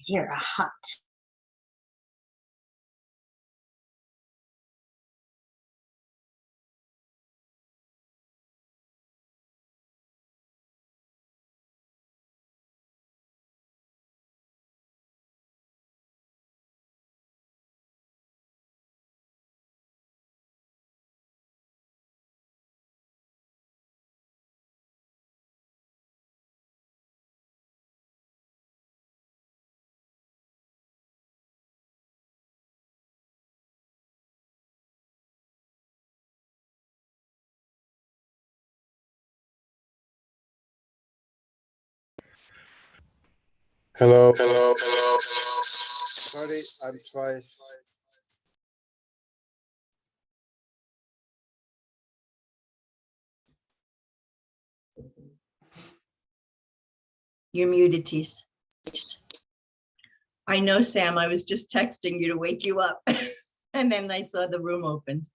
You're a hot. Hello. Hello. Sorry, I'm twice. You're muted, Tees. I know, Sam. I was just texting you to wake you up. And then I saw the room open.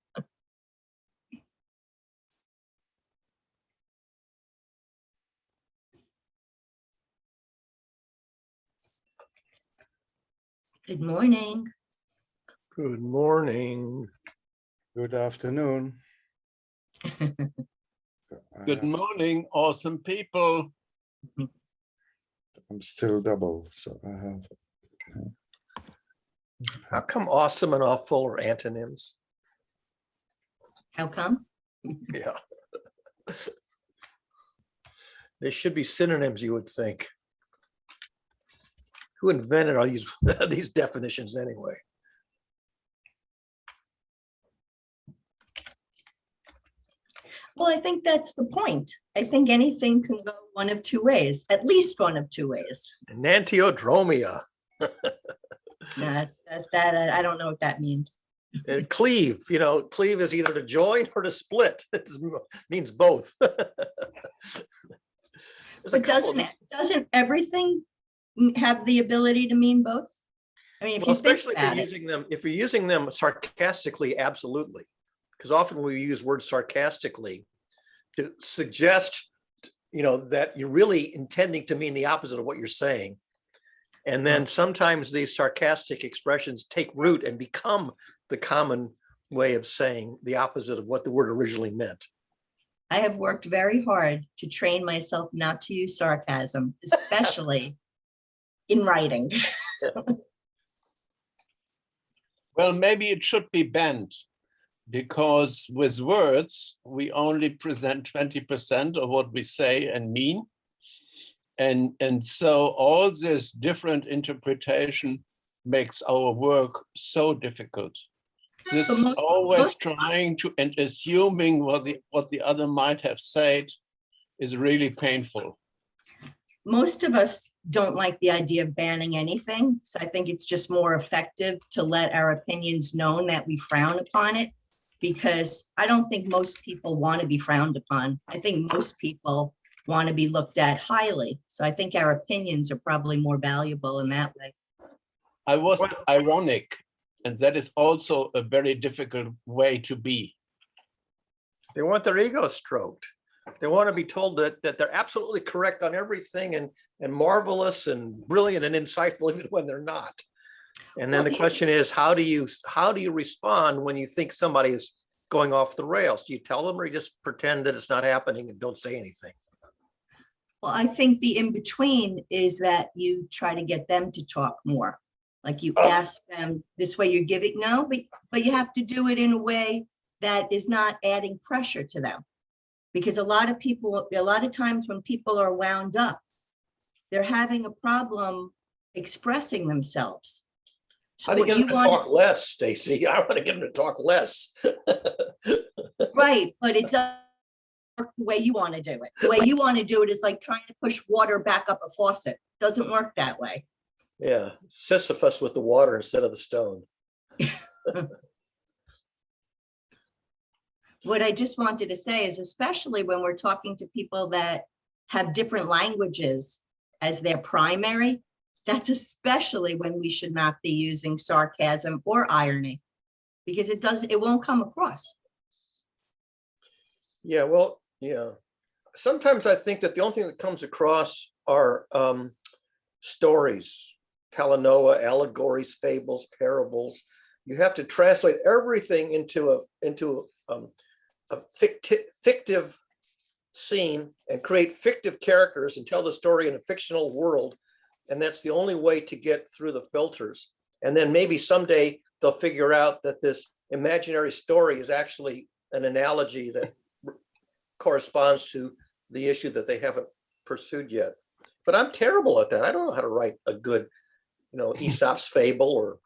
Good morning. Good morning. Good afternoon. Good morning, awesome people. I'm still double, so I have. How come awesome and awful are antonyms? How come? Yeah. They should be synonyms, you would think. Who invented all these these definitions anyway? Well, I think that's the point. I think anything can go one of two ways, at least one of two ways. Enantiodromia. That I don't know what that means. Cleave, cleave is either to join or to split. It means both. But doesn't everything have the ability to mean both? I mean, if you think especially about if you're using them sarcastically, absolutely. Because often we use words sarcastically to suggest, that you're really intending to mean the opposite of what you're saying. And then sometimes these sarcastic expressions take root and become the common way of saying the opposite of what the word originally meant. I have worked very hard to train myself not to use sarcasm, especially in writing. Well, maybe it should be banned, because with words, we only present 20% of what we say and mean. And so all this different interpretation makes our work so difficult. This always trying to and assuming what the other might have said is really painful. Most of us don't like the idea of banning anything. So I think it's just more effective to let our opinions known that we frown upon it, because I don't think most people want to be frowned upon. I think most people want to be looked at highly. So I think our opinions are probably more valuable in that way. I was ironic, and that is also a very difficult way to be. They want their ego stroked. They want to be told that they're absolutely correct on everything and marvelous and brilliant and insightful, even when they're not. And then the question is, how do you respond when you think somebody is going off the rails? Do you tell them, or you just pretend that it's not happening and don't say anything? Well, I think the in-between is that you try to get them to talk more. Like you ask them this way, you're giving, but you have to do it in a way that is not adding pressure to them. Because a lot of times when people are wound up, they're having a problem expressing themselves. So how do you get them to talk less, Stacy? I want to get them to talk less. Right, but it doesn't work the way you want to do it. The way you want to do it is like trying to push water back up a faucet. Doesn't work that way. Yeah, Sisyphus with the water instead of the stone. What I just wanted to say is, especially when we're talking to people that have different languages as their primary, that's especially when we should not be using sarcasm or irony, because it won't come across. Yeah, well, yeah. Sometimes I think that the only thing that comes across are stories, Palinoa, allegories, fables, parables. You have to translate everything into a fictive scene and create fictive characters and tell the story in a fictional world. And that's the only way to get through the filters. And then maybe someday they'll figure out that this imaginary story is actually an analogy that corresponds to the issue that they haven't pursued yet. But I'm terrible at that. I don't know how to write a good, Aesop's fable or,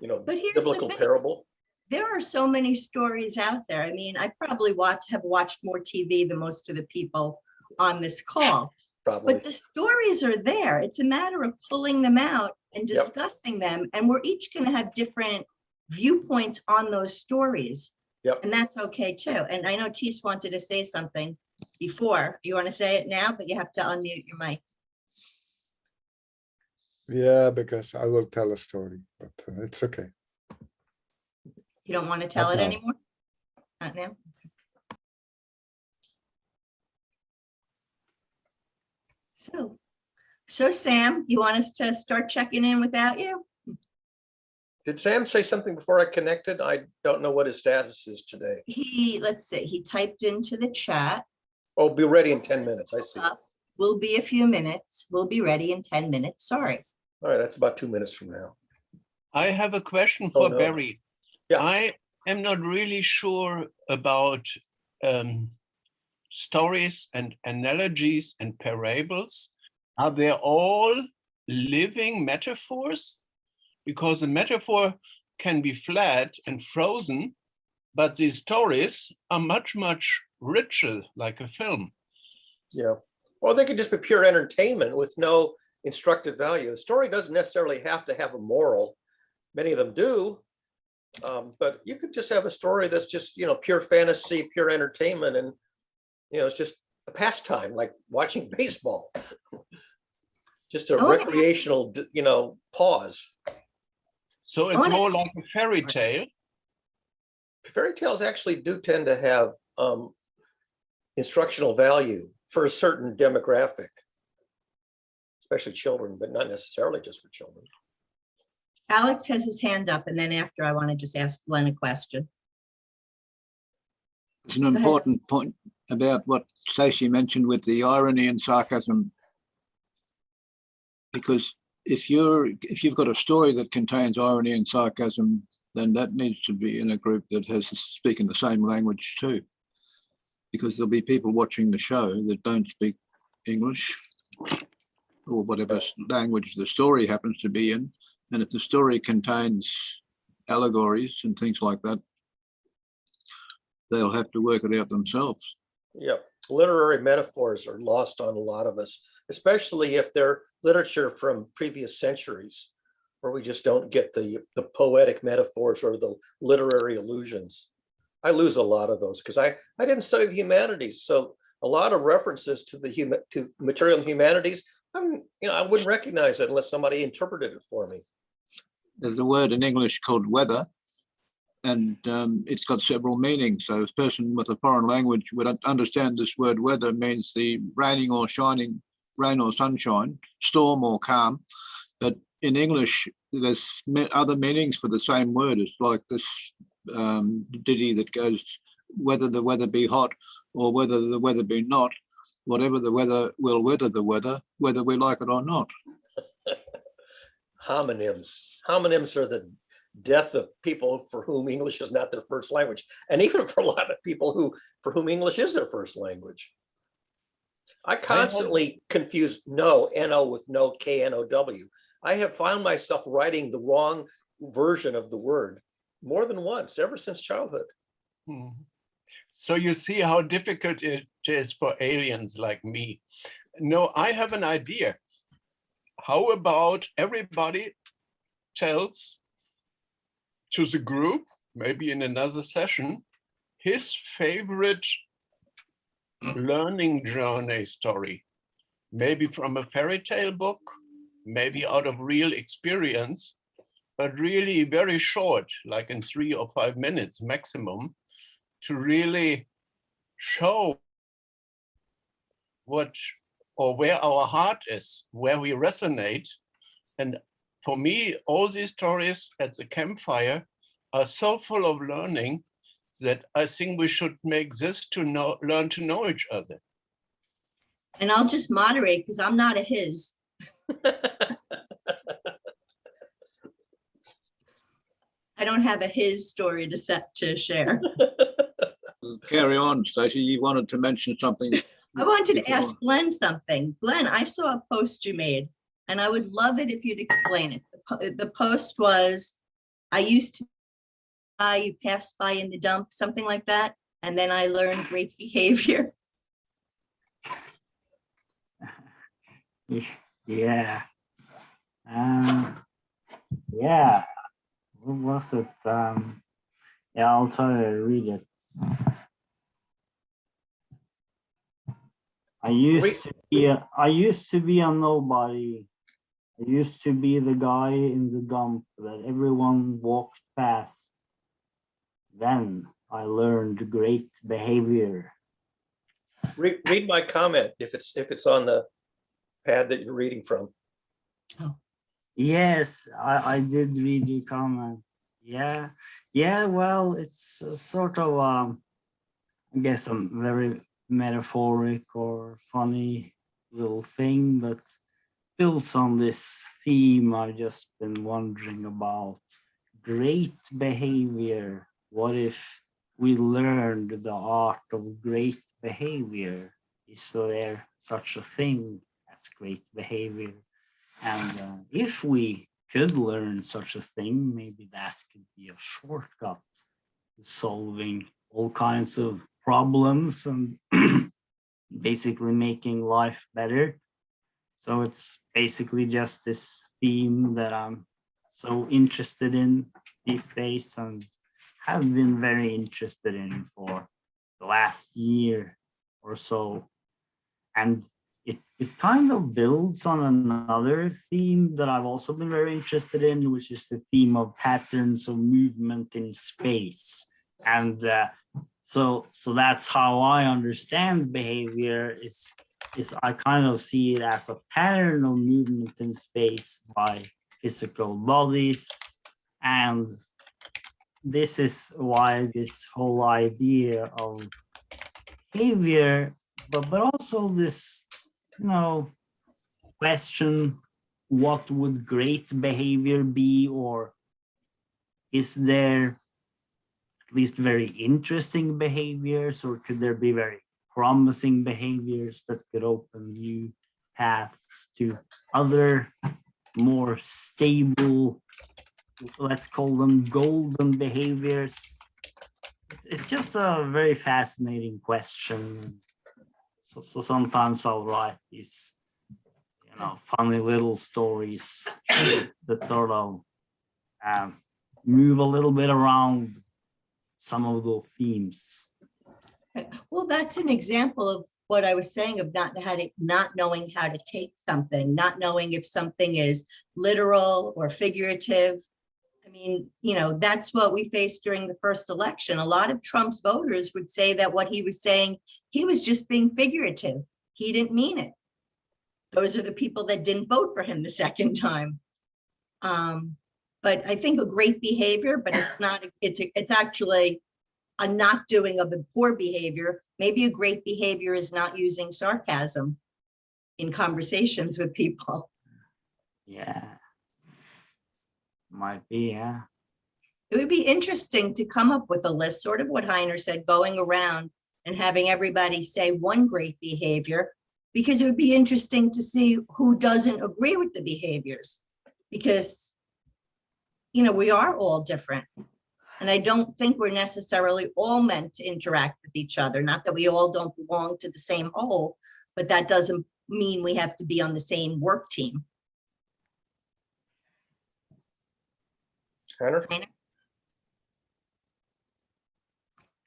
But here's the biblical thing. parable. There are so many stories out there. I mean, I probably have watched more TV than most of the people on this call. Probably. But the stories are there. It's a matter of pulling them out and discussing them. And we're each going to have different viewpoints on those stories. Yep. And that's okay too. And I know Tis wanted to say something before. You want to say it now, but you have to unmute your mic. Yeah, because I will tell a story, but it's okay. You don't want to tell it now. anymore? Not now? So Sam, you want us to start checking in without you? Did Sam say something before I connected? I don't know what his status is today. Let's see, he typed into the chat. Oh, be ready in 10 minutes. I see. Will be a few minutes. We'll be ready in 10 minutes. Sorry. All right, that's about 2 minutes from now. I have a question Oh, for no. Barry. Yeah. I am not really sure about stories and analogies and parables. Are they all living metaphors? Because a metaphor can be flat and frozen, but these stories are much, much richer, like a film. Yeah. Well, they could just be pure entertainment with no instructive value. The story doesn't necessarily have to have a moral. Many of them do. But you could just have a story that's just, pure fantasy, pure entertainment. And, it's just a pastime, like watching baseball. Just a recreational, pause. So it's more like a fairy tale. Fairy tales actually do tend to have instructional value for a certain demographic, especially children, but not necessarily just for children. Alex has his hand up, and then after I want to just ask Glenn a question. It's an important point about what Stacey mentioned with the irony and sarcasm, because if you've got a story that contains irony and sarcasm, then that needs to be in a group that has to speak in the same language too, because there'll be people watching the show that don't speak English or whatever language the story happens to be in. And if the story contains allegories and things like that, they'll have to work it out themselves. Yeah, literary metaphors are lost on a lot of us, especially if they're literature from previous centuries, where we just don't get the poetic metaphors or the literary allusions. I lose a lot of those because I didn't study the humanities, so a lot of references to to material in humanities, I wouldn't recognize it unless somebody interpreted it for me. There's a word in English called weather, and it's got several meanings. So a person with a foreign language would understand this word weather means the raining or shining, rain or sunshine, storm or calm. But in English, there's other meanings for the same word. It's like this ditty that goes, whether the weather be hot or whether the weather be not, whatever the weather will weather the weather, whether we like it or not. Homonyms. Homonyms are the death of people for whom English is not their first language, and even for a lot of people for whom English is their first language. I constantly confuse N-O with no, K-N-O-W. I have found myself writing the wrong version of the word more than once, ever since childhood. So you see how difficult it is for aliens like me. No, I have an idea. How about everybody tells to the group, maybe in another session, his favorite learning journey story, maybe from a fairy tale book, maybe out of real experience, but really very short, like in 3 or 5 minutes maximum, to really show what or where our heart is, where we resonate, And for me, all these stories at the campfire are so full of learning that I think we should make this to learn to know each other. And I'll just moderate because I'm not a his. I don't have a his story to share. Carry on, Stacey. You wanted to mention something. I wanted to before. ask Glenn something. Glenn, I saw a post you made, and I would love it if you'd explain it. The post was, I used to you passed by in the dump, something like that, and then I learned great behavior. Yeah. Yeah. What was it? Yeah, I'll try to read it. I used to be a nobody. I used to be the guy in the dump that everyone walked past. Then I learned great behavior. Read my comment if it's on the pad that you're reading from. Yes, I did read your comment. Yeah, well, it's a sort of, I guess, a very metaphoric or funny little thing, but builds on this theme I've just been wondering about. Great behavior. What if we learned the art of great behavior? Is there such a thing as great behavior? And if we could learn such a thing, maybe that could be a shortcut to solving all kinds of problems and basically making life better. So it's basically just this theme that I'm so interested in these days and have been very interested in for the last year or so. And it kind of builds on another theme that I've also been very interested in, which is the theme of patterns of movement in space. And so that's how I understand behavior. Is I kind of see it as a pattern of movement in space by physical bodies. And this is why this whole idea of behavior, but also this, question, what would great behavior be, or is there at least very interesting behaviors, or could there be very promising behaviors that could open new paths to other more stable, let's call them golden behaviors? It's just a very fascinating question. So sometimes I'll write these, funny little stories that sort of move a little bit around some of those themes. Well, that's an example of what I was saying of not knowing how to take something, not knowing if something is literal or figurative. I mean, that's what we faced during the first election. A lot of Trump's voters would say that what he was saying, he was just being figurative. He didn't mean it. Those are the people that didn't vote for him the second time. But I think a great behavior, but it's not, it's actually a not doing of a poor behavior. Maybe a great behavior is not using sarcasm in conversations with people. Yeah. Might be, yeah. It would be interesting to come up with a list, sort of what Heiner said, going around and having everybody say one great behavior, because it would be interesting to see who doesn't agree with the behaviors, because, we are all different. And I don't think we're necessarily all meant to interact with each other. Not that we all don't belong to the same whole, but that doesn't mean we have to be on the same work team. Heiner? Heiner?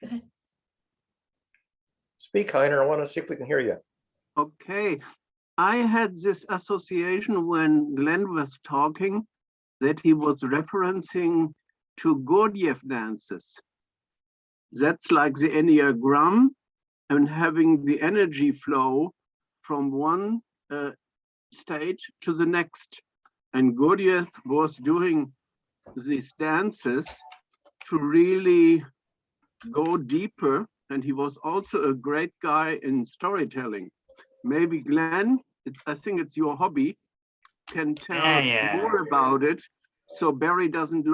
Go ahead. Speak, Heiner. I want to see if we can hear you. Okay, I had this association when Glenn was talking that he was referencing to Gurdjieff dances. That's like the Enneagram and having the energy flow from one state to the next. And Gurdjieff was doing these dances to really go deeper. And he was also a great guy in storytelling. Maybe Glenn, I think it's your hobby, can tell Yeah. more about it. So Barry doesn't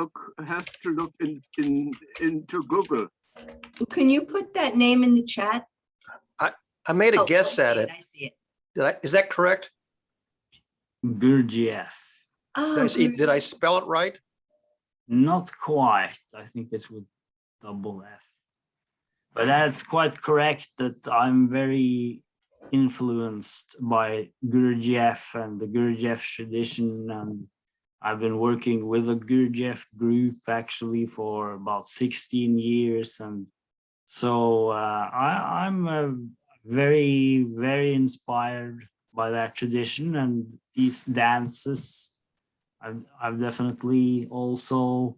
have to look into Google. Can you put that name in the chat? I made a Oh, guess I at see it. I see it. Is that correct? Gurdjieff. Oh, Did I spell it right? Not quite. I think it's with double F. But that's quite correct that I'm very influenced by Gurdjieff and the Gurdjieff tradition. And I've been working with a Gurdjieff group actually for about 16 years. And so I'm very, very inspired by that tradition and these dances. I've definitely also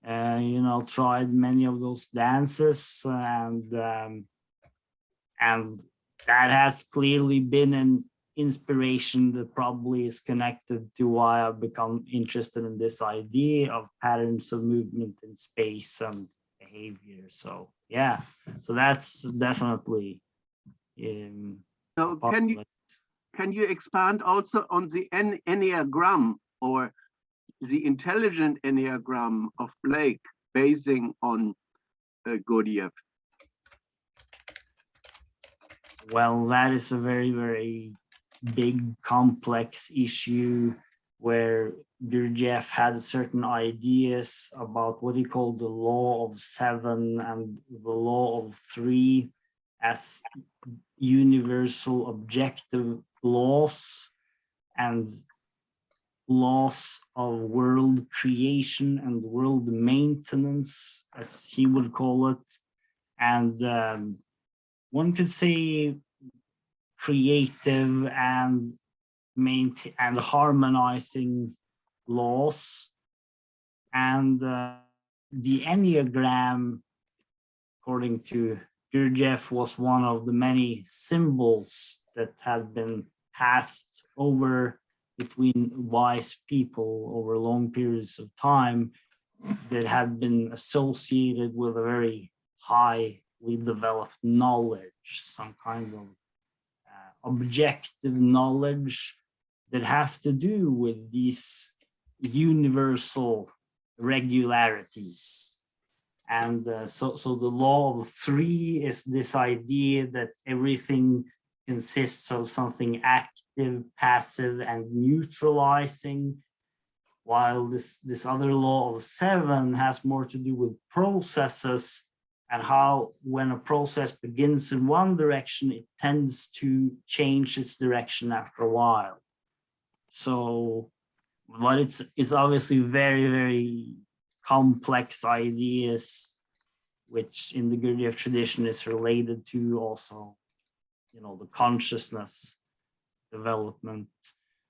tried many of those dances, and that has clearly been an inspiration that probably is connected to why I've become interested in this idea of patterns of movement in space and behavior. So yeah, so that's definitely So can you expand also on the Enneagram or the intelligent Enneagram of Blake, basing on Gurdjieff? Well, that is a very, very big, complex issue where Gurdjieff had certain ideas about what he called the law of seven and the law of three as universal objective laws and laws of world creation and world maintenance, as he would call it. And one could say creative and harmonizing laws. And the Enneagram, according to Gurdjieff, was one of the many symbols that had been passed over between wise people over long periods of time that had been associated with a very highly developed knowledge, some kind of objective knowledge that have to do with these universal regularities. And so the law of three is this idea that everything consists of something active, passive, and neutralizing, while this other law of seven has more to do with processes and how when a process begins in one direction, it tends to change its direction after a while. So, but it's obviously very, very complex ideas, which in the Gurdjieff tradition is related to also, the consciousness development.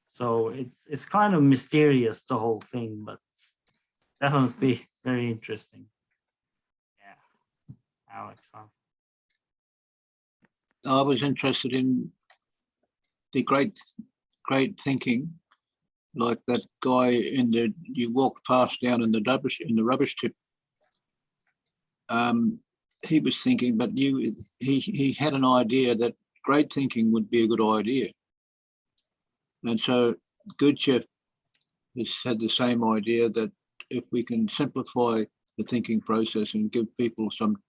So it's kind of mysterious, the whole thing, but definitely very interesting. Yeah, Alex. I was interested in the great thinking, like that guy you walked past down in the rubbish tip. He was thinking, but he had an idea that great thinking would be a good idea. And so Gurdjieff has had the same idea that if we can simplify the thinking process and give people some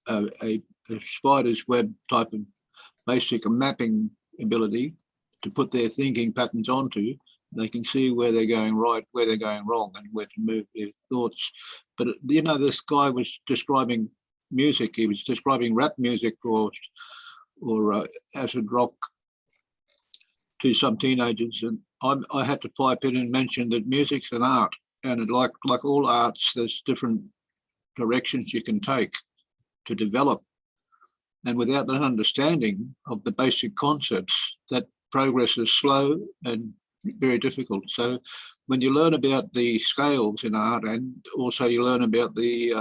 a spider's web type of basic mapping ability to put their thinking patterns onto, they can see where they're going right, where they're going wrong, and where to move their thoughts. But this guy was describing music. He was describing rap music or acid rock to some teenagers, and I had to pipe in and mention that music's an art, and like all arts, there's different directions you can take to develop. And without that understanding of the basic concepts, that progress is slow and very difficult. So when you learn about the scales in art, and also you learn about the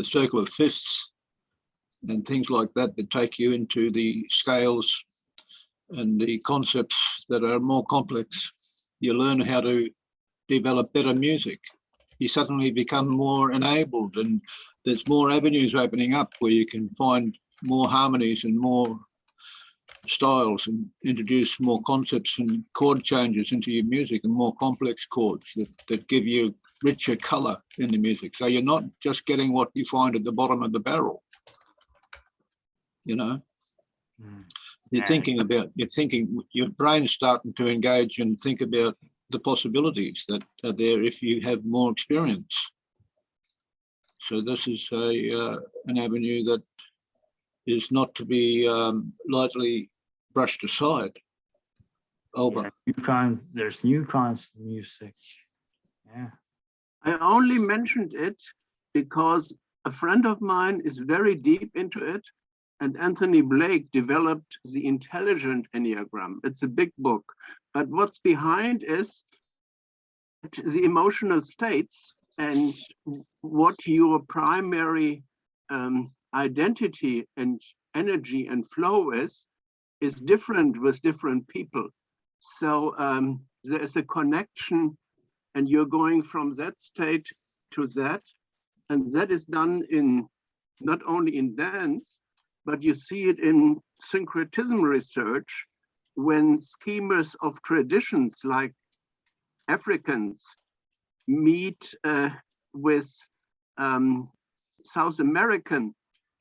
circle of fifths and things like that take you into the scales and the concepts that are more complex, you learn how to develop better music. You suddenly become more enabled, and there's more avenues opening up where you can find more harmonies and more styles and introduce more concepts and chord changes into your music and more complex chords that give you richer color in the music. So you're not just getting what you find at the bottom of the barrel, you know. You're thinking, your brain's starting to engage and think about the possibilities that are there if you have more experience. So this is an avenue that is not to be lightly brushed aside. There's new kinds of music. Yeah. I only mentioned it because a friend of mine is very deep into it, and Anthony Blake developed the Intelligent Enneagram. It's a big book, but what's behind is the emotional states and what your primary identity and energy and flow is different with different people. So there is a connection, and you're going from that state to that. And that is done in not only in dance, but you see it in syncretism research when schemers of traditions like Africans meet with South American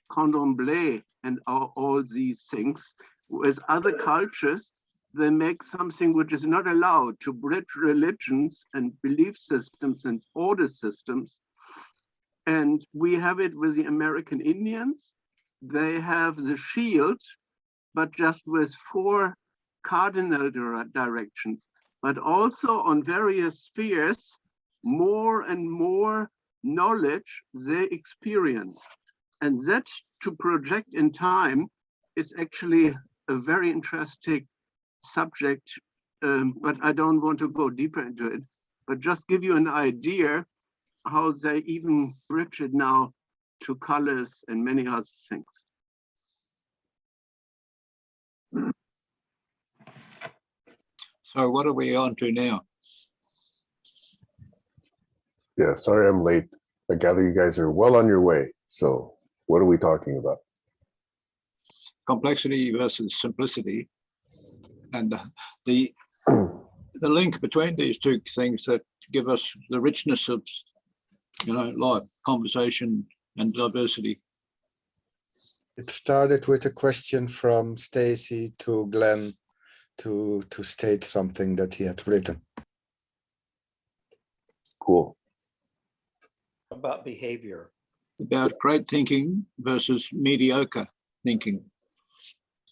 candomblé and all these things with other cultures. They make something which is not allowed to bridge religions and belief systems and order systems. And we have it with the American Indians. They have the shield, but just with 4 cardinal directions, but also on various spheres, more and more knowledge they experience. And that to project in time is actually a very interesting subject, but I don't want to go deeper into it, but just give you an idea how they even bridge it now to colors and many other things. So what are we on to now? Yeah, sorry I'm late. I gather you guys are well on your way. So what are we talking about? Complexity versus simplicity, and the link between these two things that give us the richness of, you know, life, conversation, and diversity. It started with a question from Stacy to Glenn to state something that he had written. Cool. About behavior. About great thinking versus mediocre thinking.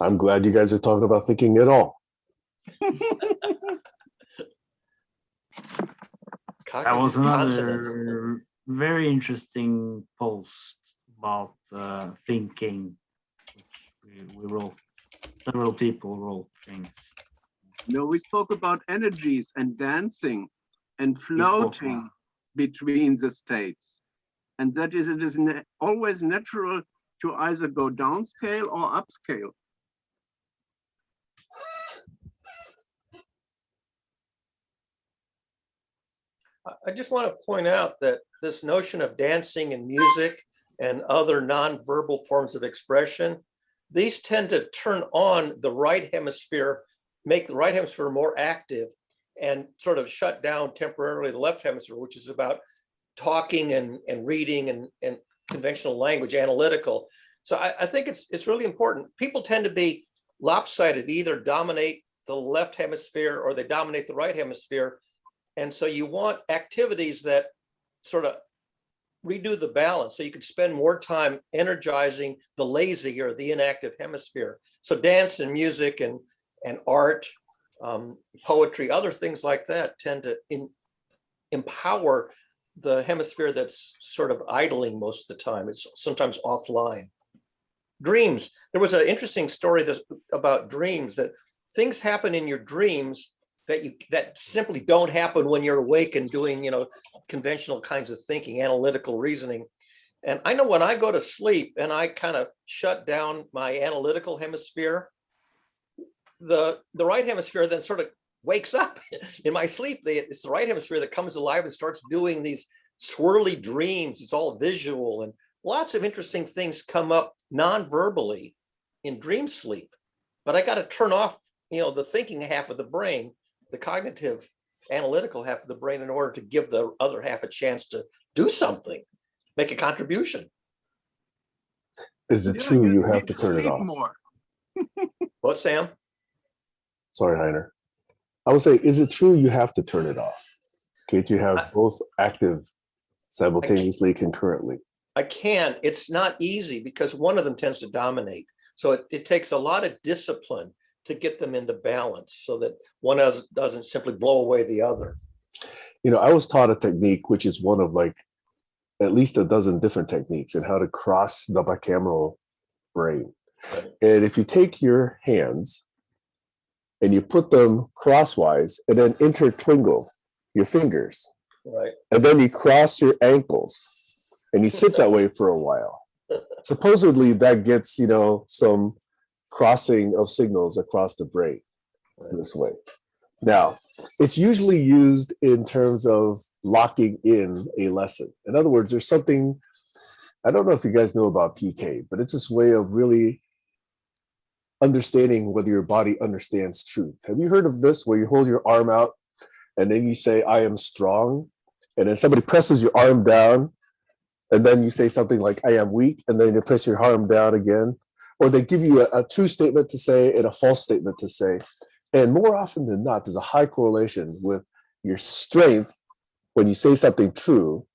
I'm glad you guys are talking about thinking at all. That was another very interesting post about thinking, which we wrote. Several people wrote things. No, we spoke about energies and dancing and floating between the states. And that is, it is always natural to either go downscale or upscale. I just want to point out that this notion of dancing and music and other nonverbal forms of expression, these tend to turn on the right hemisphere, make the right hemisphere more active, and sort of shut down temporarily the left hemisphere, which is about talking and reading and conventional language, analytical. So I think it's really important. People tend to be lopsided, they either dominate the left hemisphere or they dominate the right hemisphere. And so you want activities that sort of redo the balance, so you can spend more time energizing the lazy or the inactive hemisphere. So dance and music and art, poetry, other things like that tend to empower the hemisphere that's sort of idling most of the time. It's sometimes offline. Dreams. There was an interesting story about dreams, that things happen in your dreams that simply don't happen when you're awake and doing, you know, conventional kinds of thinking, analytical reasoning. And I know when I go to sleep and I kind of shut down my analytical hemisphere, the right hemisphere then sort of wakes up in my sleep. It's the right hemisphere that comes alive and starts doing these swirly dreams. It's all visual, and lots of interesting things come up non-verbally in dream sleep. But I got to turn off, the thinking half of the brain, the cognitive analytical half of the brain, in order to give the other half a chance to do something, make a contribution. Is it Yeah, true you have need to turn it sleep off? more. What, Sam? Sorry, Heiner. I would say, is it true you have to turn it off? Can't you have both active simultaneously, concurrently? I can. It's not easy because one of them tends to dominate. So it takes a lot of discipline to get them into balance so that one doesn't simply blow away the other. I was taught a technique, which is one of like at least a dozen different techniques in how to cross the bicameral brain. Right. And if you take your hands and you put them crosswise and then intertwingle your fingers, Right. and then you cross your ankles and you sit that way for a while, supposedly that gets, some crossing of signals across the brain this way. Now, it's usually used in terms of locking in a lesson. In other words, there's something, I don't know if you guys know about PK, but it's this way of really understanding whether your body understands truth. Have you heard of this, where you hold your arm out and then you say, I am strong, and then somebody presses your arm down, and then you say something like, I am weak, and then you press your arm down again? Or they give you a true statement to say and a false statement to say. And more often than not, there's a high correlation with your strength when you say something true,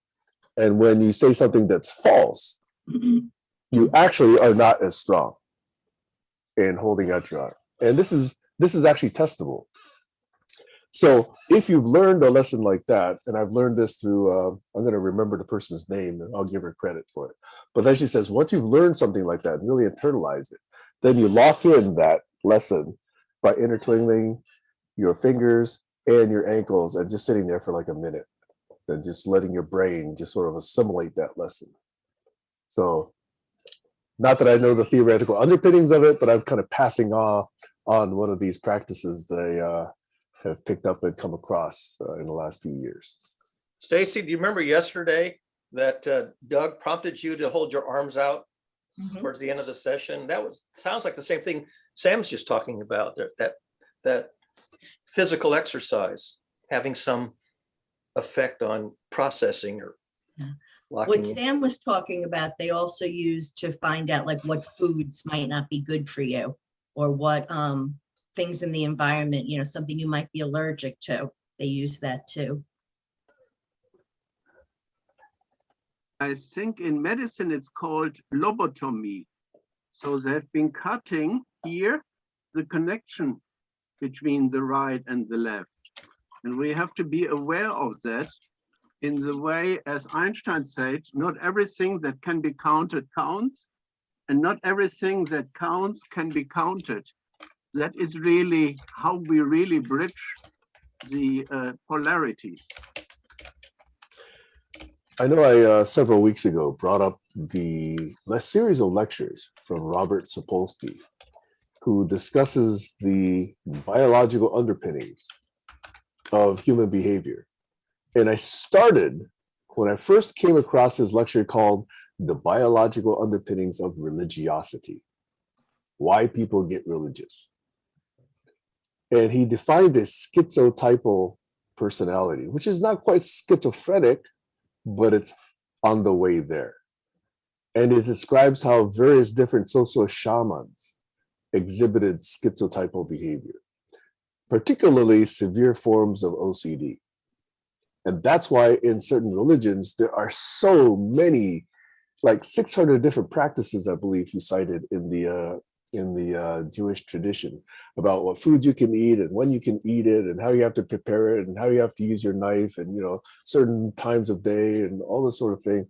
and when you say something that's false, you actually are not as strong in holding out your arm. And this is actually testable. So if you've learned a lesson like that, and I've learned this through, I'm going to remember the person's name and I'll give her credit for it. But then she says, once you've learned something like that and really internalize it, then you lock in that lesson by intertwining your fingers and your ankles and just sitting there for like a minute, and just letting your brain just sort of assimilate that lesson. So not that I know the theoretical underpinnings of it, but I'm kind of passing on one of these practices they have picked up and come across in the last few years. Stacy, do you remember yesterday that Doug prompted you to hold your arms out towards the end of the session? Sounds like the same thing Sam's just talking about, that physical exercise having some effect on processing or locking What in. Sam was talking about, they also use to find out like what foods might not be good for you, or what things in the environment, something you might be allergic to. They use that too. I think in medicine it's called lobotomy. So they've been cutting here the connection between the right and the left. And we have to be aware of that in the way, as Einstein said, not everything that can be counted counts, and not everything that counts can be counted. That is really how we really bridge the polarities. I know I several weeks ago brought up the series of lectures from Robert Sapolsky, who discusses the biological underpinnings of human behavior. And I started, when I first came across his lecture called The Biological Underpinnings of Religiosity, Why People Get Religious. And he defined a schizotypal personality, which is not quite schizophrenic, but it's on the way there. And it describes how various different social shamans exhibited schizotypal behavior, particularly severe forms of OCD. And that's why in certain religions, there are so many, like 600 different practices, I believe he cited in the Jewish tradition, about what foods you can eat and when you can eat it and how you have to prepare it and how you have to use your knife and, certain times of day and all this sort of thing.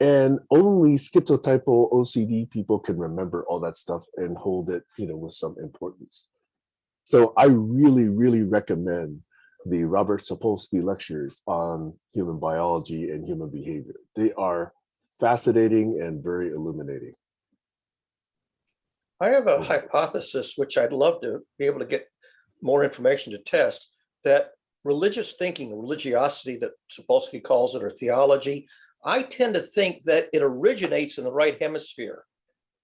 And only schizotypal OCD people can remember all that stuff and hold it, with some importance. So I really, really recommend the Robert Sapolsky lectures on human biology and human behavior. They are fascinating and very illuminating. I have a hypothesis, which I'd love to be able to get more information to test, that religious thinking, religiosity that Sapolsky calls it, or theology, I tend to think that it originates in the right hemisphere.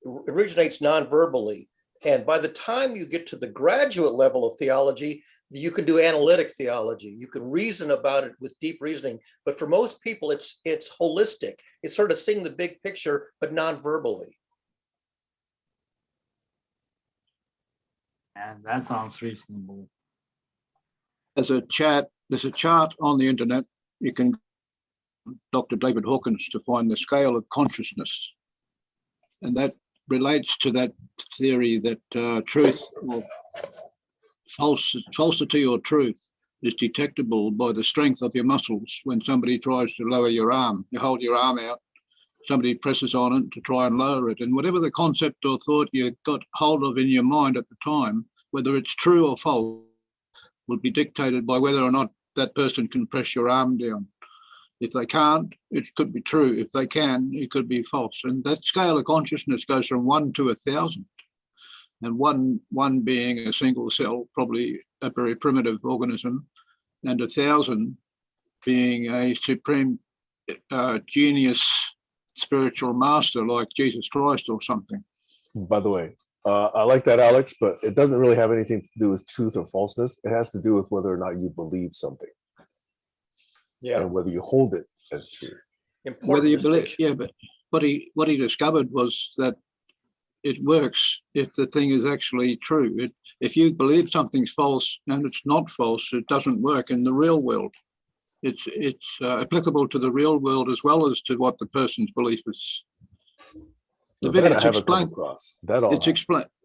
It originates non-verbally. And by the time you get to the graduate level of theology, you can do analytic theology. You can reason about it with deep reasoning. But for most people, it's holistic. It's sort of seeing the big picture, but non-verbally. And that sounds reasonable. There's a chart on the internet. You can Dr. David Hawkins to find the scale of consciousness. And that relates to that theory that truth or falsity or truth is detectable by the strength of your muscles. When somebody tries to lower your arm, you hold your arm out, somebody presses on it to try and lower it. And whatever the concept or thought you got hold of in your mind at the time, whether it's true or false, will be dictated by whether or not that person can press your arm down. If they can't, it could be true. If they can, it could be false. And that scale of consciousness goes from 1 to 1,000. And one being a single cell, probably a very primitive organism, and 1,000 being a supreme genius spiritual master like Jesus Christ or something. By the way, I like that, Alex, but it doesn't really have anything to do with truth or falseness. It has to do with whether or not you believe something. Yeah. And whether you hold it as true. Important Whether you believe, distinction. yeah, but what he discovered was that it works if the thing is actually true. If you believe something's false and it's not false, it doesn't work in the real world. It's applicable to the real world as well as to what the person's belief is. The video I haven't come across.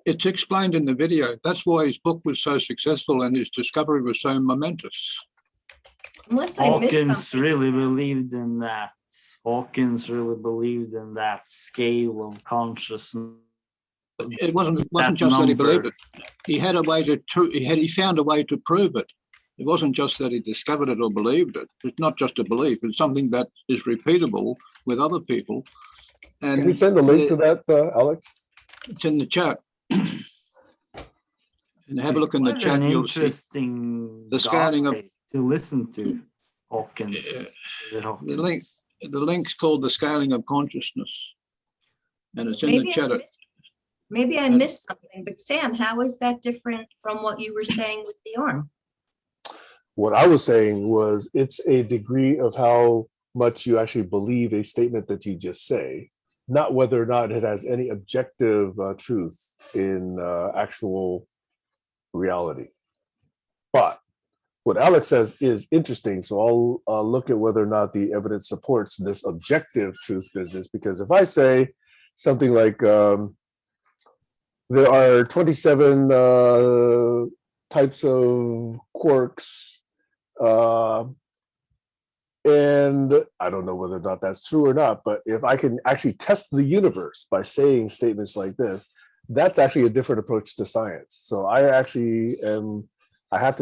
It's explained in the video. That's why his book was so successful and his discovery was so momentous. Unless I missed Hawkins something. really believed in that. Hawkins really believed in that scale of consciousness. It wasn't That just that he number. believed it. He had a way to he found a way to prove it. It wasn't just that he discovered it or believed it. It's not just a belief. It's something that is repeatable with other people. And Can you send the link to that, Alex? It's in the chat. And have a look in the Quite chat. an You'll see interesting the scaling of guy to listen to Hawkins. the link's called The Scaling of Consciousness. And it's in the chat. Maybe I missed something, but Sam, how is that different from what you were saying with the arm? What I was saying was it's a degree of how much you actually believe a statement that you just say, not whether or not it has any objective truth in actual reality. But what Alex says is interesting. So I'll look at whether or not the evidence supports this objective truth business, because if I say something like there are 27 types of quarks, and I don't know whether or not that's true or not, but if I can actually test the universe by saying statements like this, that's actually a different approach to science. So I have to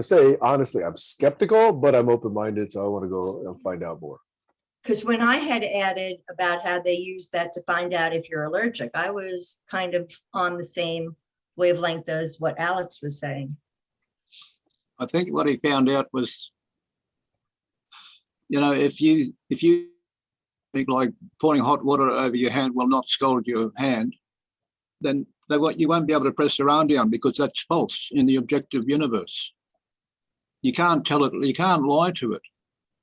say, honestly, I'm skeptical, but I'm open-minded, so I want to go and find out more. Because when I had added about how they use that to find out if you're allergic, I was kind of on the same wavelength as what Alex was saying. I think what he found out was, you know, if you think like pouring hot water over your hand will not scald your hand, then you won't be able to press your arm down, because that's false in the objective universe. You can't tell it, you can't lie to it.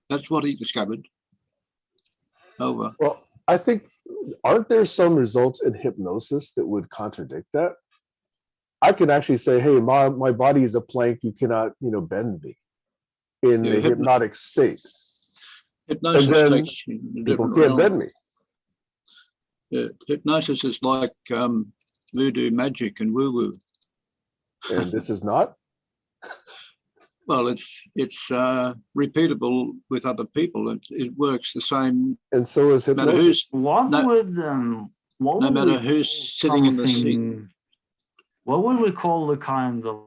That's what he discovered. Over. Well, I think, aren't there some results in hypnosis that would contradict that? I can actually say, hey, my body is a plank, you cannot, bend me in a hypnotic state. Hypnosis and then takes people can't bend me. Yeah, hypnosis is like voodoo magic and woo-woo. And this is not? Well, it's repeatable with other people. It works the same. And so is hypnosis. No matter who's sitting in the seat. What would we call the kind of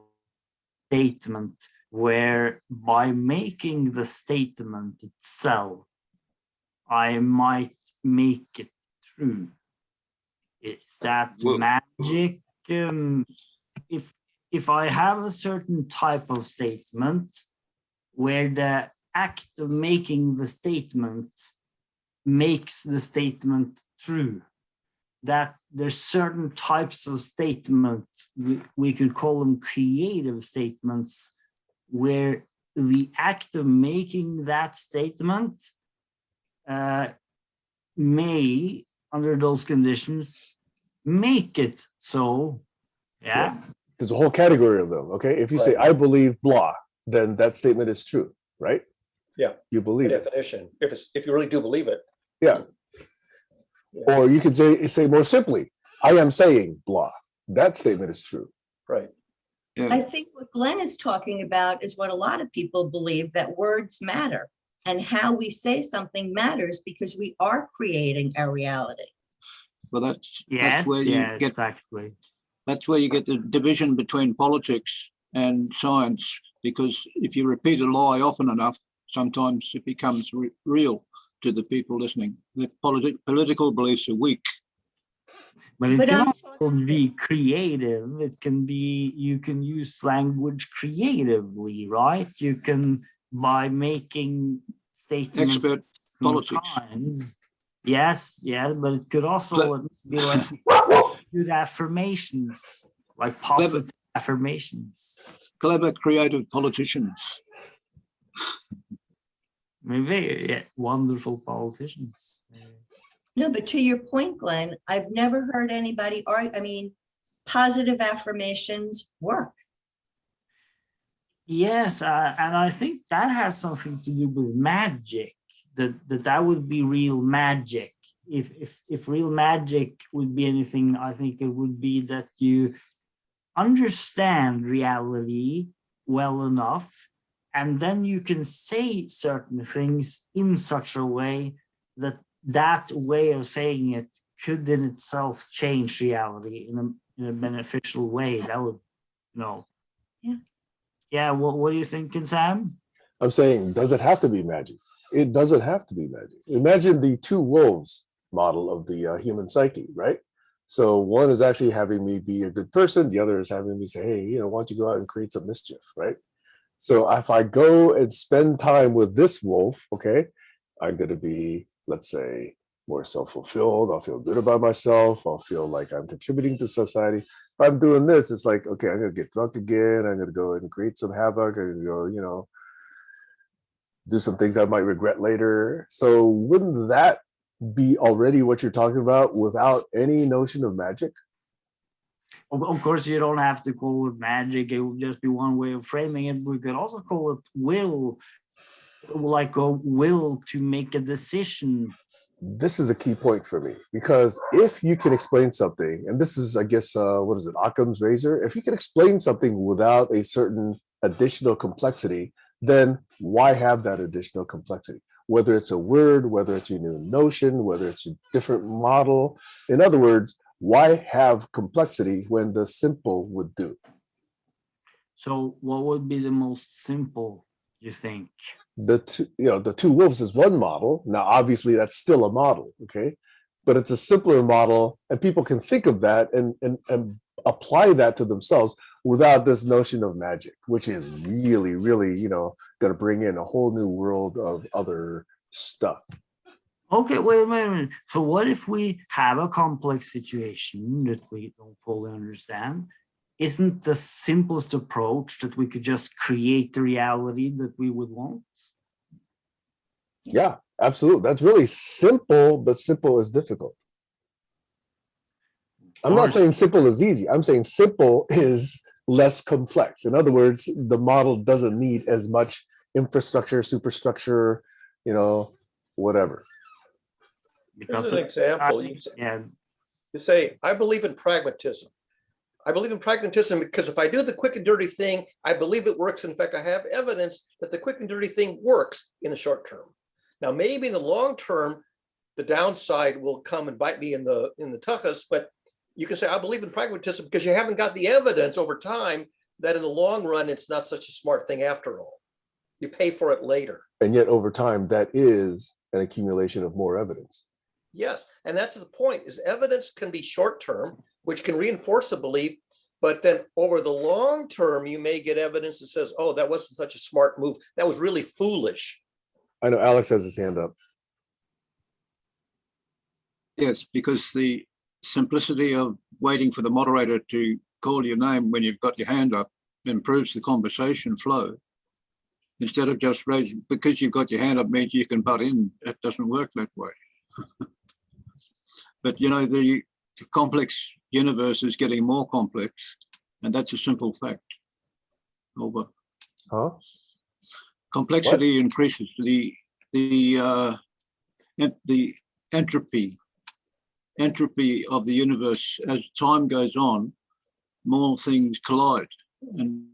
statement where by making the statement itself, I might make it true? Is that magic? if I have a certain type of statement where the act of making the statement makes the statement true, that there's certain types of statements, we could call them creative statements, where the act of making that statement may, under those conditions, make it so. Yeah. There's a whole category of them. Okay, if you say Right. I believe blah, then that statement is true, right? Yeah. You By believe it. definition, if you really do believe it. Yeah. Or you could say more simply, I am saying blah. That statement is true. Right. Yeah. I think what Glenn is talking about is what a lot of people believe, that words matter and how we say something matters because we are creating our reality. Well, that's Yes, where yeah, you get exactly. that's where you get the division between politics and science, because if you repeat a lie often enough, sometimes it becomes real to the people listening. The political beliefs are weak. But it But can I'm also talking, be creative. It can be, you can use language creatively, right? You can, by making statements Expert politics. kind. Yes, yeah, but it could also be like good affirmations, like positive affirmations. Clever, creative politicians. Maybe, yeah, wonderful politicians. no, but to your point, Glenn, I've never heard anybody argue. I mean, positive affirmations work. Yes, and I think that has something to do with magic. That would be real magic. If real magic would be anything, I think it would be that you understand reality well enough, and then you can say certain things in such a way that that way of saying it could in itself change reality in a beneficial way. That would, you know. Yeah. Yeah, what are you thinking, Sam? I'm saying, does it have to be magic? It doesn't have to be magic. Imagine the two wolves model of the human psyche, right? So one is actually having me be a good person. The other is having me say, hey, why don't you go out and create some mischief, right? So if I go and spend time with this wolf, okay, I'm going to be, let's say, more self-fulfilled. I'll feel good about myself. I'll feel like I'm contributing to society. If I'm doing this, it's like, okay, I'm going to get drunk again. I'm going to go and create some havoc. I'm going to go, do some things I might regret later. So wouldn't that be already what you're talking about without any notion of magic? Of course, you don't have to call it magic. It would just be one way of framing it. We could also call it will, like a will to make a decision. This is a key point for me, because if you can explain something, and this is, I guess, what is it, Occam's razor? If you can explain something without a certain additional complexity, then why have that additional complexity? Whether it's a word, whether it's a new notion, whether it's a different model. In other words, why have complexity when the simple would do? So what would be the most simple, you think? The two wolves is one model. Now, obviously, that's still a model, okay? But it's a simpler model, and people can think of that and apply that to themselves without this notion of magic, which is really, really, going to bring in a whole new world of other stuff. Okay, wait a minute. So what if we have a complex situation that we don't fully understand? Isn't the simplest approach that we could just create the reality that we would want? Yeah, absolutely. That's really simple, but simple is difficult. I'm not saying simple is easy. I'm saying simple is less complex. In other words, the model doesn't need as much infrastructure, superstructure, whatever. Here's an example. You say, I believe in pragmatism. I believe in pragmatism because if I do the quick and dirty thing, I believe it works. In fact, I have evidence that the quick and dirty thing works in the short term. Now, maybe in the long term, the downside will come and bite me in the tuchus, but you can say, I believe in pragmatism because you haven't got the evidence over time that in the long run, it's not such a smart thing after all. You pay for it later. And yet over time, that is an accumulation of more evidence. Yes, and that's the point, is evidence can be short-term, which can reinforce a belief, But then over the long term, you may get evidence that says, oh, that wasn't such a smart move. That was really foolish. I know Alex has his hand up. Yes, because the simplicity of waiting for the moderator to call your name when you've got your hand up improves the conversation flow. Instead of just raising, because you've got your hand up means you can butt in. It doesn't work that way. But you know, the complex universe is getting more complex, and that's a simple fact. Over. Huh? Complexity increases. The entropy of the universe, as time goes on, more things collide and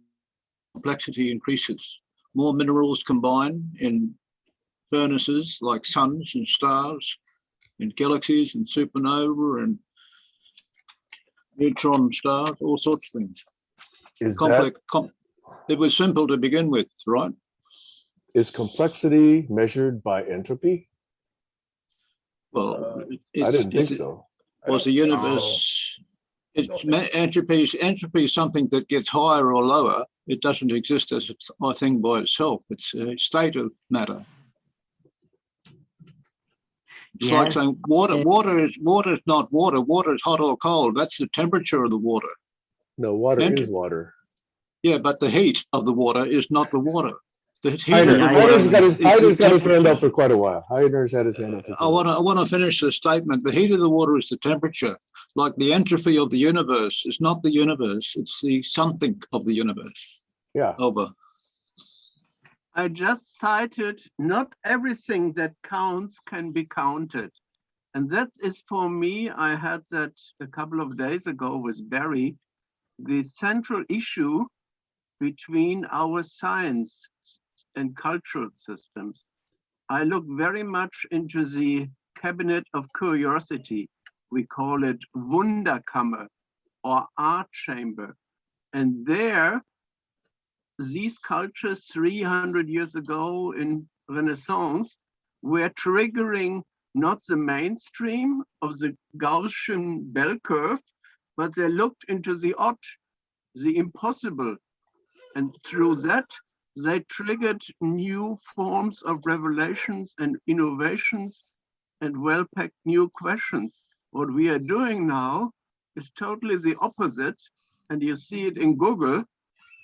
complexity increases. More minerals combine in furnaces like suns and stars, and galaxies and supernova and neutron stars, all sorts of things. Is Complex. It was simple to begin with, right? is complexity measured by entropy? Well, I didn't think so. Was the universe? Entropy is something that gets higher or lower. It doesn't exist as a thing by itself. It's a state of matter. It's like saying water. Water is not water. Water is hot or cold. That's the temperature of the water. No, water is water. Yeah, but the heat of the water is not the water. The heat Heider's of the water. got his hand up for quite a while. Heider's had his hand up for I want to finish the statement. The heat of the water is the temperature. Like the entropy of the universe is not the universe. It's the something of the universe. Yeah. Over. I just cited not everything that counts can be counted. And that is for me, I had that a couple of days ago with Barry, the central issue between our science and cultural systems. I look very much into the cabinet of curiosity. We call it Wunderkammer or art chamber. And there, these cultures 300 years ago in Renaissance were triggering not the mainstream of the Gaussian bell curve, but they looked into the odd, the impossible. And through that, they triggered new forms of revelations and innovations and well-packed new questions. What we are doing now is totally the opposite. And you see it in Google.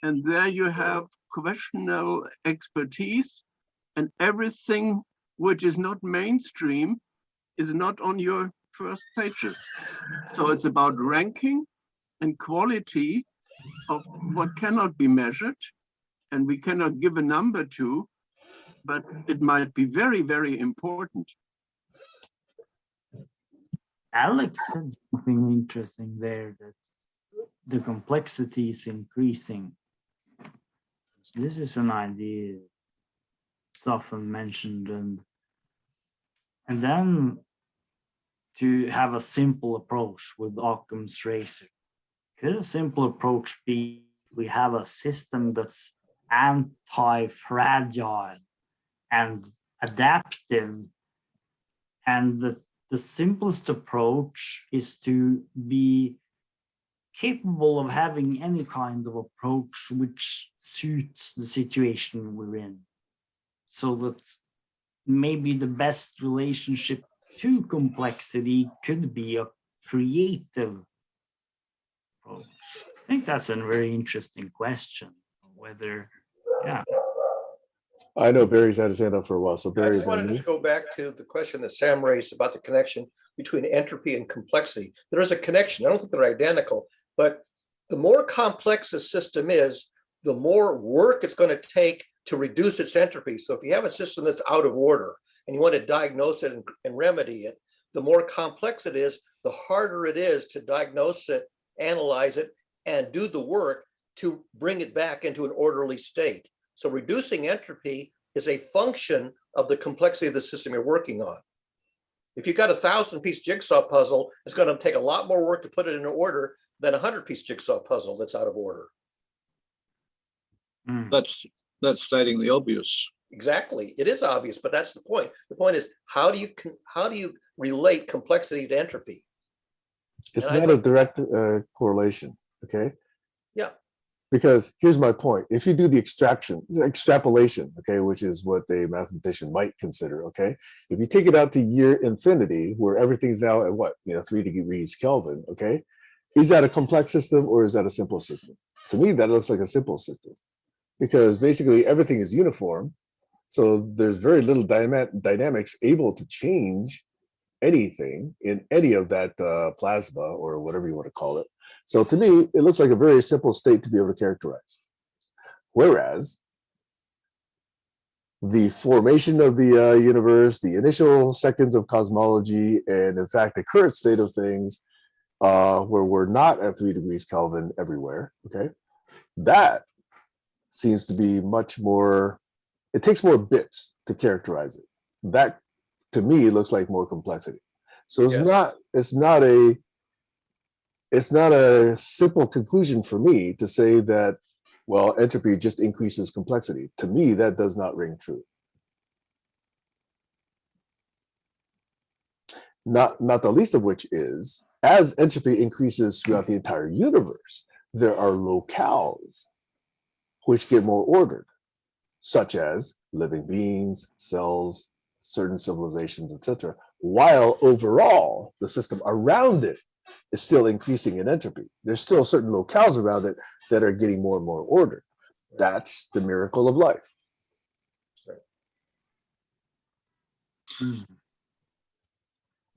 And there you have questionable expertise, and everything which is not mainstream is not on your first pages. So it's about ranking and quality of what cannot be measured, and we cannot give a number to, but it might be very, very important. Alex said something interesting there, that the complexity is increasing. So this is an idea it's often mentioned, and then to have a simple approach with Occam's razor. Could a simple approach be we have a system that's anti-fragile and adaptive, and the simplest approach is to be capable of having any kind of approach which suits the situation we're in, so that maybe the best relationship to complexity could be a creative approach? I think that's a very interesting question, whether, yeah. I know Barry's had his hand up for a while, so I Barry. just wanted to go back to the question that Sam raised about the connection between entropy and complexity. There is a connection. I don't think they're identical, but the more complex a system is, the more work it's going to take to reduce its entropy. So if you have a system that's out of order and you want to diagnose it and remedy it, the more complex it is, the harder it is to diagnose it, analyze it, and do the work to bring it back into an orderly state. So reducing entropy is a function of the complexity of the system you're working on. If you've got a 1,000-piece jigsaw puzzle, it's going to take a lot more work to put it in order than a 100-piece jigsaw puzzle that's out of order. That's stating the obvious. Exactly, it is obvious, but that's the point. The point is, how do you relate complexity to entropy? It's not a direct correlation. Okay, Yeah. Because here's my point. If you do the extrapolation, okay, which is what a mathematician might consider, okay, if you take it out to year infinity, where everything's now at what, 3 degrees Kelvin, okay, is that a complex system or is that a simple system? To me, that looks like a simple system because basically everything is uniform. So there's very little dynamics able to change anything in any of that plasma or whatever you want to call it. So to me, it looks like a very simple state to be able to characterize. Whereas the formation of the universe, the initial seconds of cosmology, and in fact, the current state of things, where we're not at 3 degrees Kelvin everywhere, okay, that seems to be much more, it takes more bits to characterize it. That, to me, looks like more complexity. So it's Yes. it's not a simple conclusion for me to say that, well, entropy just increases complexity. To me, that does not ring true. Not the least of which is, as entropy increases throughout the entire universe, there are locales which get more ordered, such as living beings, cells, certain civilizations, etc., while overall the system around it is still increasing in entropy. There's still certain locales around it that are getting more and more ordered. That's the miracle of life.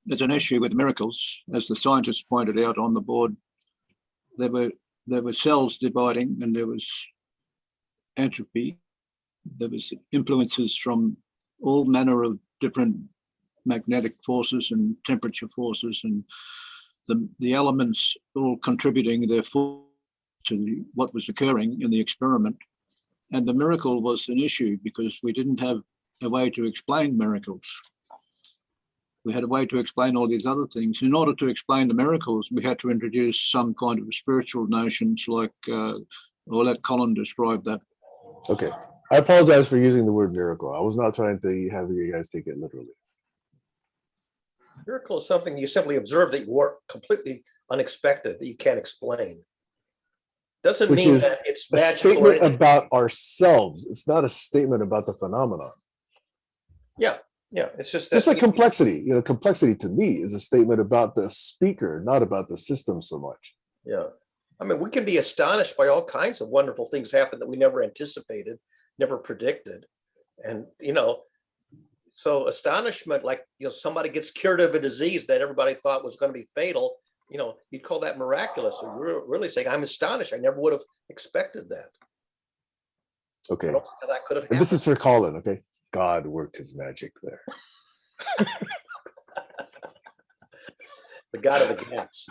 There's an issue with miracles, as the scientists pointed out on the board. There were cells dividing, and there was entropy. There was influences from all manner of different magnetic forces and temperature forces, and the elements all contributing their force to what was occurring in the experiment. And the miracle was an issue because we didn't have a way to explain miracles. We had a way to explain all these other things. In order to explain the miracles, we had to introduce some kind of spiritual notions like, I'll let Colin describe that. Okay. I apologize for using the word miracle. I was not trying to have you guys take it literally. Miracle is something you simply observe that you were completely unexpected, that you can't explain. Doesn't Which mean is that it's a magical or statement anything. about ourselves. It's not a statement about the phenomenon. Yeah, it's just Just that like complexity. Complexity to me is a statement about the speaker, not about the system so much. Yeah. I mean, we can be astonished by all kinds of wonderful things happen that we never anticipated, never predicted. And, so astonishment, like, somebody gets cured of a disease that everybody thought was going to be fatal, you'd call that miraculous. So you're really saying, I'm astonished. I never would have expected that. Okay. I don't see how that could have And happened. this is for Colin, okay? God worked his magic there. The God of the gaps.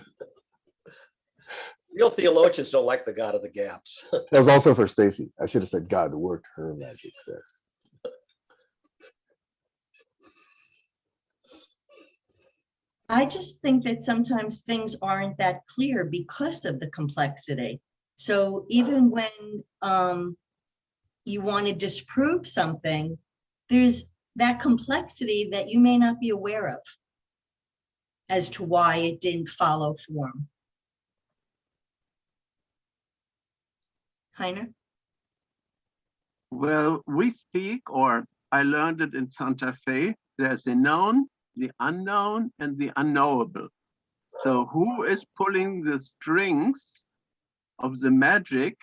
Real theologians don't like the God of the gaps. That was also for Stacy. I should have said God worked her magic there. I just think that sometimes things aren't that clear because of the complexity. So even when you want to disprove something, there's that complexity that you may not be aware of as to why it didn't follow form. Heiner? Well, we speak, or I learned it in Santa Fe, there's the known, the unknown, and the unknowable. So who is pulling the strings of the magic?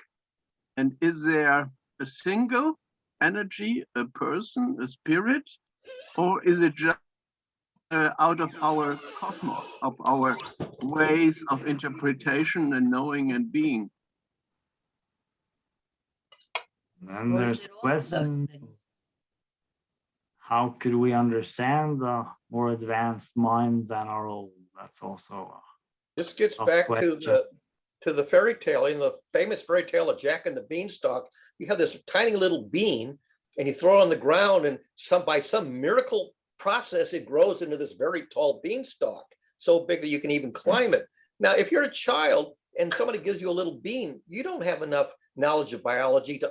And is there a single energy, a person, a spirit, or is it just out of our cosmos, of our ways of interpretation and knowing and being? And Or is there's it the all of those question, things? how could we understand a more advanced mind than our own? That's also This gets Tough back question. to the fairy tale, in the famous fairy tale of Jack and the Beanstalk. You have this tiny little bean and you throw it on the ground, and by some miracle process, it grows into this very tall beanstalk, so big that you can even climb it. Now, if you're a child and somebody gives you a little bean, you don't have enough knowledge of biology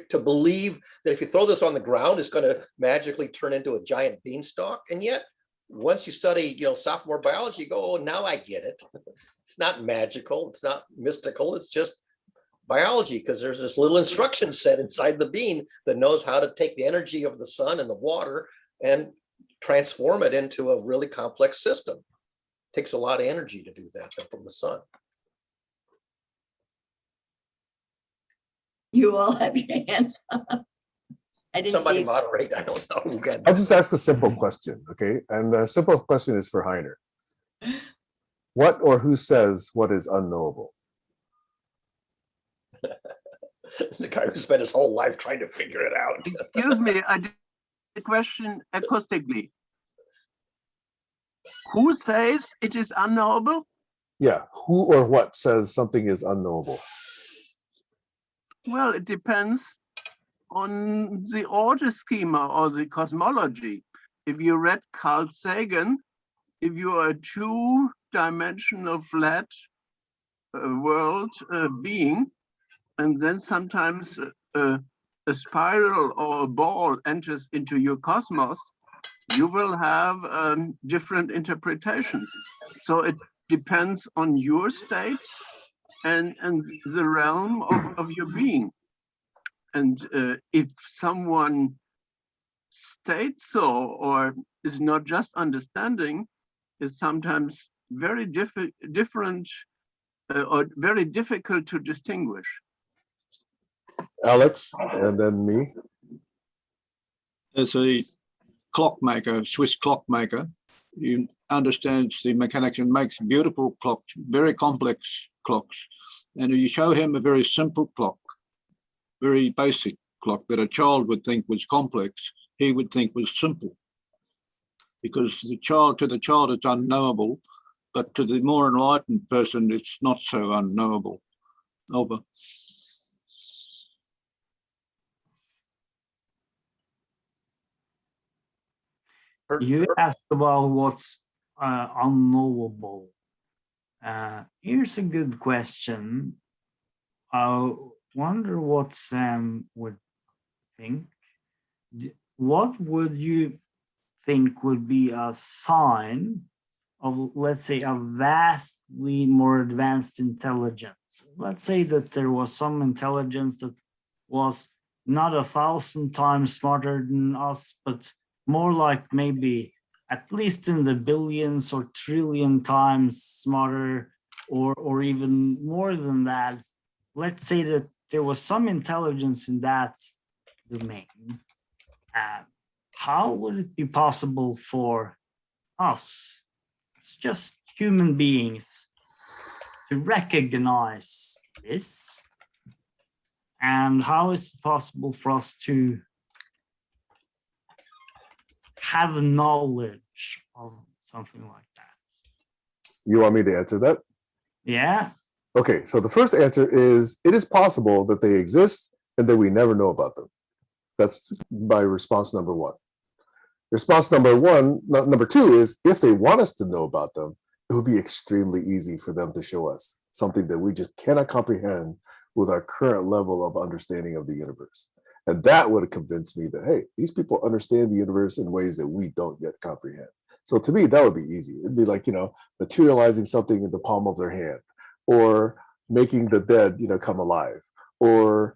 to believe that if you throw this on the ground, it's going to magically turn into a giant beanstalk. And yet, once you study, sophomore biology, you go, oh, now I get it. It's not magical. It's not mystical. It's just biology, because there's this little instruction set inside the bean that knows how to take the energy of the sun and the water and transform it into a really complex system. It takes a lot of energy to do that from the sun. You all have your hands up. I didn't Somebody see. moderate. I don't know who got. I'll just ask a simple question, okay? And the simple question is for Heiner. What or who says what is unknowable? The guy who spent his whole life trying to figure it out. Excuse me, I did the question acoustically. Who says it is unknowable? Yeah, who or what says something is unknowable? Well, it depends on the order schema or the cosmology. If you read Carl Sagan, if you are a two-dimensional flat world being, and then sometimes a spiral or a ball enters into your cosmos, you will have different interpretations. So it depends on your state and the realm of your being. And if someone states so or is not just understanding, is sometimes very different or very difficult to distinguish. Alex, and then me. As a clockmaker, Swiss clockmaker, he understands the mechanics and makes beautiful clocks, very complex clocks. And if you show him a very simple clock, very basic clock that a child would think was complex, he would think was simple. Because to the child it's unknowable, but to the more enlightened person, it's not so unknowable. Over. You asked about what's unknowable. Here's a good question. I wonder what Sam would think. What would you think would be a sign of, let's say, a vastly more advanced intelligence? Let's say that there was some intelligence that was not 1,000 times smarter than us, but more like maybe at least in the billions or trillion times smarter, or even more than that. Let's say that there was some intelligence in that domain. How would it be possible for us, it's just human beings, to recognize this? And how is it possible for us to have knowledge of something like that? You want me to answer that? Yeah. Okay, so the first answer is, it is possible that they exist and that we never know about them. That's my response number one. Response number two is, if they want us to know about them, it would be extremely easy for them to show us something that we just cannot comprehend with our current level of understanding of the universe. And that would have convinced me that, hey, these people understand the universe in ways that we don't yet comprehend. So to me, that would be easy. It'd be like, materializing something in the palm of their hand, or making the dead, come alive, or,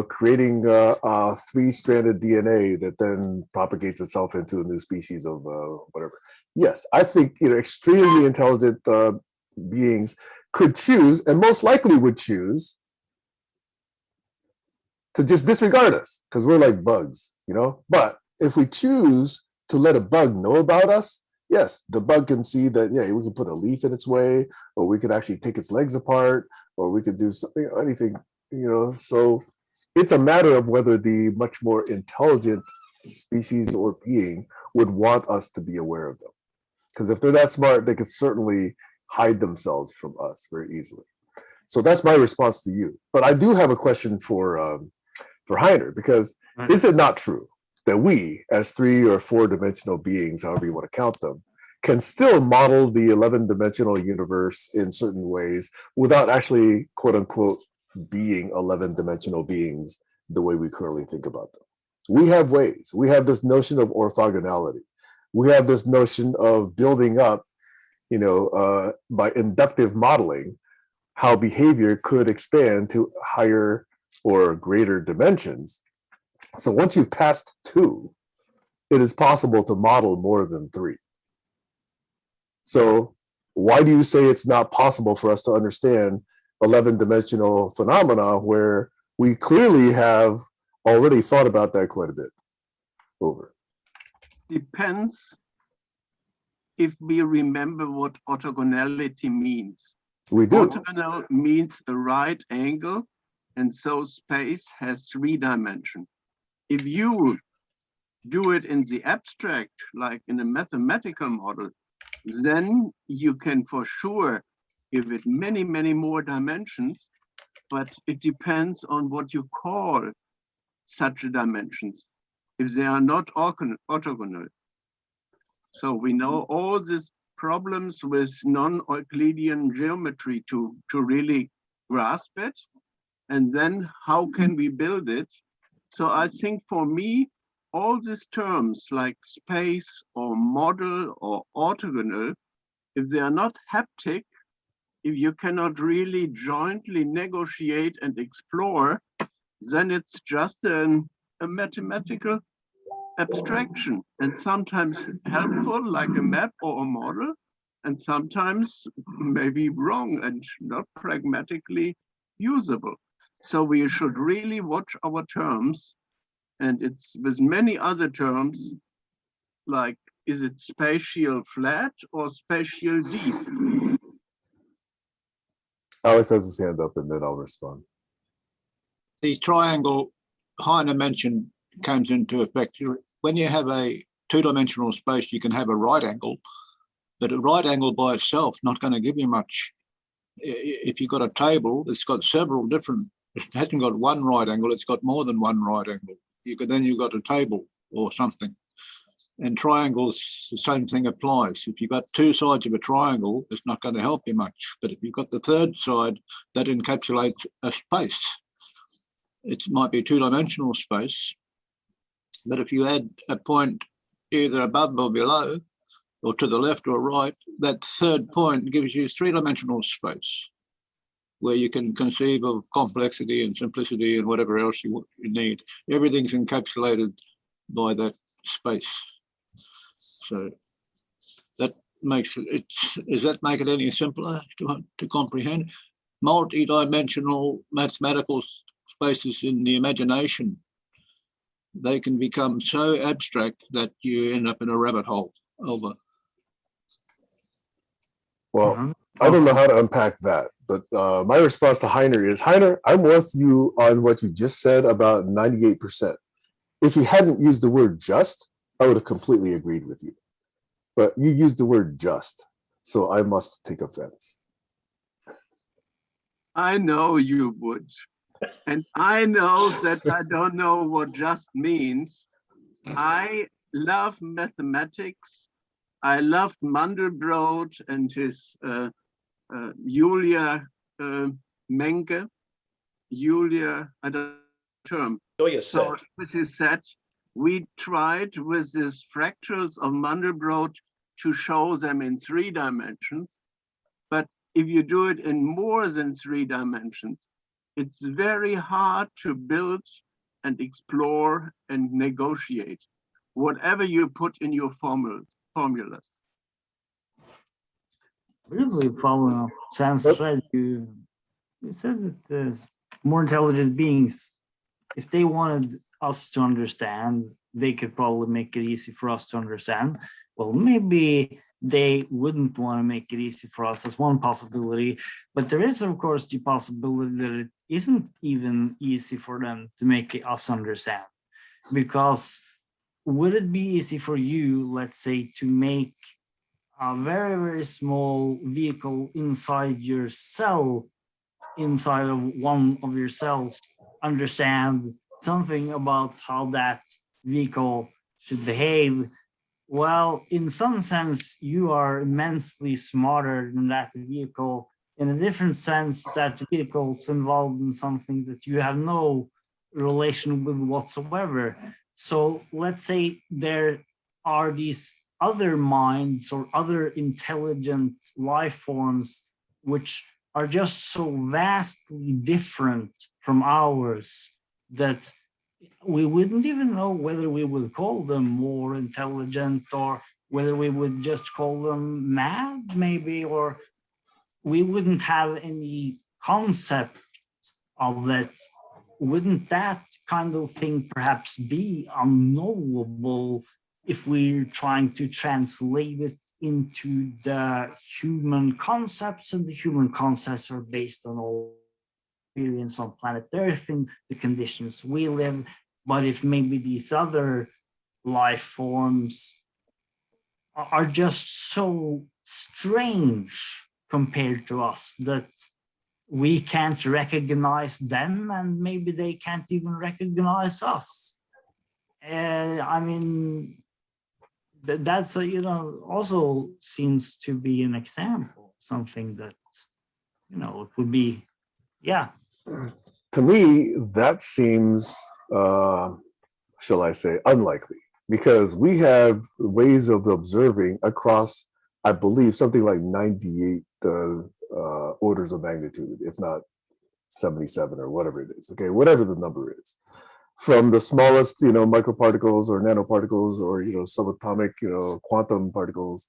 creating a three-stranded DNA that then propagates itself into a new species of whatever. Yes, I think, extremely intelligent beings could choose, and most likely would choose, to just disregard us because we're like bugs, But if we choose to let a bug know about us, yes, the bug can see that, yeah, we can put a leaf in its way, or we could actually take its legs apart, or we could do something, anything, So it's a matter of whether the much more intelligent species or being would want us to be aware of them. Because if they're that smart, they could certainly hide themselves from us very easily. So that's my response to you. But I do have a question for Heiner, because is it not true that we, as 3 or 4 dimensional beings, however you want to count them, can still model the 11-dimensional universe in certain ways without actually, quote unquote, being 11-dimensional beings the way we currently think about them? We have ways. We have this notion of orthogonality. We have this notion of building up, by inductive modeling, how behavior could expand to higher or greater dimensions. So once you've passed 2, it is possible to model more than 3. So why do you say it's not possible for us to understand 11-dimensional phenomena where we clearly have already thought about that quite a bit? Over. Depends if we remember what orthogonality means. We do. Orthogonal means a right angle, and so space has 3 dimensions. If you do it in the abstract, like in a mathematical model, then you can for sure give it many, many more dimensions, but it depends on what you call such dimensions, if they are not orthogonal. So we know all these problems with non-Euclidean geometry to really grasp it. And then how can we build it? So I think for me, all these terms like space or model or orthogonal, if they are not haptic, if you cannot really jointly negotiate and explore, then it's just a mathematical abstraction, and sometimes helpful like a map or a model, and sometimes maybe wrong and not pragmatically usable. So we should really watch our terms, and it's with many other terms, like, is it spatial flat or spatial deep? Alex has his hand up and then I'll respond. The triangle Heine mentioned comes into effect. When you have a 2-dimensional space, you can have a right angle, but a right angle by itself not going to give you much. If you've got a table, it's got several different, it hasn't got one right angle, it's got more than one right angle. Then you've got a table or something. And triangles, the same thing applies. If you've got 2 sides of a triangle, it's not going to help you much. But if you've got the third side, that encapsulates a space. It might be a 2-dimensional space, but if you add a point either above or below, or to the left or right, that third point gives you 3-dimensional space where you can conceive of complexity and simplicity and whatever else you need. Everything's encapsulated by that space. So that makes it, does that make it any simpler to comprehend? Multi-dimensional mathematical spaces in the imagination, they can become so abstract that you end up in a rabbit hole. Over. Well, I don't know how to unpack that, but my response to Heiner is, Heiner, I'm with you on what you just said about 98%. If you hadn't used the word just, I would have completely agreed with you. But you used the word just, so I must take offense. I know you would. And I know that I don't know what just means. I love mathematics. I loved Mandelbrot and his Julia Menke. Julia, I don't know the term. Julia said. So with his set, we tried with these fractals of Mandelbrot to show them in 3 dimensions. But if you do it in more than 3 dimensions, it's very hard to build and explore and negotiate whatever you put in your formulas. Really following up Sam's thread, you said that more intelligent beings, if they wanted us to understand, they could probably make it easy for us to understand. Well, maybe they wouldn't want to make it easy for us as one possibility, but there is, of course, the possibility that it isn't even easy for them to make us understand. Because would it be easy for you, let's say, to make a very, very small vehicle inside your cell, inside of one of your cells, understand something about how that vehicle should behave? Well, in some sense, you are immensely smarter than that vehicle. In a different sense, that vehicle's involved in something that you have no relation with whatsoever. So let's say there are these other minds or other intelligent life forms which are just so vastly different from ours that we wouldn't even know whether we would call them more intelligent or whether we would just call them mad, maybe, or we wouldn't have any concept of that. Wouldn't that kind of thing perhaps be unknowable if we're trying to translate it into the human concepts, and the human concepts are based on all experience on planet Earth and the conditions we live? But if maybe these other life forms are just so strange compared to us that we can't recognize them, and maybe they can't even recognize us. I mean, that's also seems to be an example, something that it would be, yeah. To me, that seems, shall I say, unlikely, because we have ways of observing across, I believe, something like 98 orders of magnitude, if not 77 or whatever it is. Okay, whatever the number is, from the smallest, microparticles or nanoparticles or subatomic, quantum particles,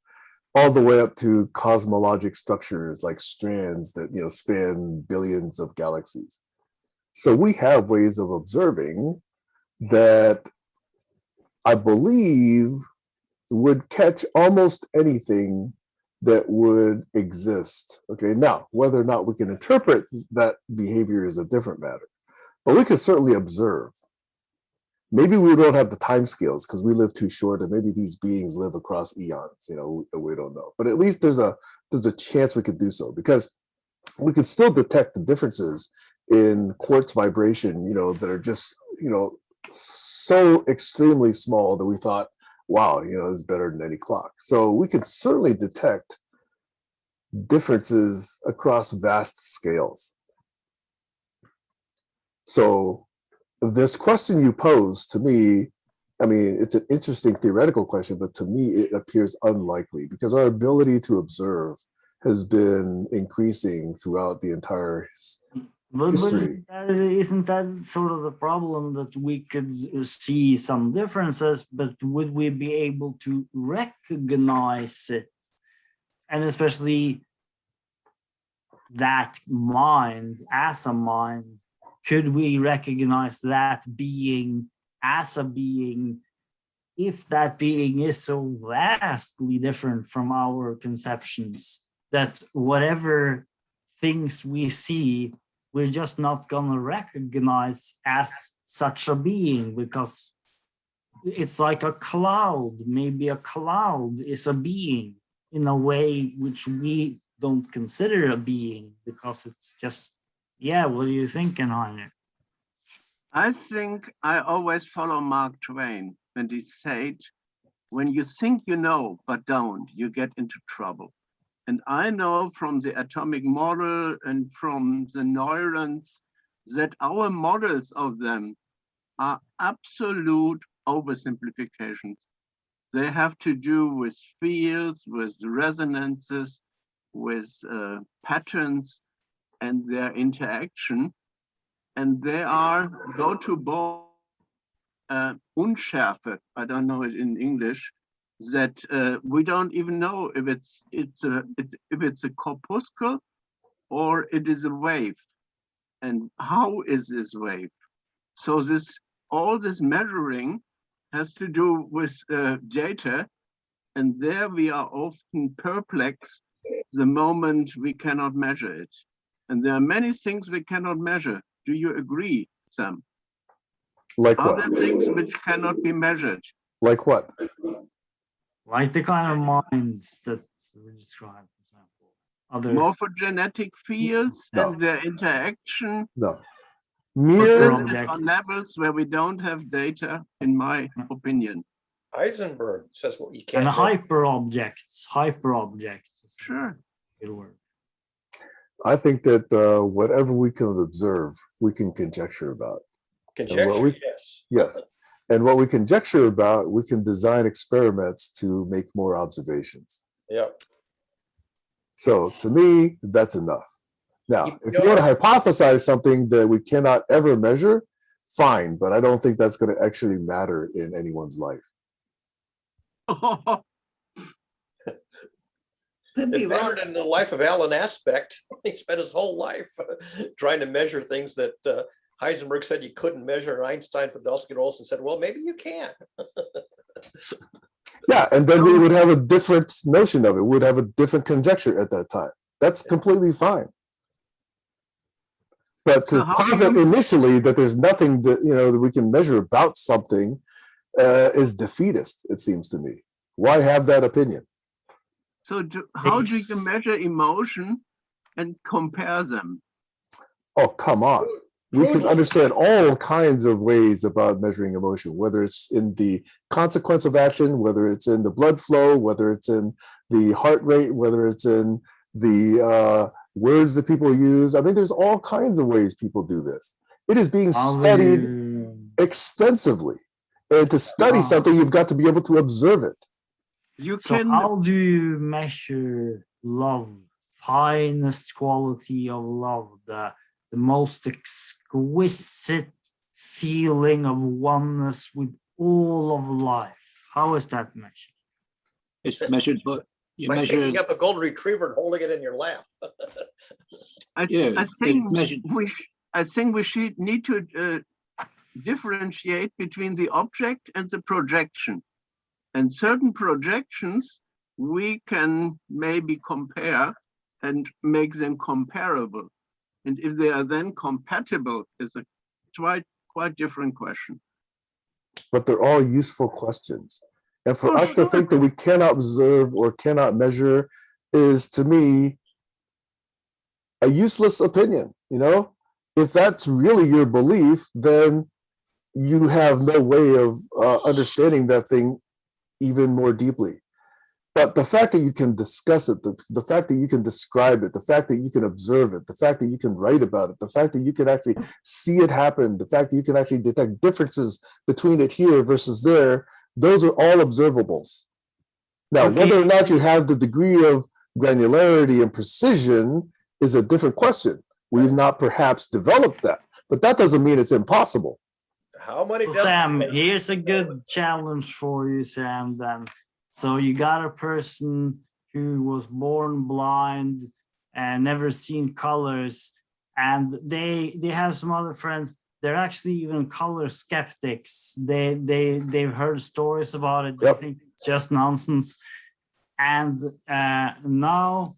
all the way up to cosmologic structures like strands that span billions of galaxies. So we have ways of observing that I believe would catch almost anything that would exist. Okay, now whether or not we can interpret that behavior is a different matter, but we can certainly observe. Maybe we don't have the time scales because we live too short, and maybe these beings live across eons. We don't know, but at least there's a chance we could do so, because we can still detect the differences in quartz vibration, that are just so extremely small that we thought, wow, it's better than any clock. So we can certainly detect differences across vast scales. So this question you pose, to me, I mean, it's an interesting theoretical question, but to me, it appears unlikely because our ability to observe has been increasing throughout the entire history. But isn't that sort of the problem, that we could see some differences, but would we be able to recognize it? And especially that mind as a mind, could we recognize that being as a being if that being is so vastly different from our conceptions that whatever things we see, we're just not going to recognize as such a being, because it's like a cloud. Maybe a cloud is a being in a way which we don't consider a being, because it's just, yeah, what are you thinking, Heiner? I think I always follow Mark Twain when he said, when you think you know but don't, you get into trouble. And I know from the atomic model and from the neurons that our models of them are absolute oversimplifications. They have to do with fields, with resonances, with patterns and their interaction. And they are go-to-bone Unschärfe, I don't know it in English, that we don't even know if it's a corpuscle or it is a wave, and how is this wave. So all this measuring has to do with data, and there we are often perplexed the moment we cannot measure it. And there are many things we cannot measure. Do you agree, Sam? Like Are what? there things which cannot be measured? Like what? Like the kind of minds that we described, for example. Other Morphogenetic fields No. and their interaction. No. This Mere, is object. on levels where we don't have data, in my opinion. Heisenberg says what you can't. and measure. hyper objects. Sure. Good word. I think that whatever we can observe, we can conjecture about. Conjecture, yes. Yes. And what we conjecture about, we can design experiments to make more observations. Yeah. So to me, that's enough. Now, if you want to hypothesize something that we cannot ever measure, fine, but I don't think that's going to actually matter in anyone's life. Could be It wrong. mattered in the life of Alan Aspect. He spent his whole life trying to measure things that Heisenberg said you couldn't measure. And Einstein, Podolsky, and Olson said, well, maybe you can. Yeah, and then we would have a different notion of it. We would have a different conjecture at that time. That's completely fine. But So to how do posit you- initially that there's nothing that that we can measure about something is defeatist, it seems to me. Why have that opinion? So how do you It's- measure emotion and compare them? Oh, come on. We can Crudely. understand all kinds of ways about measuring emotion, whether it's in the consequence of action, whether it's in the blood flow, whether it's in the heart rate, whether it's in the words that people use. I mean, there's all kinds of ways people do this. It is being How do studied you- extensively. And to study Wow. something, you've got to be able to observe it. You So can, how do you measure love, finest quality of love, the most exquisite feeling of oneness with all of life? How is that measured? It's measured, but you By measure, picking up a golden retriever and holding it in your lap. yeah, I it's think measured. I think we should need to differentiate between the object and the projection. And certain projections we can maybe compare and make them comparable. And if they are then compatible is a quite different question. But they're all useful questions. And for Oh, us to sure. think that we cannot observe or cannot measure is, to me, a useless opinion. If that's really your belief, then you have no way of understanding that thing even more deeply. But the fact that you can discuss it, the fact that you can describe it, the fact that you can observe it, the fact that you can write about it, the fact that you can actually see it happen, the fact that you can actually detect differences between it here versus there, those are all observables. Now, Okay. whether or not you have the degree of granularity and precision is a different question. We've not perhaps developed that, but that doesn't mean it's impossible. How many? So, Sam, here's a good challenge for you, Sam, then. So you got a person who was born blind and never seen colors, and they have some other friends. They're actually even color skeptics. They've heard stories about it. They Yep. think it's just nonsense. And now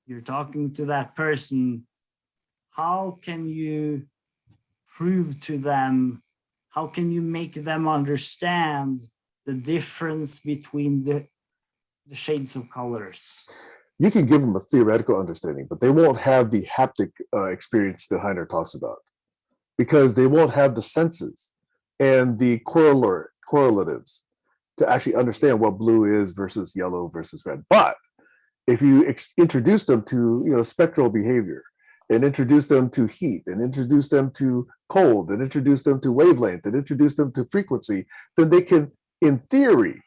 you're talking to that person. How can you prove to them? How can you make them understand the difference between the shades of colors? You can give them a theoretical understanding, but they won't have the haptic experience that Heiner talks about, because they won't have the senses and the correlatives to actually understand what blue is versus yellow versus red. But if you introduce them to spectral behavior, and introduce them to heat, and introduce them to cold, and introduce them to wavelength, and introduce them to frequency, then they can, in theory,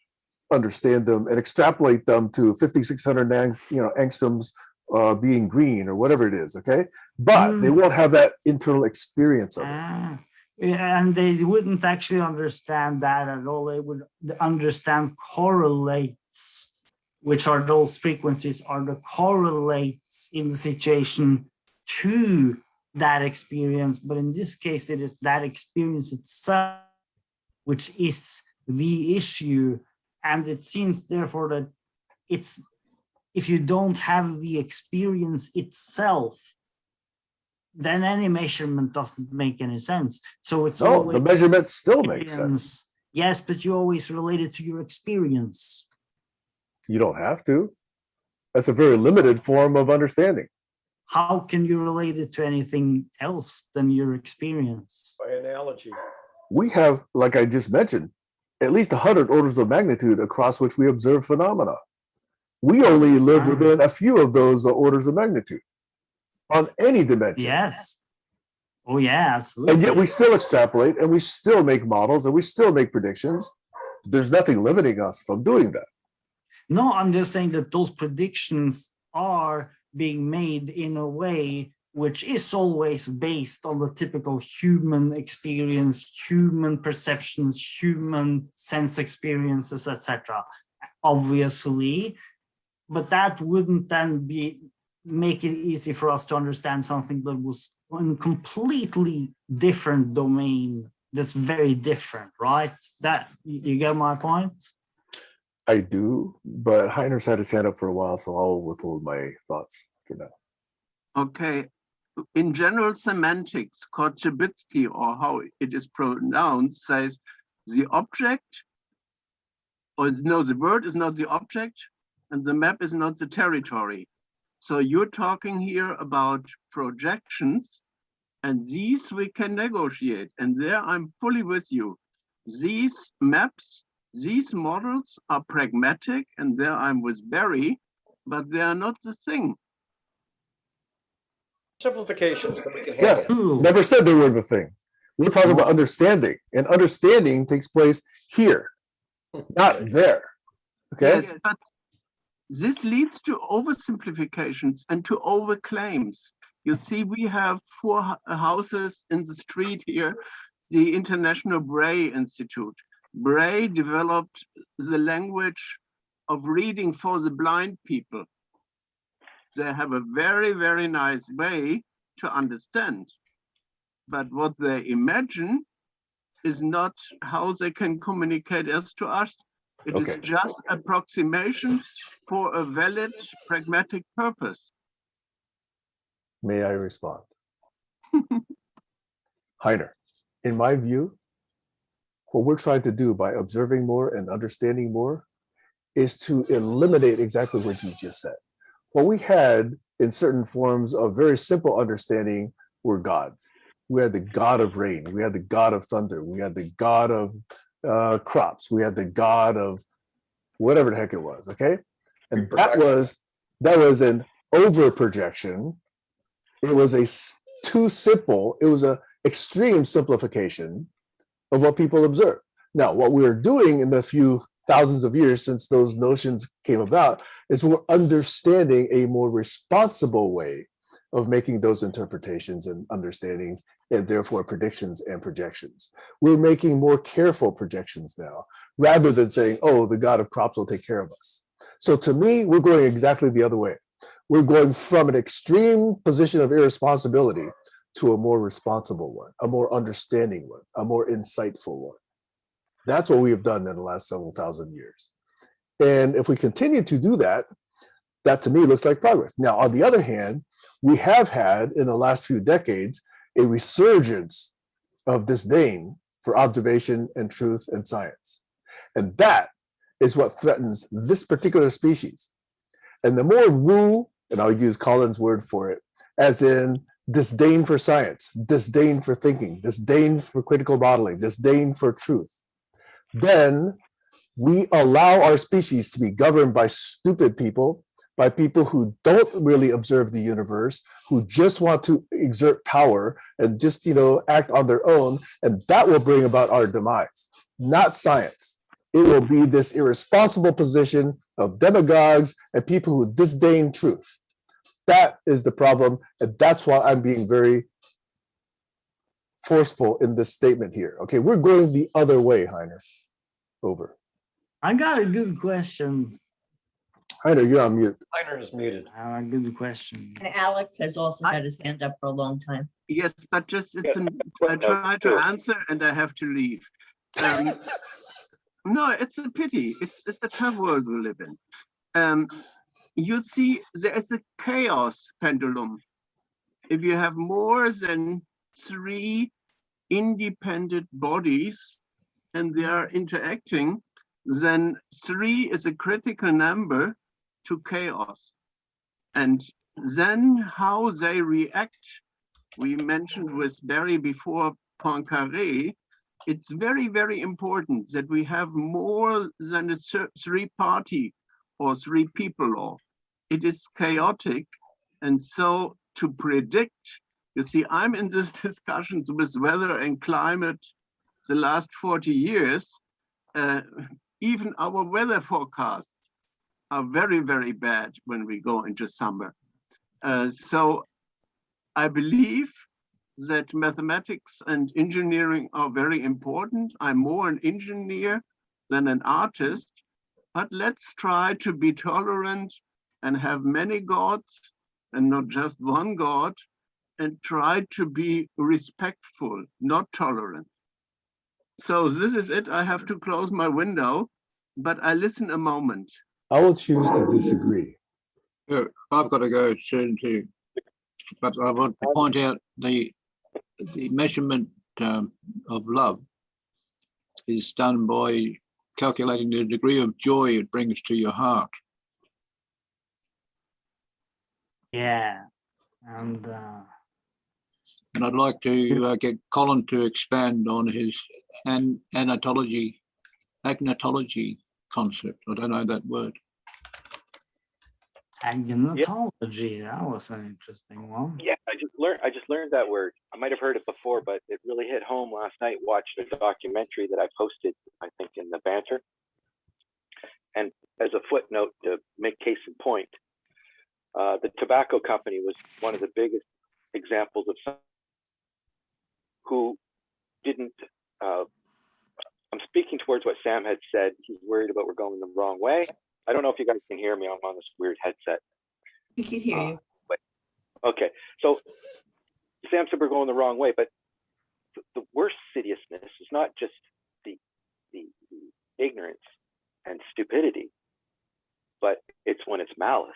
understand them and extrapolate them to 5,600 angstroms being green or whatever it is, okay? But they won't have that internal experience of it. And they wouldn't actually understand that at all. They would understand correlates, which are those frequencies, are the correlates in the situation to that experience. But in this case, it is that experience itself which is the issue. And it seems therefore that if you don't have the experience itself, then any measurement doesn't make any sense. So it's No, the measurement still makes sense. Yes, but you always relate it to your experience. You don't have to. That's a very limited form of understanding. How can you relate it to anything else than your experience? By analogy. We have, like I just mentioned, at least 100 orders of magnitude across which we observe phenomena. We only live within a few of those orders of magnitude on any dimension. Yes. Oh, yeah, absolutely. And yet we still extrapolate, and we still make models, and we still make predictions. There's nothing limiting us from doing that. No, I'm just saying that those predictions are being made in a way which is always based on the typical human experience, human perceptions, human sense experiences, etc. Obviously, but that wouldn't then make it easy for us to understand something that was in a completely different domain that's very different, right? That you get my point? I do, but Heiner's had his hand up for a while, so I'll withhold my thoughts for now. Okay. In general semantics, Korzybicki, or how it is pronounced, says the object, or no, the word is not the object, and the map is not the territory. So you're talking here about projections, and these we can negotiate. And there I'm fully with you. These maps, these models are pragmatic, and there I'm with Barry, but they are not the thing. Simplifications that we can Yeah. have. Cool. Never said they were the thing. We're talking about understanding, and understanding takes place here, not there. Okay. Yes, but this leads to oversimplifications and to overclaims. You see, we have 4 houses in the street here, the International Braille Institute. Braille developed the language of reading for the blind people. They have a very, very nice way to understand. But what they imagine is not how they can communicate as to us. It is Okay. just approximation for a valid pragmatic purpose. May I respond? Heiner, in my view, what we're trying to do by observing more and understanding more is to eliminate exactly what you just said. What we had in certain forms of very simple understanding were gods. We had the god of rain, we had the god of thunder, we had the god of crops, we had the god of whatever the heck it was, okay? And that was an over projection. It was too simple. It was an extreme simplification of what people observe. Now, what we're doing in the few thousands of years since those notions came about is we're understanding a more responsible way of making those interpretations and understandings, and therefore predictions and projections. We're making more careful projections now, rather than saying, oh, the god of crops will take care of us. So to me, we're going exactly the other way. We're going from an extreme position of irresponsibility to a more responsible one, a more understanding one, a more insightful one. That's what we have done in the last several thousand years. And if we continue to do that, that to me looks like progress. Now, on the other hand, we have had in the last few decades a resurgence of disdain for observation and truth and science. And that is what threatens this particular species. And the more woo, and I'll use Colin's word for it, as in disdain for science, disdain for thinking, disdain for critical modeling, disdain for truth, then we allow our species to be governed by stupid people, by people who don't really observe the universe, who just want to exert power and just, act on their own. And that will bring about our demise, not science. It will be this irresponsible position of demagogues and people who disdain truth. That is the problem. And that's why I'm being very forceful in this statement here. Okay, we're going the other way, Heiner. Over. I got a good question. Heiner, you're on mute. Heiner is muted. A good question. And Alex has also had his hand up for a long time. Yes, but just I try to answer and I have to leave. No, it's a pity. It's a tough world we live in. You see, there is a chaos pendulum. If you have more than 3 independent bodies and they are interacting, then 3 is a critical number to chaos. And then how they react, we mentioned with Barry before Poincaré, it's very, very important that we have more than a 3-party or 3 people law. It is chaotic. And so to predict, you see, I'm in these discussions with weather and climate the last 40 years. Even our weather forecasts are very, very bad when we go into summer. So I believe that mathematics and engineering are very important. I'm more an engineer than an artist, but let's try to be tolerant and have many gods and not just one God, and try to be respectful, not tolerant. So this is it. I have to close my window, but I listen a moment. I will choose to disagree. I've got to go soon too, but I want to point out the measurement of love is done by calculating the degree of joy it brings to your heart. Yeah, and And I'd like to get Colin to expand on his agnotology concept. I don't know that word. agnotology, that was an interesting one. Yeah, I just learned that word. I might have heard it before, but it really hit home last night. Watched a documentary that I posted, I think, in the banter. And as a footnote to make case in point, the tobacco company was one of the biggest examples of some who didn't. I'm speaking towards what Sam had said. He's worried about we're going the wrong way. I don't know if you guys can hear me. I'm on this weird headset. We can hear you. Okay, so Sam said we're going the wrong way, but the worst insidiousness is not just the ignorance and stupidity, but it's when it's malice.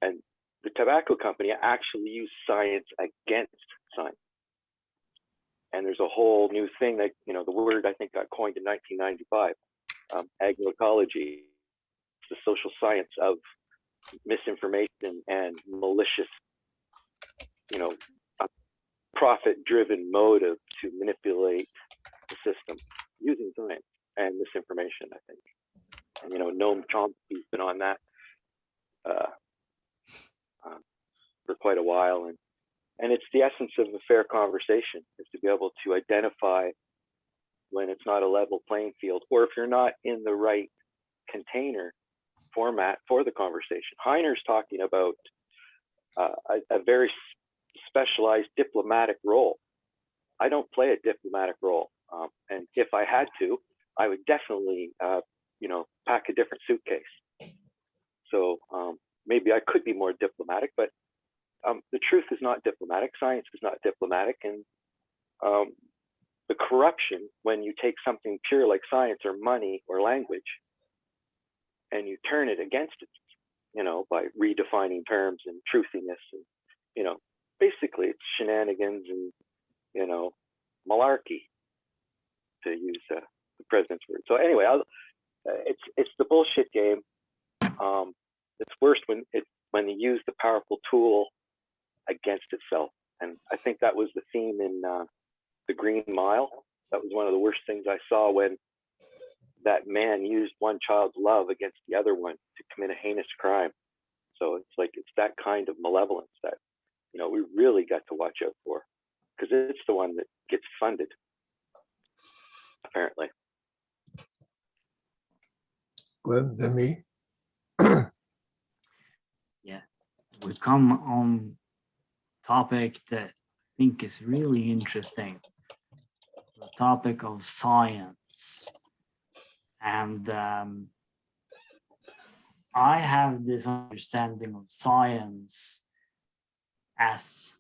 And the tobacco company actually used science against science. And there's a whole new thing that, the word I think got coined in 1995, agroecology. It's the social science of misinformation and malicious, profit-driven motive to manipulate the system using science and misinformation, I think. And, Noam Chomsky's been on that for quite a while. And it's the essence of a fair conversation, is to be able to identify when it's not a level playing field, or if you're not in the right container format for the conversation. Heiner's talking about a very specialized diplomatic role. I don't play a diplomatic role. And if I had to, I would definitely, pack a different suitcase. So maybe I could be more diplomatic, but the truth is not diplomatic. Science is not diplomatic. And the corruption, when you take something pure like science or money or language, and you turn it against it, by redefining terms and truthiness, and, basically it's shenanigans and, malarkey, to use the president's word. So anyway, it's the bullshit game. It's worse when they use the powerful tool against itself. And I think that was the theme in The Green Mile. That was one of the worst things I saw, when that man used one child's love against the other one to commit a heinous crime. So it's that kind of malevolence that, we really got to watch out for, because it's the one that gets funded, apparently. Glenn, then me. Yeah, we come on topic that I think is really interesting, the topic of science. And I have this understanding of science as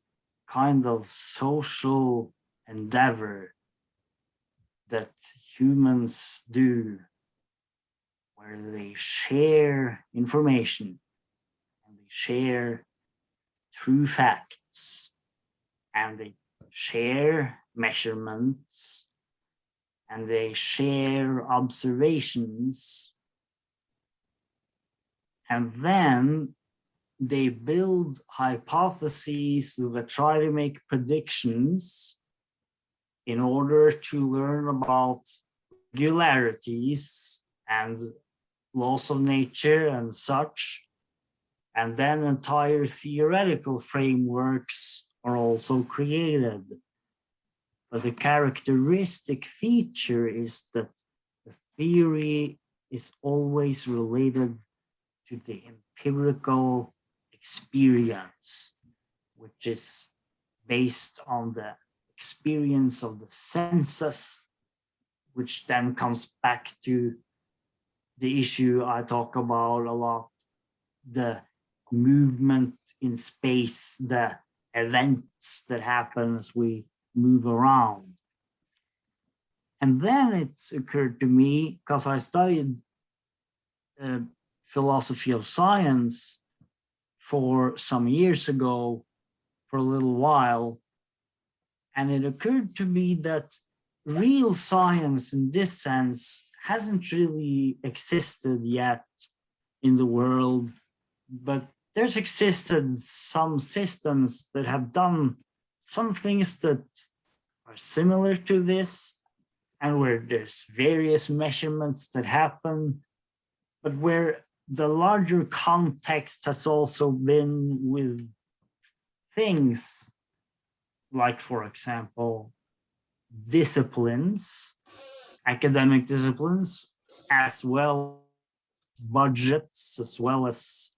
kind of social endeavor that humans do, where they share information and they share true facts and they share measurements and they share observations, and then they build hypotheses that try to make predictions in order to learn about regularities and laws of nature and such. And then entire theoretical frameworks are also created. But the characteristic feature is that the theory is always related to the empirical experience, which is based on the experience of the senses, which then comes back to the issue I talk about a lot, the movement in space, the events that happen as we move around. And then it's occurred to me, because I studied philosophy of science for some years ago, for a little while, and it occurred to me that real science in this sense hasn't really existed yet in the world, but there's existed some systems that have done some things that are similar to this, and where there's various measurements that happen, but where the larger context has also been with things like, for example, disciplines, academic disciplines, as well as budgets, as well as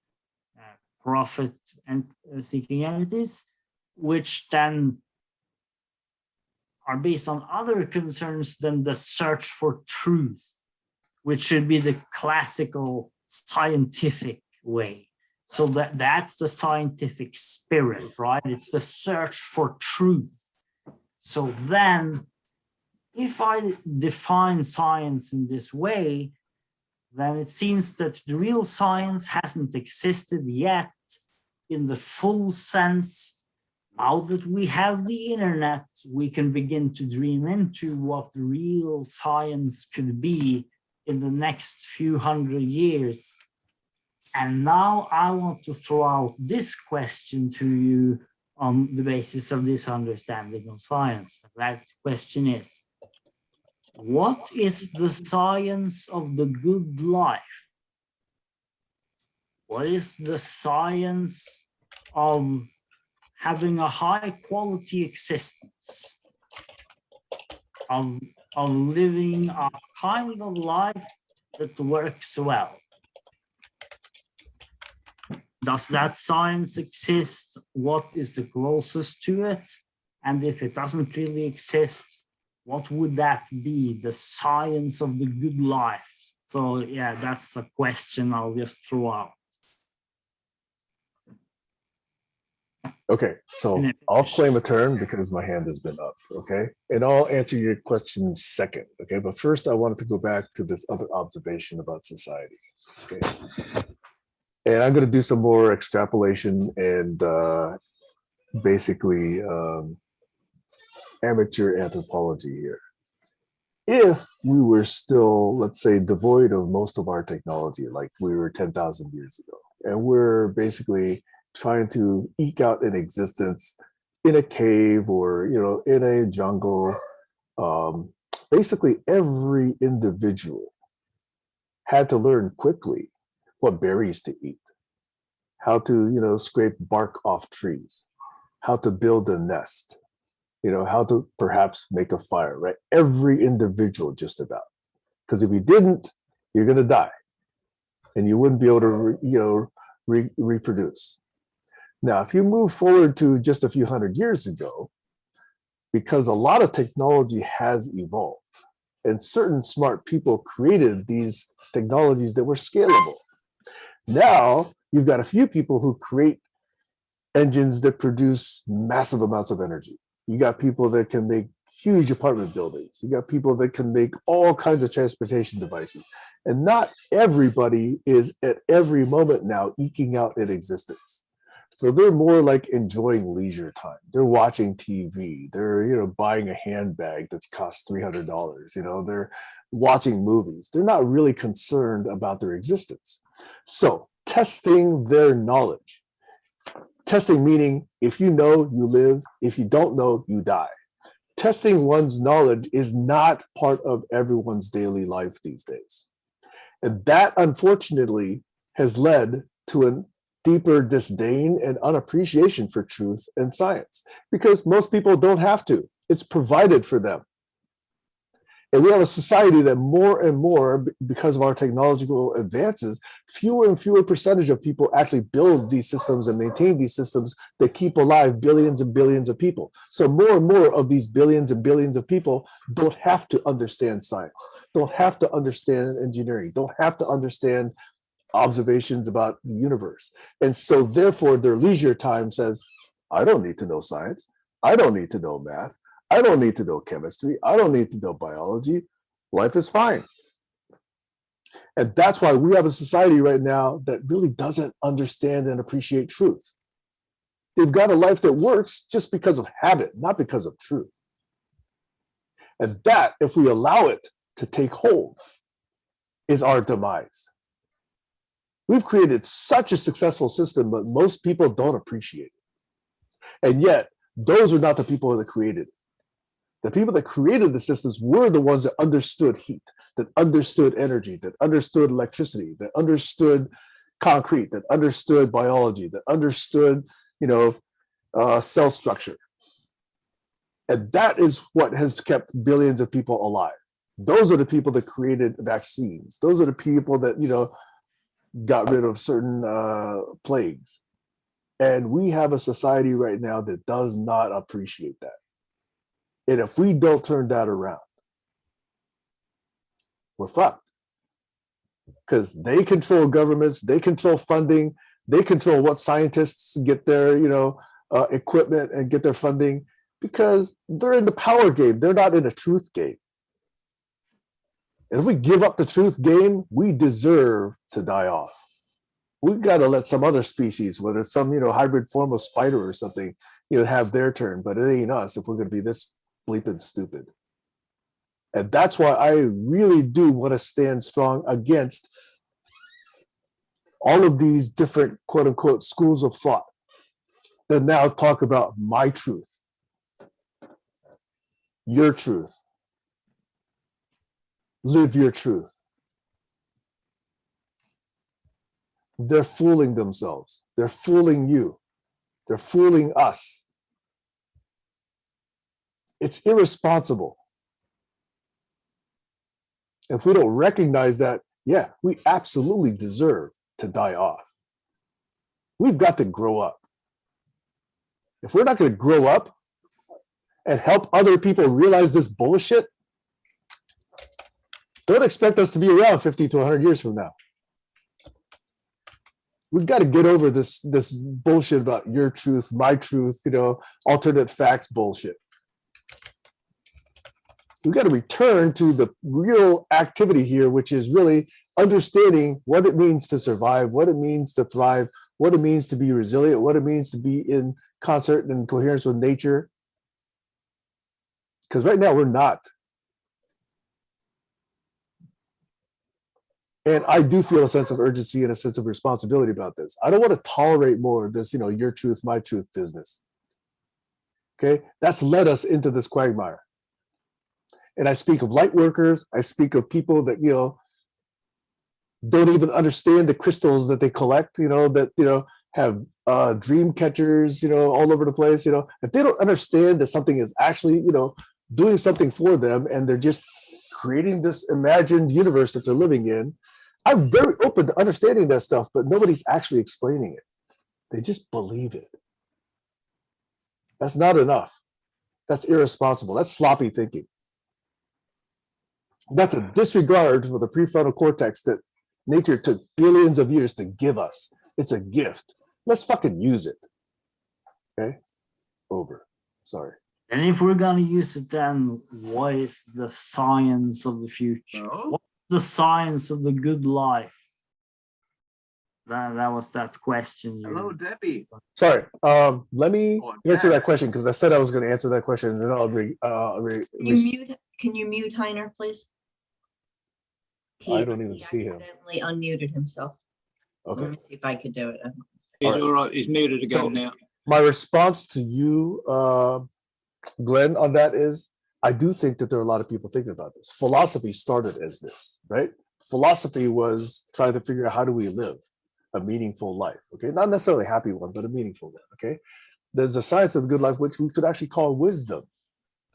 profit and seeking entities, which then are based on other concerns than the search for truth, which should be the classical scientific way. So that's the scientific spirit, right? It's the search for truth. So then, if I define science in this way, then it seems that the real science hasn't existed yet in the full sense. Now that we have the internet, we can begin to dream into what real science could be in the next few hundred years. And now I want to throw out this question to you on the basis of this understanding of science. That question is, what is the science of the good life? What is the science of having a high quality existence, of living a kind of life that works well? Does that science exist? What is the closest to it? And if it doesn't really exist, what would that be? The science of the good life. So yeah, that's a question I'll just throw out. Okay, so I'll claim a turn because my hand has been up, okay? And I'll answer your question second, okay? But first I wanted to go back to this other observation about society, okay? And I'm gonna do some more extrapolation and basically amateur anthropology here. If we were still, let's say, devoid of most of our technology, like we were 10,000 years ago, and we're basically trying to eke out an existence in a cave or, you know, in a jungle, basically every individual had to learn quickly what berries to eat, how to, you know, scrape bark off trees, how to build a nest, you know, how to perhaps make a fire, right? Every individual just about. Because if you didn't, you're going to die and you wouldn't be able to, reproduce. Now, if you move forward to just a few hundred years ago, because a lot of technology has evolved and certain smart people created these technologies that were scalable. Now, you've got a few people who create engines that produce massive amounts of energy. You got people that can make huge apartment buildings. You got people that can make all kinds of transportation devices. And not everybody is at every moment now eking out an existence. So they're more like enjoying leisure time. They're watching TV. They're, you know, buying a handbag that's cost $300. You know, they're watching movies. They're not really concerned about their existence. So testing their knowledge. Testing meaning if you know, you live. If you don't know, you die. Testing one's knowledge is not part of everyone's daily life these days. And that, unfortunately, has led to a deeper disdain and unappreciation for truth and science, because most people don't have to. It's provided for them. And we have a society that more and more, because of our technological advances, fewer and fewer percentage of people actually build these systems and maintain these systems that keep alive billions and billions of people. So more and more of these billions and billions of people don't have to understand science, don't have to understand engineering, don't have to understand observations about the universe. And so therefore their leisure time says, I don't need to know science. I don't need to know math. I don't need to know chemistry. I don't need to know biology. Life is fine. And that's why we have a society right now that really doesn't understand and appreciate truth. They've got a life that works just because of habit, not because of truth. And that, if we allow it to take hold, is our demise. We've created such a successful system, but most people don't appreciate it. And yet, those are not the people that created it. The people that created the systems were the ones that understood heat, that understood energy, that understood electricity, that understood concrete, that understood biology, that understood, cell structure. And that is what has kept billions of people alive. Those are the people that created vaccines. Those are the people that, got rid of certain plagues. And we have a society right now that does not appreciate that. And if we don't turn that around, we're fucked. Because they control governments, they control funding, they control what scientists get their, equipment and get their funding, because they're in the power game. They're not in a truth game. And if we give up the truth game, we deserve to die off. We've got to let some other species, whether it's some, hybrid form of spider or something, have their turn. But it ain't us if we're going to be this bleeping stupid. And that's why I really do want to stand strong against all of these different quote unquote schools of thought that now talk about my truth, your truth, live your truth. They're fooling themselves. They're fooling you. They're fooling us. It's irresponsible. If we don't recognize that, yeah, we absolutely deserve to die off. We've got to grow up. If we're not going to grow up and help other people realize this bullshit, don't expect us to be around 50 to 100 years from now. We've got to get over this bullshit about your truth, my truth, alternate facts bullshit. We've got to return to the real activity here, which is really understanding what it means to survive, what it means to thrive, what it means to be resilient, what it means to be in concert and coherence with nature. Because right now we're not. And I do feel a sense of urgency and a sense of responsibility about this. I don't want to tolerate more of this, your truth, my truth business. Okay, that's led us into this quagmire. And I speak of light workers. I speak of people that, don't even understand the crystals that they collect, that, have dream catchers, all over the place, if they don't understand that something is actually, doing something for them and they're just creating this imagined universe that they're living in. I'm very open to understanding that stuff, but nobody's actually explaining it. They just believe it. That's not enough. That's irresponsible. That's sloppy thinking. That's a disregard for the prefrontal cortex that nature took billions of years to give us. It's a gift. Let's fucking use it. Okay? Over. Sorry. And if we're going to use it, then what is the science of the future? What's the science of the good life? That was that question. Hello, Debbie. Sorry. Let me answer that question because I said I was going to answer that question, and then I'll Can you mute Heiner, please? I don't even see him. He accidentally unmuted himself. Okay. Let me see if I could do it. He's all right. He's muted again now. My response to you, Glenn, on that is, I do think that there are a lot of people thinking about this. Philosophy started as this, right? Philosophy was trying to figure out how do we live a meaningful life, okay? Not necessarily a happy one, but a meaningful one, okay? There's a science of the good life, which we could actually call wisdom.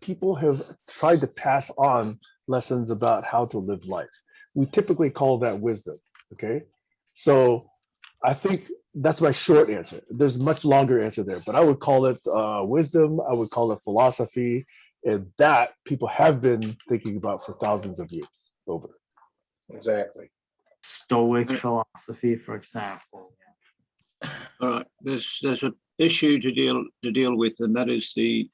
People have tried to pass on lessons about how to live life. We typically call that wisdom. Okay. So I think that's my short answer. There's a much longer answer there, but I would call it wisdom. I would call it philosophy. And that people have been thinking about for thousands of years over. Exactly. Stoic philosophy, for example. All right, there's an issue to deal with, and that is the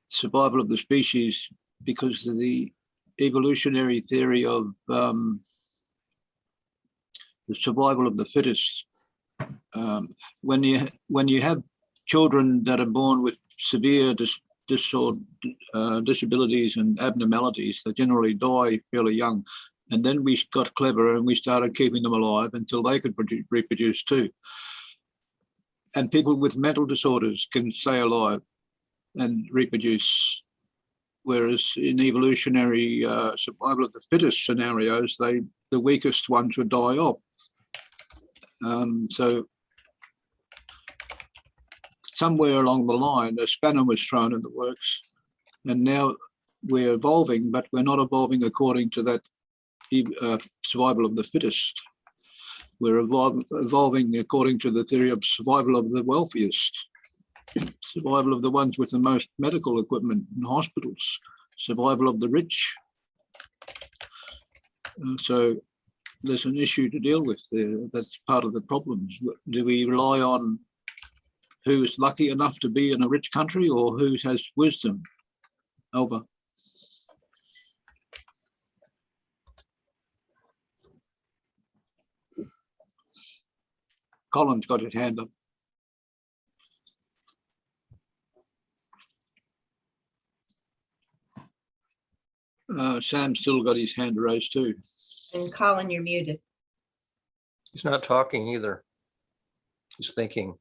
survival of the species, because of the evolutionary theory of the survival of the fittest. When you have children that are born with severe disabilities and abnormalities, they generally die fairly young. And then we got clever and we started keeping them alive until they could reproduce too. And people with mental disorders can stay alive and reproduce. Whereas in evolutionary survival of the fittest scenarios, the weakest ones would die off. So somewhere along the line, a spanner was thrown in the works, and now we're evolving, but we're not evolving according to that survival of the fittest. We're evolving according to the theory of survival of the wealthiest, survival of the ones with the most medical equipment in hospitals, survival of the rich. So there's an issue to deal with there. That's part of the problems. Do we rely on who's lucky enough to be in a rich country or who has wisdom? Over. Colin's got his hand up. Sam's still got his hand raised too. And Colin, you're muted. He's not talking either. He's thinking.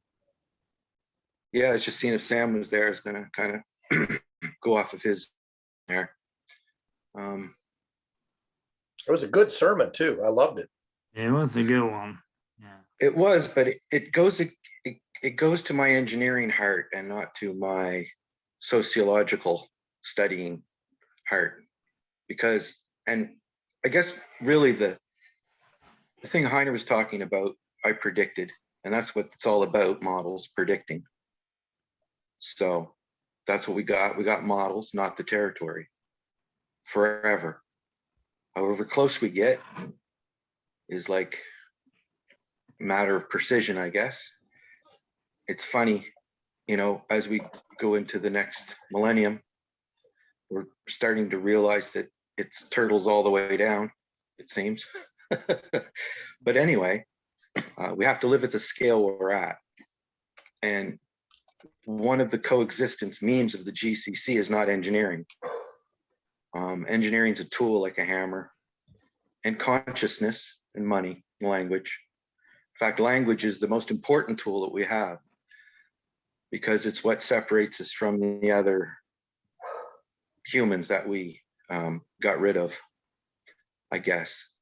Yeah, I was just seeing if Sam was there. I was going to kind of go off of his there. It was a good sermon too. I loved it. It was a good one. Yeah. It was, but it goes to my engineering heart and not to my sociological studying heart, because, and I guess really the thing Heiner was talking about, I predicted, and that's what it's all about, models, predicting. So that's what we got. We got models, not the territory, forever. However close we get is like a matter of precision, I guess. It's funny, you know, as we go into the next millennium, we're starting to realize that it's turtles all the way down, it seems. But anyway, we have to live at the scale where we're at. And one of the coexistence memes of the GCC is not engineering. Engineering is a tool like a hammer, and consciousness and money and language. In fact, language is the most important tool that we have, because it's what separates us from the other humans that we got rid of, I guess.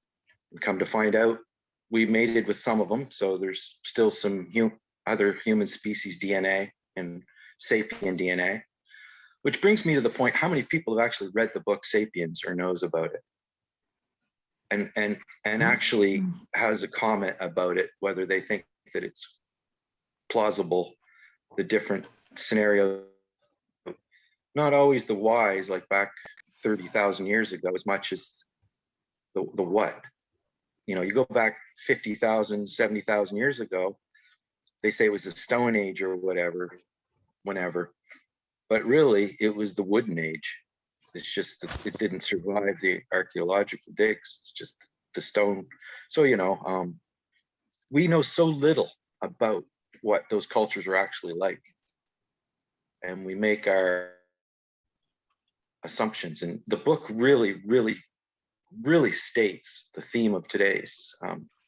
And come to find out, we mated with some of them, so there's still some other human species DNA and sapien DNA, which brings me to the point, how many people have actually read the book Sapiens or knows about it? And actually has a comment about it, whether they think that it's plausible, the different scenarios. Not always the whys, like back 30,000 years ago, as much as the what. You know, you go back 50,000, 70,000 years ago, they say it was the Stone Age or whatever, whenever. But really, it was the Wooden Age. It's just that it didn't survive the archaeological digs. It's just the stone. So, you know, we know so little about what those cultures were actually like. And we make our assumptions. And the book really, really, really states the theme of today's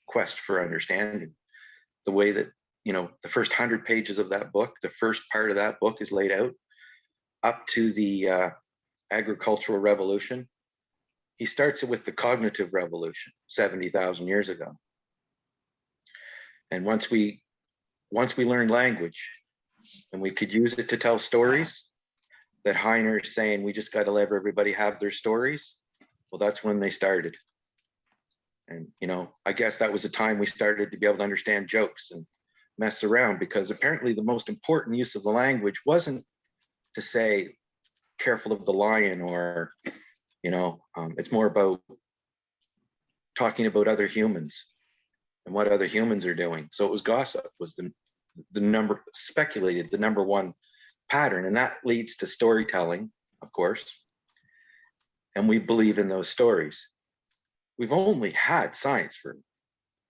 quest for understanding. The way that, you know, the first 100 pages of that book, the first part of that book is laid out up to the agricultural revolution. He starts it with the cognitive revolution 70,000 years ago. And once we learned language and we could use it to tell stories, that Heiner is saying we just got to let everybody have their stories. Well, that's when they started. And, you know, I guess that was the time we started to be able to understand jokes and mess around, because apparently the most important use of the language wasn't to say, careful of the lion, or, you know, it's more about talking about other humans and what other humans are doing. So it was gossip was the number speculated, the number one pattern, and that leads to storytelling, of course. And we believe in those stories. We've only had science for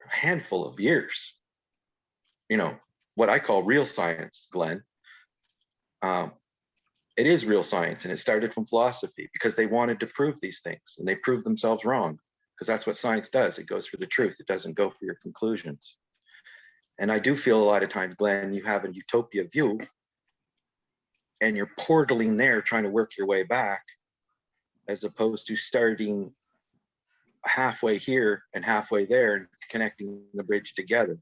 a handful of years. You know, what I call real science, Glenn. It is real science, and it started from philosophy because they wanted to prove these things, and they proved themselves wrong, because that's what science does. It goes for the truth. It doesn't go for your conclusions. And I do feel a lot of times, Glenn, you have a utopia view, and you're portaling there trying to work your way back, as opposed to starting halfway here and halfway there and connecting the bridge together.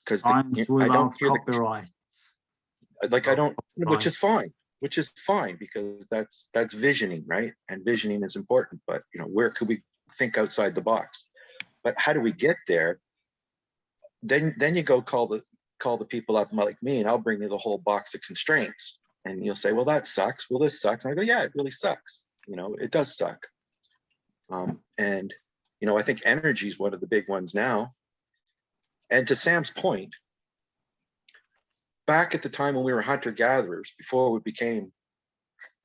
Because I don't hear copyright. Which is fine, because that's visioning, right? And visioning is important, but you know, where could we think outside the box? But how do we get there? Then you go call the people up like me, and I'll bring you the whole box of constraints, and you'll say, well, that sucks. Well, this sucks. And I go, yeah, it really sucks. You know, it does suck. And you know, I think energy is one of the big ones now. And to Sam's point, back at the time when we were hunter-gatherers, before we became,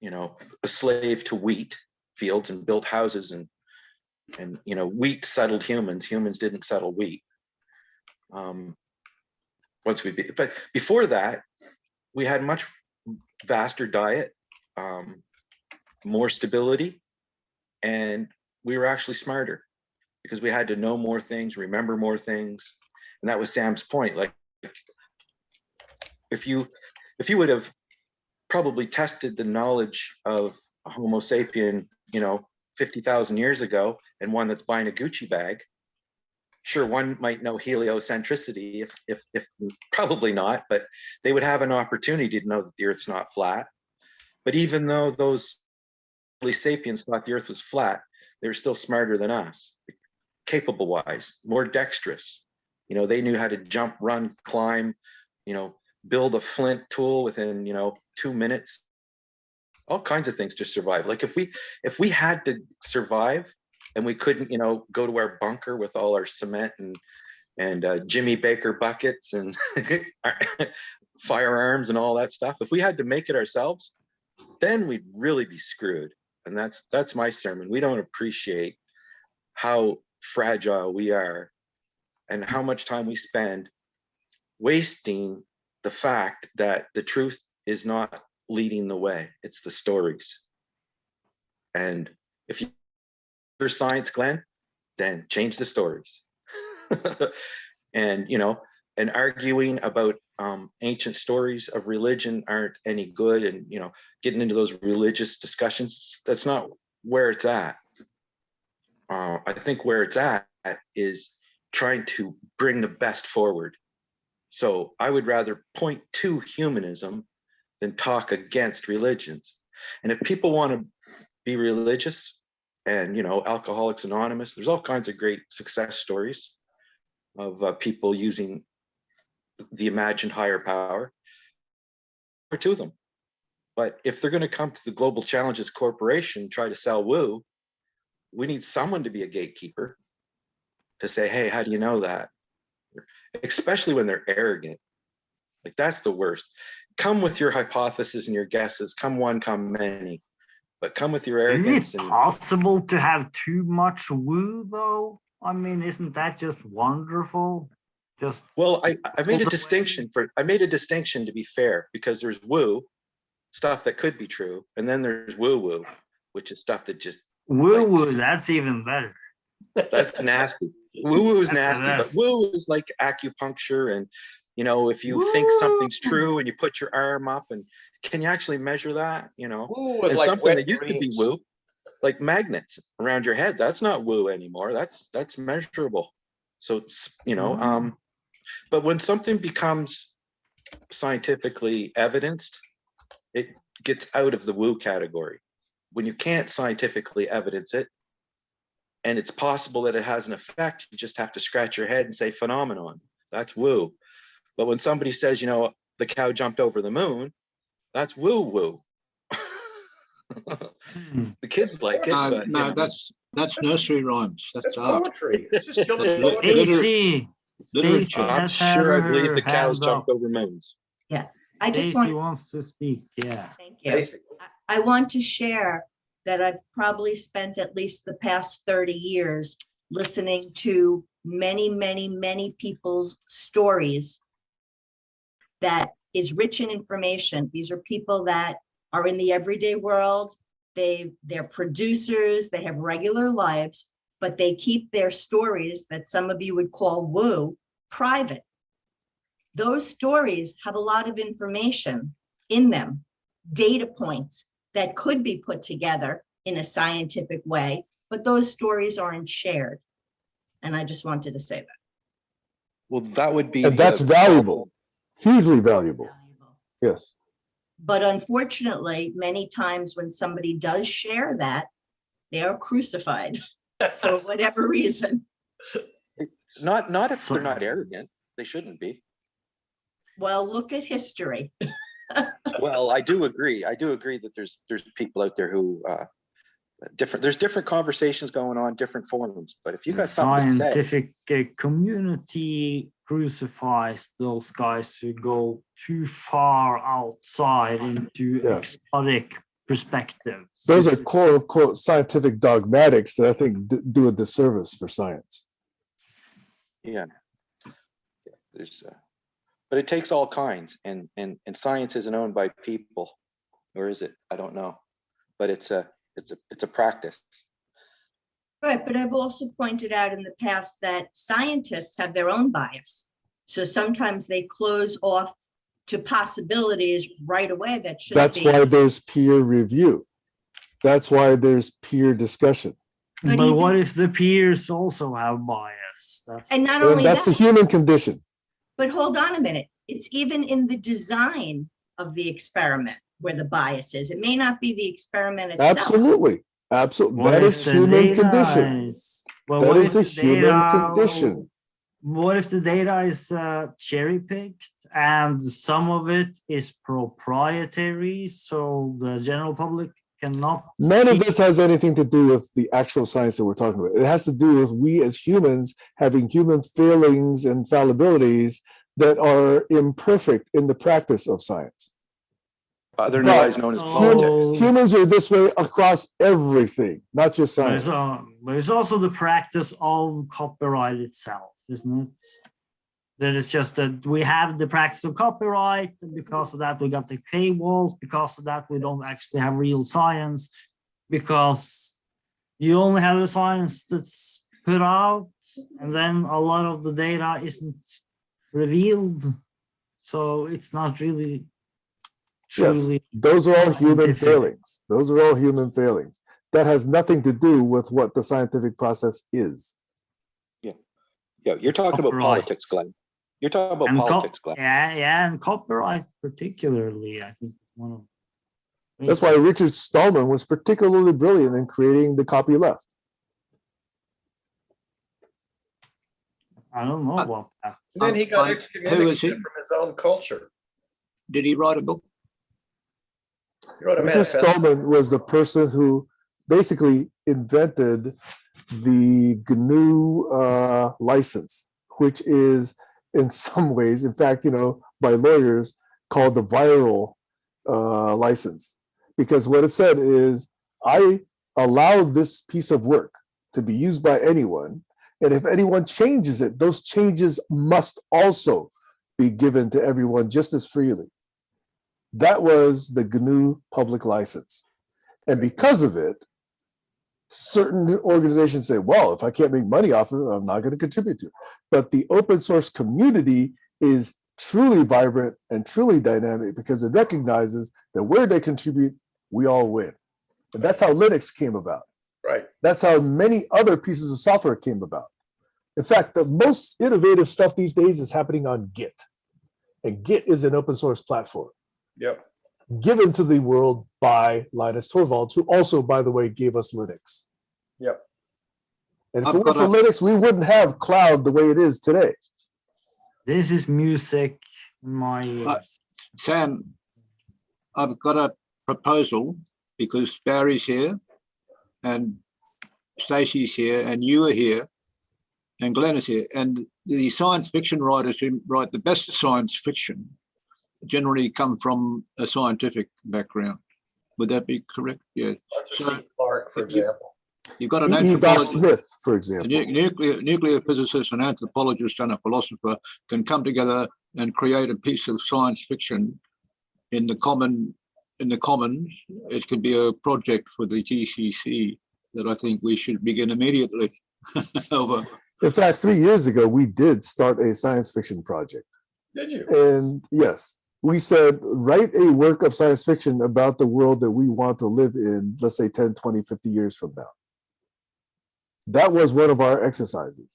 you know, a slave to wheat fields and built houses, and you know, wheat settled humans. Humans didn't settle wheat. But before that, we had much vaster diet, more stability, and we were actually smarter because we had to know more things, remember more things. And that was Sam's point. Like, if you would have probably tested the knowledge of a Homo sapien, you know, 50,000 years ago, and one that's buying a Gucci bag, sure, one might know heliocentricity, if probably not, but they would have an opportunity to know that the Earth's not flat. But even though those early sapiens thought the Earth was flat, they're still smarter than us, capable wise, more dexterous. You know, they knew how to jump, run, climb, you know, build a flint tool within, you know, 2 minutes, all kinds of things to survive. Like if we had to survive and we couldn't, you know, go to our bunker with all our cement and Jimmy Baker buckets and firearms and all that stuff, if we had to make it ourselves, then we'd really be screwed. And that's my sermon. We don't appreciate how fragile we are and how much time we spend wasting the fact that the truth is not leading the way. It's the stories. And if you're science, Glenn, then change the stories. And, you know, and arguing about ancient stories of religion aren't any good, and, you know, getting into those religious discussions, that's not where it's at. I think where it's at is trying to bring the best forward. So I would rather point to humanism than talk against religions. And if people want to be religious, and, you know, Alcoholics Anonymous, there's all kinds of great success stories of people using the imagined higher power to them. But if they're going to come to the Global Challenges Corporation, try to sell woo, we need someone to be a gatekeeper to say, hey, how do you know that? Especially when they're arrogant. Like, that's the worst. Come with your hypothesis and your guesses. Come one, come many. But come with your arrogance. Is it possible to have too much woo, though? I mean, isn't that just wonderful? Just well, I made a distinction to be fair, because there's woo, stuff that could be true, and then there's woo-woo, which is stuff that just woo-woo, like, that's even better. That's nasty. Woo-woo is nasty, but woo is like acupuncture, and, you know, if you think something's true and you put your arm up, and can you actually measure that? You know, and like something that used to be woo, like magnets around your head, that's not woo anymore. That's measurable. So, you know, but when something becomes scientifically evidenced, it gets out of the woo category. When you can't scientifically evidence it, and it's possible that it has an effect, you just have to scratch your head and say phenomenon. That's woo. But when somebody says, you know, the cow jumped over the moon, that's woo woo. The kids like it, but you No, know. that's nursery rhymes. That's It's art. poetry. It's just children's That's poetry. Stacy, literature. Stacy I'm has had sure I believe her the cows hand up. jumped over moons. I just Stacy want, wants to speak, yeah. thank you. Basically. I want to share that I've probably spent at least the past 30 years listening to many, many, many people's stories that is rich in information. These are people that are in the everyday world. They're producers, they have regular lives, but they keep their stories that some of you would call woo private. Those stories have a lot of information in them, data points that could be put together in a scientific way, but those stories aren't shared. And I just wanted to say that. Well, that would be. And that's the valuable, hugely valuable. Yes. But unfortunately, many times when somebody does share that, they are crucified for whatever reason. Not if So- they're not arrogant. They shouldn't be. Well, look at history. Well, I do agree. I do agree that there's people out there who there's different conversations going on, different forums. But if you got something to say, Scientific community crucifies those guys who go too far outside into Yeah. exotic perspectives. Those are quote unquote scientific dogmatics that I think do a disservice for science. yeah, there's. But it takes all kinds, and science isn't owned by people, or is it? I don't know. But it's a practice. Right, but I've also pointed out in the past that scientists have their own bias. So sometimes they close off to possibilities right away that shouldn't That's be. why there's peer review. That's why there's peer discussion. But But what even- if the peers also have bias? That's And not And only that's the that, human condition. but hold on a minute. It's even in the design of the experiment where the bias is. It may not be the experiment itself. Absolutely. Absolutely. what That if is the human data condition. is- well, That what is if the human data- condition. What if the data is cherry picked and some of it is proprietary, so the general public cannot None of see- this has anything to do with the actual science that we're talking about. It has to do with we as humans having human failings and fallibilities that are imperfect in the practice of science. Otherwise known as Oh. politics. Humans are this way across everything, not just But science. it's also the practice of copyright itself, isn't it? That it's just that we have the practice of copyright, and because of that we got the paywalls, because of that we don't actually have real science, because you only have the science that's put out, and then a lot of the data isn't revealed, so it's not really truly. Those are all human scientific. failings. Those are all human failings. That has nothing to do with what the scientific process is. Yeah, you're talking about Copyright. politics, Glenn. You're talking about And politics, Glenn. yeah, and copyright particularly, I think one of. That's why Richard Stallman was particularly brilliant in creating the copyleft. I don't know about that. And then he got Who is excommunicated he? from his own culture. Did he write a book? He wrote a Richard manifesto. Stallman was the person who basically invented the GNU license, which is in some ways, in fact, by lawyers called the viral license. Because what it said is, I allow this piece of work to be used by anyone. And if anyone changes it, those changes must also be given to everyone just as freely. That was the GNU public license. And because of it, certain organizations say, well, if I can't make money off of it, I'm not going to contribute to it. But the open source community is truly vibrant and truly dynamic because it recognizes that where they contribute, we all win. And that's how Linux came about. Right. That's how many other pieces of software came about. In fact, the most innovative stuff these days is happening on Git. And Git is an open source platform. Yep. given to the world by Linus Torvalds, who also, by the way, gave us Linux. Yep. And if I've it weren't got for Linux, we wouldn't have cloud the way it is today. This is music in my ears. Sam, I've got a proposal because Barry's here and Stacey's here and you are here and Glenn is here. And the science fiction writers who write the best science fiction generally come from a scientific background. Would that be correct? Yeah. Arthur So C. Clarke, for if you- example. You've got an Doc anthropologist, Smith, for a example. nuclear physicist, an anthropologist, and a philosopher can come together and create a piece of science fiction in the commons. It could be a project for the GCC that I think we should begin immediately. Over. In fact, 3 years ago, we did start a science fiction project. Did you? And yes, we said, write a work of science fiction about the world that we want to live in, let's say 10, 20, 50 years from now. That was one of our exercises.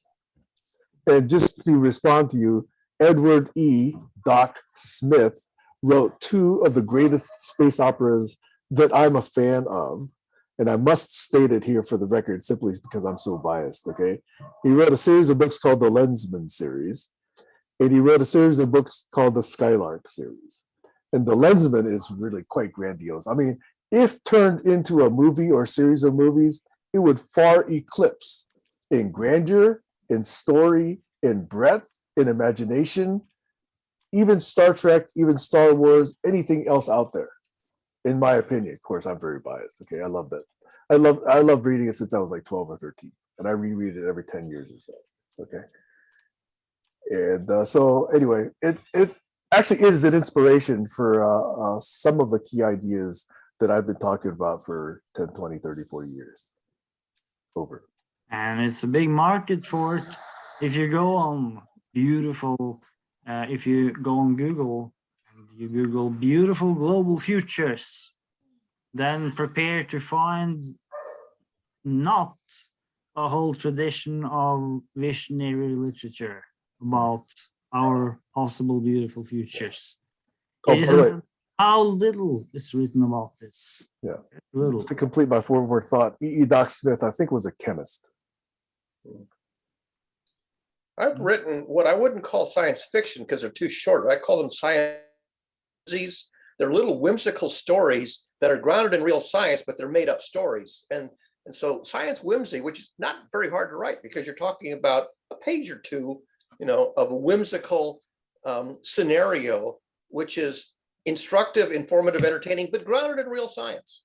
And just to respond to you, Edward E. Doc Smith wrote 2 of the greatest space operas that I'm a fan of. And I must state it here for the record, simply because I'm so biased, okay? He wrote a series of books called the Lensman series, and he wrote a series of books called the Skylark series. And the Lensman is really quite grandiose. I mean, if turned into a movie or series of movies, it would far eclipse in grandeur, in story, in breadth, in imagination, even Star Trek, even Star Wars, anything else out there. In my opinion, of course, I'm very biased. Okay, I love that. I love reading it since I was like 12 or 13, and I reread it every 10 years or so. Okay, and so anyway, it actually is an inspiration for some of the key ideas that I've been talking about for 10, 20, 30, 40 years. Over. And it's a big market for it. If you go on if you go on Google and you Google beautiful global futures, then prepare to find not a whole tradition of visionary literature about our possible beautiful futures. Oh, It by the isn't way, how little is written about this. Yeah. Little. to complete my forward thought, E. Doc Smith, I think, was a chemist. I've written what I wouldn't call science fiction because they're too short. I call them science. They're little whimsical stories that are grounded in real science, but they're made up stories. And so science whimsy, which is not very hard to write because you're talking about a page or two, of a whimsical scenario, which is instructive, informative, entertaining, but grounded in real science.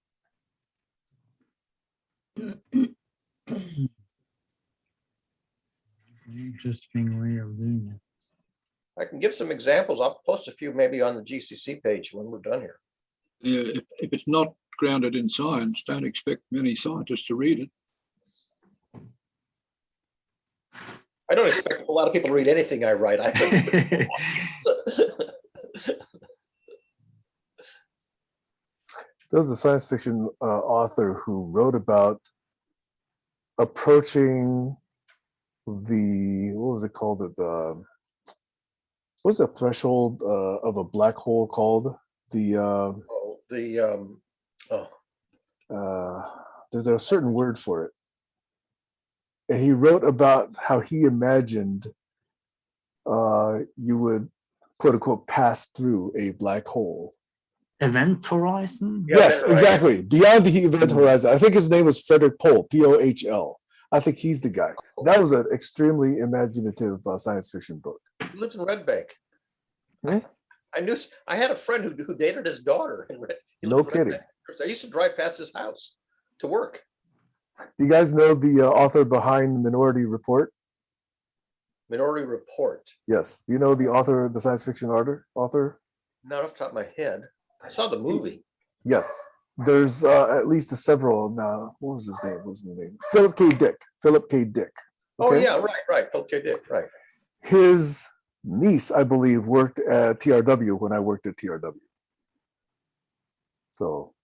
Interesting way of doing it. I can give some examples. I'll post a few maybe on the GCC page when we're done here. Yeah, if it's not grounded in science, don't expect many scientists to read it. I don't expect a lot of people to read anything I write. There was a science fiction author who wrote about approaching what was it called? What was the threshold of a black hole called? There's a certain word for it. And he wrote about how he imagined you would, quote unquote, pass through a black hole. Event horizon? Yeah, Yes, event exactly. Beyond the event horizon. I think his name was Frederick Pohl, Pohl. I think he's the guy. That was an extremely imaginative science fiction book. He lives in Red Bank. Hmm? I had a friend who dated his daughter in Red. No kidding. I used to drive past his house to work. Do you guys know the author behind Minority Report? Minority Report. Yes. Do you know the author, the science fiction author? Not off the top of my head. I saw the movie. Yes. There's at least several now. What was his name? What was his name? Philip K. Dick. Philip K. Dick. Oh Okay? yeah, right. Philip K. Dick, right. His niece, I believe, worked at TRW when I worked at TRW. So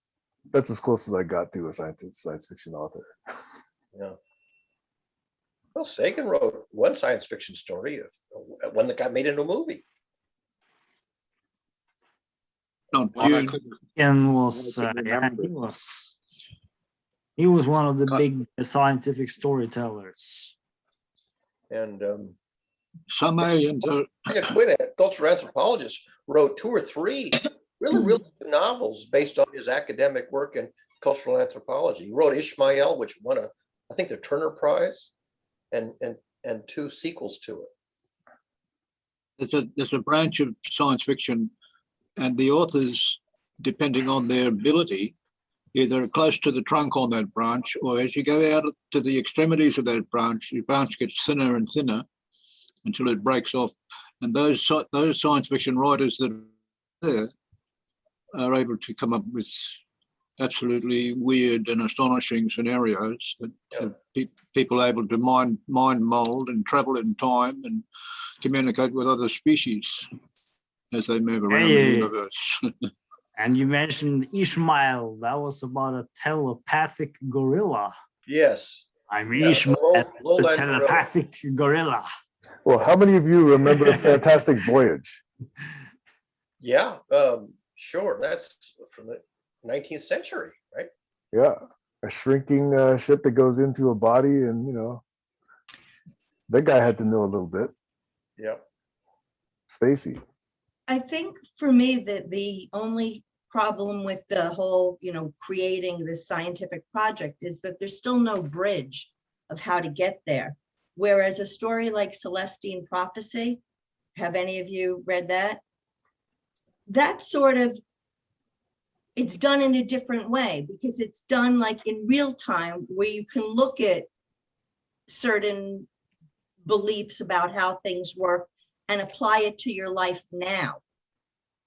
that's as close as I got to a science fiction author. Yeah. Well, Sagan wrote one science fiction story, one that got made into a movie. not Well, I Dune. couldn't Ken was, I couldn't yeah, remember. he was one of the Got- big scientific storytellers. And Some aliens are, Quinn, a cultural anthropologist, wrote 2 or 3 really good novels based on his academic work in cultural anthropology. He wrote Ishmael, which won I think the Turner Prize, and 2 sequels to it. there's a branch of science fiction, and the authors, depending on their ability, either close to the trunk on that branch, or as you go out to the extremities of that branch, your branch gets thinner and thinner until it breaks off. And those science fiction writers that are there are able to come up with absolutely weird and astonishing scenarios that people are able to mind mold and travel in time and communicate with other species as they move around the universe. And you mentioned Ishmael. That was about a telepathic gorilla. Yes. I'm Yeah, Ishmael, the lowland gorilla. telepathic gorilla. Well, how many of you remember Fantastic Voyage? Yeah, sure. That's from the 19th century, right? Yeah, a shrinking ship that goes into a body, and that guy had to know a little bit. Yeah. Stacy. I think for me that the only problem with the whole, creating this scientific project is that there's still no bridge of how to get there. Whereas a story like Celestine Prophecy, have any of you read that? That sort of, it's done in a different way because it's done like in real time where you can look at certain beliefs about how things work and apply it to your life now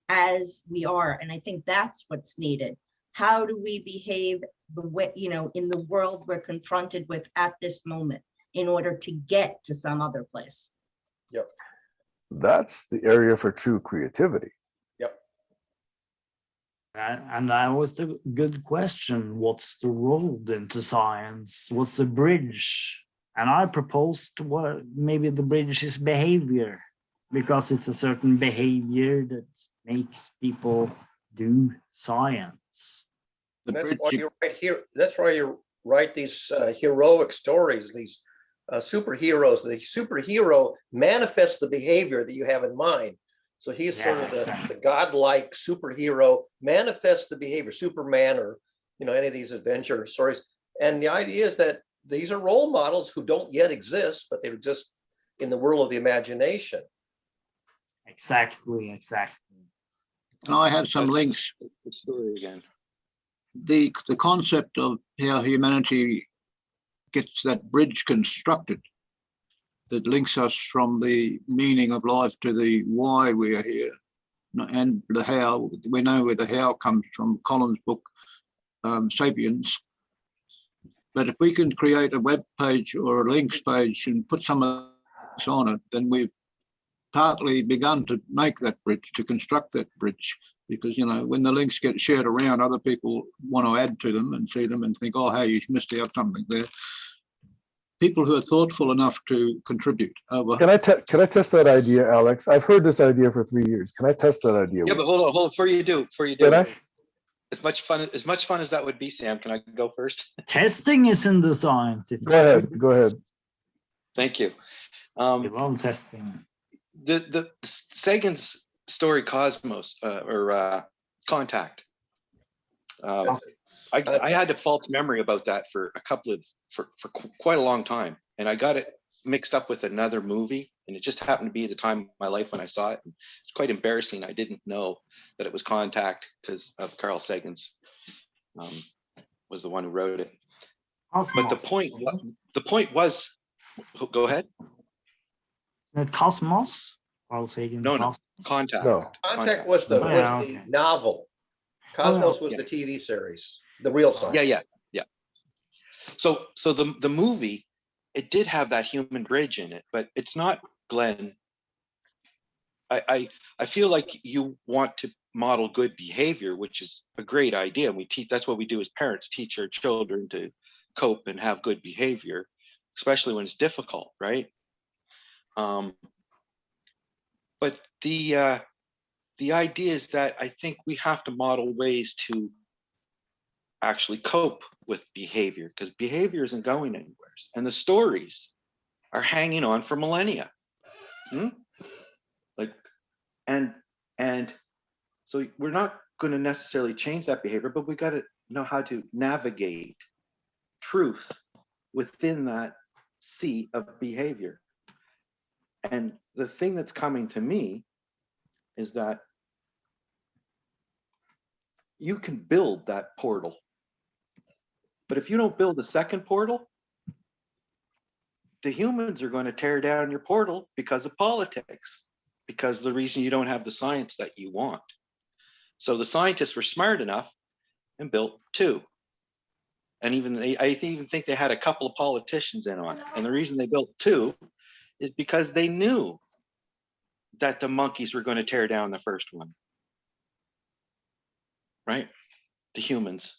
as we are. And I think that's what's needed. How do we behave the way, in the world we're confronted with at this moment in order to get to some other place? Yep. That's the area for true creativity. Yep. And that was the good question. What's the road into science? What's the bridge? And I proposed what maybe the bridge is behavior, because it's a certain behavior that makes people do science. That's why you're right here. That's why you write these heroic stories, these superheroes. The superhero manifests the behavior that you have in mind. So he's sort of the godlike superhero, manifests the behavior, Superman, or any of these adventure stories. And the idea is that these are role models who don't yet exist, but they exist in the world of the imagination. Exactly. And I have some links. The story again. The concept of how humanity gets that bridge constructed that links us from the meaning of life to the why we are here, and the how. We know where the how comes from, Collins' book, Sapiens. But if we can create a web page or a links page and put some of this on it, then we've partly begun to make that bridge, to construct that bridge. Because, when the links get shared around, other people want to add to them and see them and think, oh, hey, you missed out something there. People who are thoughtful enough to contribute. Can I test that idea, Alex? I've heard this idea for 3 years. Can I test that idea? Yeah, but hold on, before you do. Can I? As much fun as that would be, Sam, can I go first? Testing is in the scientific. Go ahead. Thank you. We love testing. The Sagan's story Cosmos or Contact. I had a false memory about that for quite a long time, and I got it mixed up with another movie, and it just happened to be the time of my life when I saw it. It's quite embarrassing. I didn't know that it was Contact because of Carl Sagan's was the one who wrote it. Cosmos. But the point was, go ahead. That Cosmos? Carl Sagan. No, Cosmos? Contact. No. Contact was the okay. novel. Cosmos was the TV series, the real science. Yeah. So the movie, it did have that human bridge in it, but it's not, Glenn. I feel like you want to model good behavior, which is a great idea. We teach, that's what we do as parents, teach our children to cope and have good behavior, especially when it's difficult, right? But the the idea is that I think we have to model ways to actually cope with behavior, because behavior isn't going anywhere. And the stories are hanging on for millennia. Like, and so we're not going to necessarily change that behavior, but we got to know how to navigate truth within that sea of behavior. And the thing that's coming to me is that you can build that portal, but if you don't build a second portal, the humans are going to tear down your portal because of politics, because of the reason you don't have the science that you want. So the scientists were smart enough and built two. And I even think they had a couple of politicians in on it. And the reason they built two is because they knew that the monkeys were going to tear down the first one, right? The humans.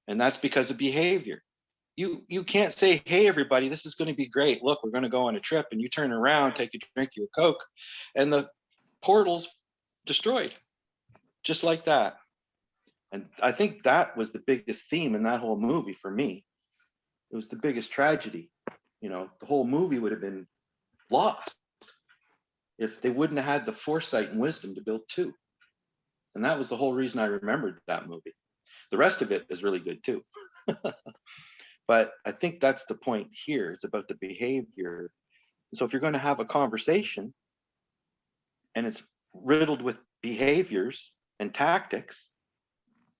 And that's because of behavior. You can't say, hey, everybody, this is going to be great. Look, we're going to go on a trip, and you turn around, take a drink of your Coke, and the portal's destroyed, just like that. And I think that was the biggest theme in that whole movie for me. It was the biggest tragedy. You know, the whole movie would have been lost if they wouldn't have had the foresight and wisdom to build two. And that was the whole reason I remembered that movie. The rest of it is really good too. But I think that's the point here. It's about the behavior. So if you're going to have a conversation and it's riddled with behaviors and tactics,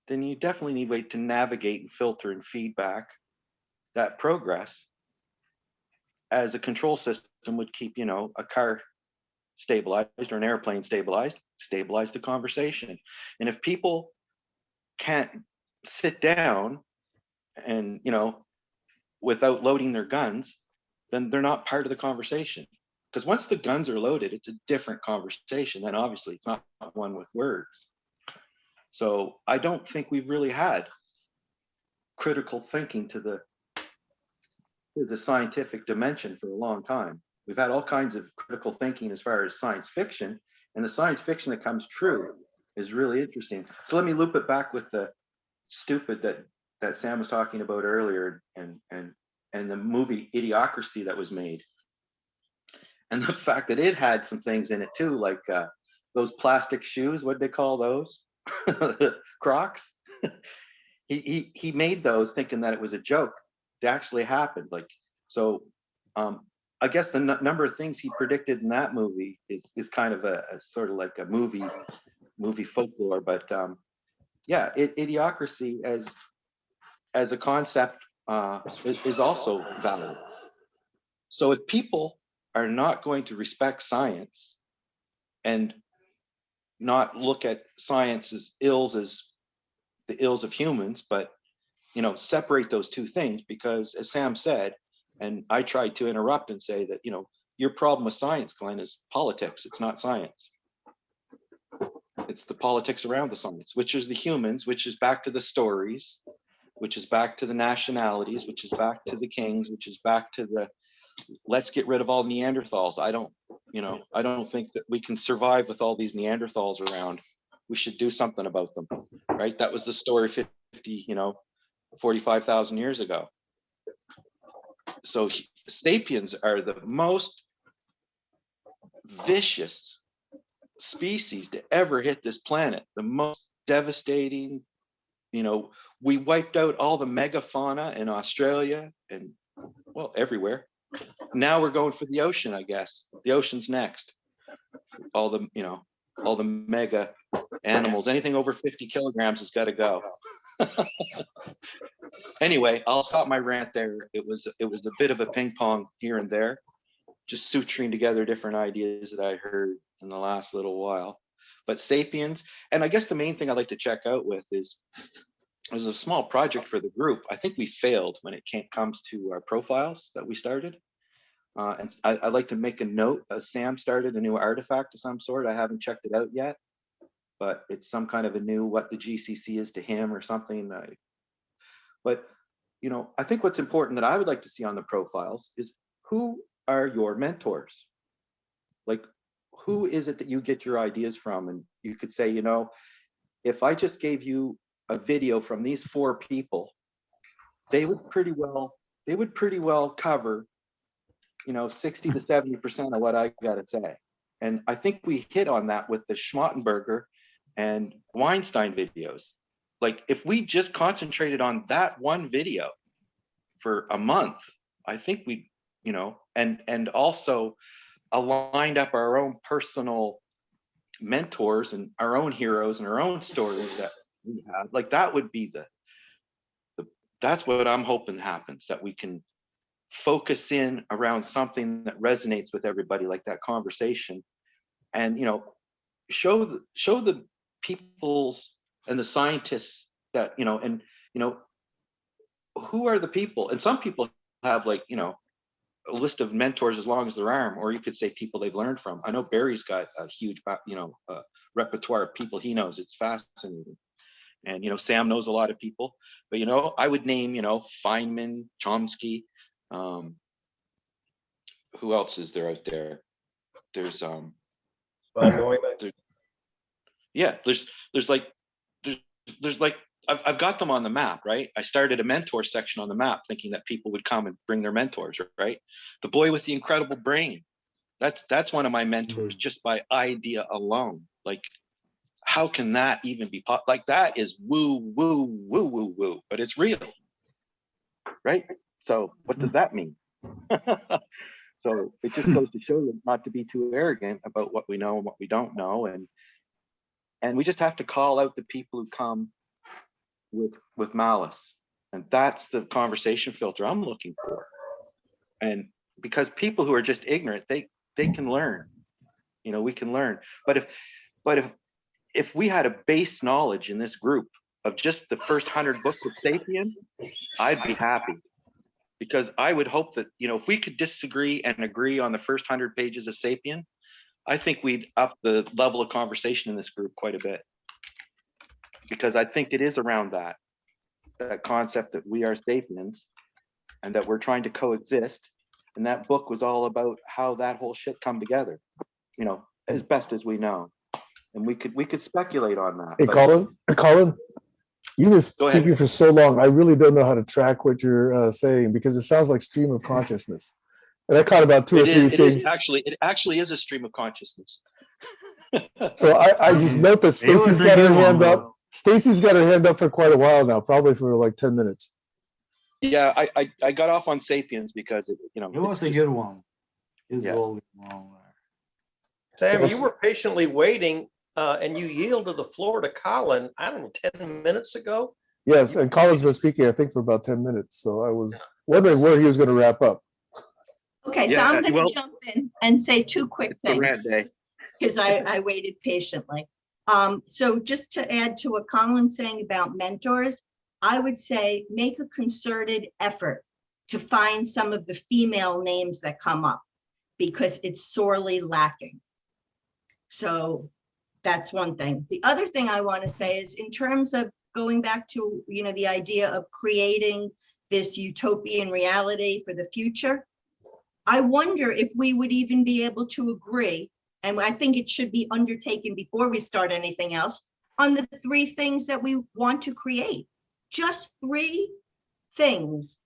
then you definitely need a way to navigate and filter and feedback that progress, as a control system would keep, you know, a car stabilized or an airplane stabilize the conversation. And if people can't sit down and, you know, without loading their guns, then they're not part of the conversation. Because once the guns are loaded, it's a different conversation. And obviously it's not one with words. So I don't think we've really had critical thinking to the scientific dimension for a long time. We've had all kinds of critical thinking as far as science fiction, and the science fiction that comes true is really interesting. So let me loop it back with the stupid that Sam was talking about earlier, and the movie Idiocracy that was made, and the fact that it had some things in it too, like those plastic shoes. What they call those? Crocs. He made those thinking that it was a joke. It actually happened. Like, so I guess the number of things he predicted in that movie is kind of a sort of like a movie folklore. But yeah, Idiocracy as a concept is also valid. So if people are not going to respect science and not look at science's ills as the ills of humans, but, you know, separate those two things, because as Sam said, and I tried to interrupt and say that, you know, your problem with science, Glenn, is politics. It's not science. It's the politics around the science, which is the humans, which is back to the stories, which is back to the nationalities, which is back to the kings, which is back to the, let's get rid of all Neanderthals. I don't think that we can survive with all these Neanderthals around. We should do something about them, right? That was the story 45,000 years ago. So sapiens are the most vicious species to ever hit this planet, the most devastating. You know, we wiped out all the megafauna in Australia and, well, everywhere. Now we're going for the ocean, I guess. The ocean's next. All the mega animals, anything over 50 kilograms has got to go. Anyway, I'll stop my rant there. It was a bit of a ping pong here and there, just suturing together different ideas that I heard in the last little while. But sapiens, and I guess the main thing I'd like to check out with is a small project for the group. I think we failed when it comes to our profiles that we started. And I'd like to make a note. Sam started a new artifact of some sort. I haven't checked it out yet, but it's some kind of a new what the GCC is to him or something. But, you know, I think what's important that I would like to see on the profiles is, who are your mentors? Like, who is it that you get your ideas from? And you could say, you know, if I just gave you a video from these 4 people, they would pretty well cover, you know, 60 to 70% of what I gotta say. And I think we hit on that with the Schmottenberger and Weinstein videos. Like, if we just concentrated on that one video for a month, I think we, you know, and also aligned up our own personal mentors and our own heroes and our own stories that we have, like that would be that's what I'm hoping happens, that we can focus in around something that resonates with everybody, like that conversation, and, you know, show the peoples and the scientists that, you know, and, you know, who are the people. And some people have, like, you know, a list of mentors as long as their arm, or you could say people they've learned from. I know Barry's got a huge, you know, repertoire of people he knows. It's fascinating. And, you know, Sam knows a lot of people, but, you know, I would name, you know, Feynman, Chomsky. Who else is there out there? There's there's like I've got them on the map, right? I started a mentor section on the map thinking that people would come and bring their mentors, right? The boy with the incredible brain, that's one of my mentors, just by idea alone. Like, how can that even be like, that is woo, but it's real, right? So what does that mean? So it just goes to show you not to be too arrogant about what we know and what we don't know. And we just have to call out the people who come with malice. And that's the conversation filter I'm looking for. And because people who are just ignorant, they can learn, you know, we can learn. But if we had a base knowledge in this group of just the first 100 books of Sapien, I'd be happy. Because I would hope that, you know, if we could disagree and agree on the first 100 pages of Sapien, I think we'd up the level of conversation in this group quite a bit. Because I think it is around that concept that we are sapiens and that we're trying to coexist. And that book was all about how that whole shit come together, you know, as best as we know. And we could speculate on that. Hey, Colin, you've been speaking for so long. I really don't know how to track what you're saying, because it sounds like stream of consciousness. And I caught about 2 or 3 things. It actually is a stream of consciousness. So I just note that Stacy's got her hand up. Stacy's got her hand up for quite a while now, probably for like 10 minutes. Yeah, I got off on Sapiens because it was a good one. Sam, you were patiently waiting, and you yielded the floor to Colin, I don't know, 10 minutes ago? Yes, and Colin's been speaking, I think, for about 10 minutes. So I was wondering where he was going to wrap up. Okay, so I'm going to jump in and say 2 quick things, because I waited patiently. So just to add to what Colin's saying about mentors, I would say make a concerted effort to find some of the female names that come up, because it's sorely lacking. So that's one thing. The other thing I want to say is, in terms of going back to, you know, the idea of creating this utopian reality for the future, I wonder if we would even be able to agree, and I think it should be undertaken before we start anything else, on the 3 things that we want to create. Just 3 things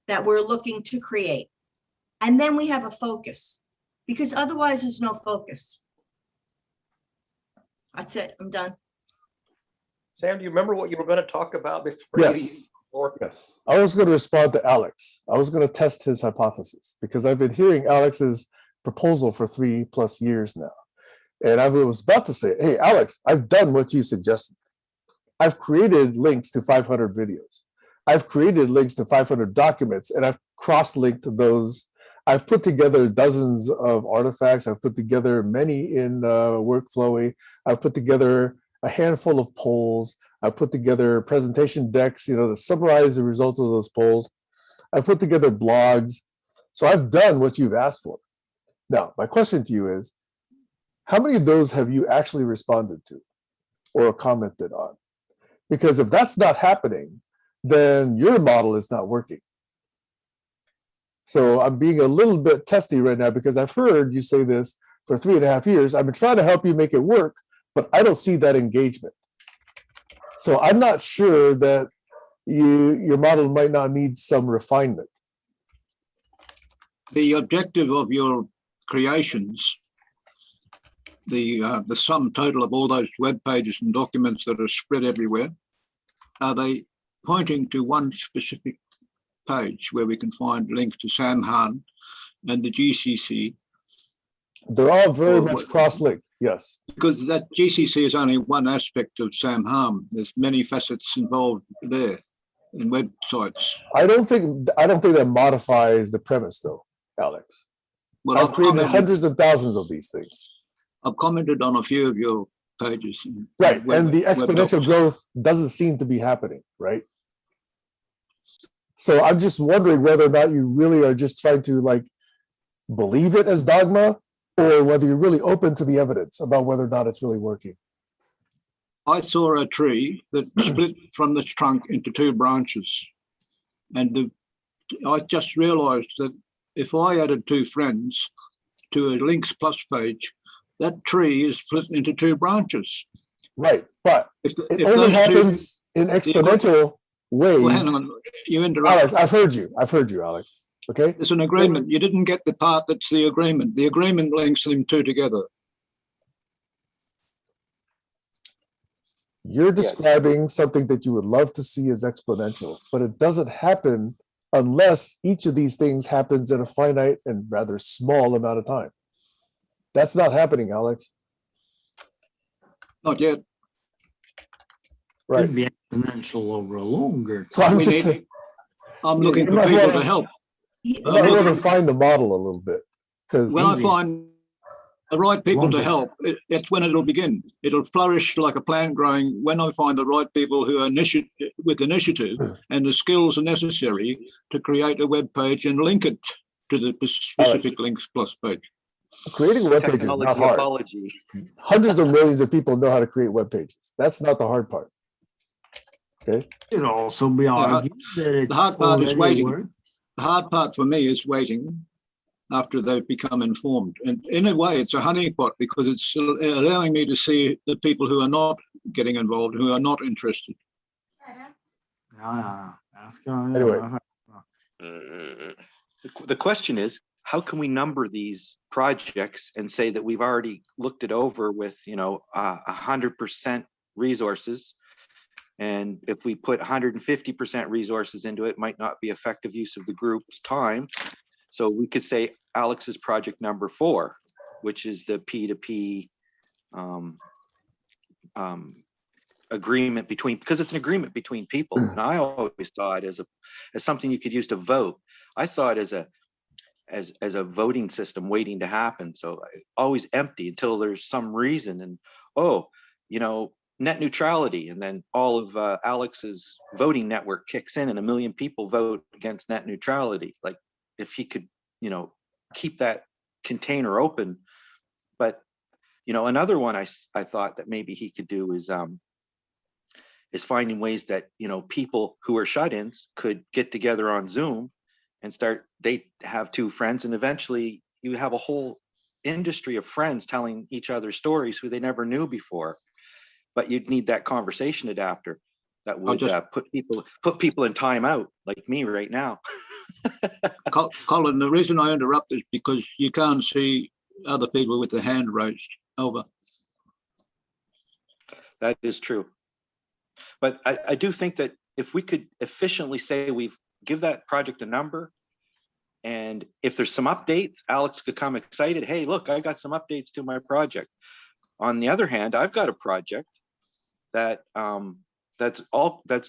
that we're looking to create. And then we have a focus, because otherwise there's no focus. That's it, I'm done. Sam, do you remember what you were going to talk about before? Yes. Yes. I was going to respond to Alex. I was going to test his hypothesis, because I've been hearing Alex's proposal for 3+ years now. And I was about to say, hey, Alex, I've done what you suggested. I've created links to 500 videos. I've created links to 500 documents, and I've cross-linked those. I've put together dozens of artifacts. I've put together many in Workflowy. I've put together a handful of polls. I've put together presentation decks, you know, that summarize the results of those polls. I've put together blogs. So I've done what you've asked for. Now, my question to you is, how many of those have you actually responded to or commented on? Because if that's not happening, then your model is not working. So I'm being a little bit testy right now, because I've heard you say this for 3.5 years. I've been trying to help you make it work, but I don't see that engagement. So I'm not sure that your model might not need some refinement. The objective of your creations, the sum total of all those web pages and documents that are spread everywhere, are they pointing to one specific page where we can find links to Samhan and the GCC? They're all very much cross-linked, yes. Because that GCC is only one aspect of Samhan. There's many facets involved there in websites. I don't think that modifies the premise, though, Alex. Well, I've created hundreds of thousands of these things. I've commented on a few of your pages. Right, and the exponential growth doesn't seem to be happening, right? So I'm just wondering whether or not you really are just trying to like believe it as dogma, or whether you're really open to the evidence about whether or not it's really working. I saw a tree that split from the trunk into two branches. And I just realized that if I added two friends to a links plus page, that tree is split into two branches. Right, but if it only happens in exponential ways. Well, hang on, you interrupt. Alex, I've heard you, Alex. Okay. There's an agreement. You didn't get the part that's the agreement. The agreement links them two together. You're describing something that you would love to see as exponential, but it doesn't happen unless each of these things happens in a finite and rather small amount of time. That's not happening, Alex. Not yet. Right. Could be exponential over a longer So I'm time. just saying, I'm looking you for might people wanna- to help. you might want to find the model a little bit, because When I find the right people to help, that's when it'll begin. It'll flourish like a plant growing when I find the right people who are with initiative and the skills are necessary to create a web page and link it to the specific links plus page. creating a web page is not Technology hard. apology. Hundreds of millions of people know how to create web pages. That's not the hard part. Okay. It could also be argued that it's The hard part is already waiting. worked. The hard part for me is waiting after they've become informed. And in a way, it's a honeypot because it's allowing me to see the people who are not getting involved, who are not interested. Anyway. The question is, how can we number these projects and say that we've already looked it over with, 100% resources? And if we put 150% resources into it, it might not be effective use of the group's time. So we could say Alex's project number 4, which is the P2P agreement between, because it's an agreement between people. And I always saw it as something you could use to vote. I saw it as a voting system waiting to happen. So always empty until there's some reason, and net neutrality, and then all of Alex's voting network kicks in and 1 million people vote against net neutrality. Like if he could, keep that container open. But another one I thought that maybe he could do is finding ways that people who are shut-ins could get together on Zoom and they have 2 friends, and eventually you have a whole industry of friends telling each other stories who they never knew before. But you'd need that conversation adapter that would put people in timeout, like me right now. Colin, the reason I interrupt is because you can't see other people with their hand raised. Over. That is true. But I do think that if we could efficiently say give that project a number, and if there's some updates, Alex could come excited. Hey, look, I got some updates to my project. On the other hand, I've got a project that's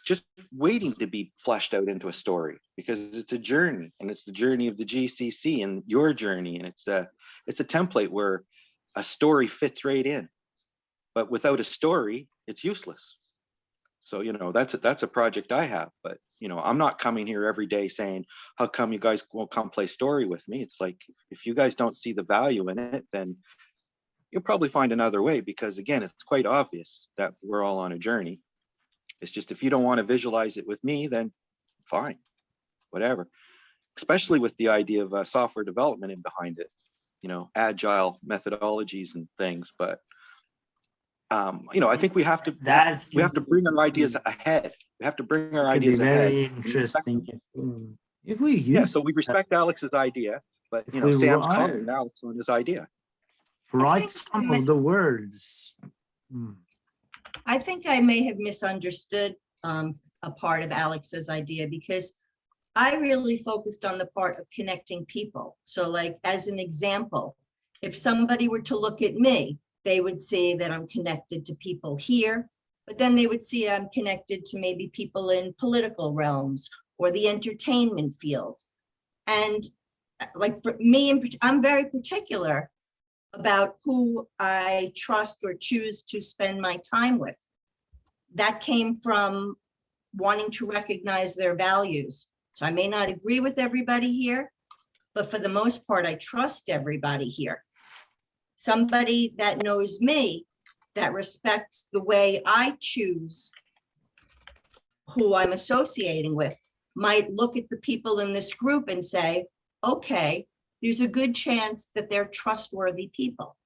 just waiting to be fleshed out into a story, because it's a journey, and it's the journey of the GCC and your journey, and it's a template where a story fits right in. But without a story, it's useless. So that's a project I have, but I'm not coming here every day saying, how come you guys won't come play story with me? It's like, if you guys don't see the value in it, then you'll probably find another way, because again, it's quite obvious that we're all on a journey. It's just, if you don't want to visualize it with me, then fine, whatever. Especially with the idea of software development in behind it. agile methodologies and things, but I think we have to bring our ideas ahead. We have to bring our Could be ideas ahead. very and respect interesting them. if we use. Yeah, so we respect Alex's idea, but If we Sam's write- calling Alex on his idea. write think some I of the words. I think I may have misunderstood a part of Alex's idea, because I really focused on the part of connecting people. So like, as an example, if somebody were to look at me, they would see that I'm connected to people here, but then they would see I'm connected to maybe people in political realms or the entertainment field. And like for me, I'm very particular about who I trust or choose to spend my time with. That came from wanting to recognize their values. So I may not agree with everybody here, but for the most part, I trust everybody here. Somebody that knows me, that respects the way I choose who I'm associating with, might look at the people in this group and say, okay, there's a good chance that they're trustworthy people,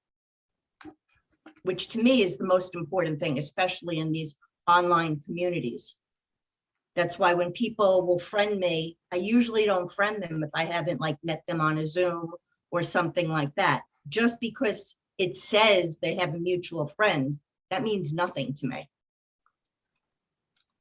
which to me is the most important thing, especially in these online communities. That's why when people will friend me, I usually don't friend them if I haven't like met them on a Zoom or something like that. Just because it says they have a mutual friend, that means nothing to me.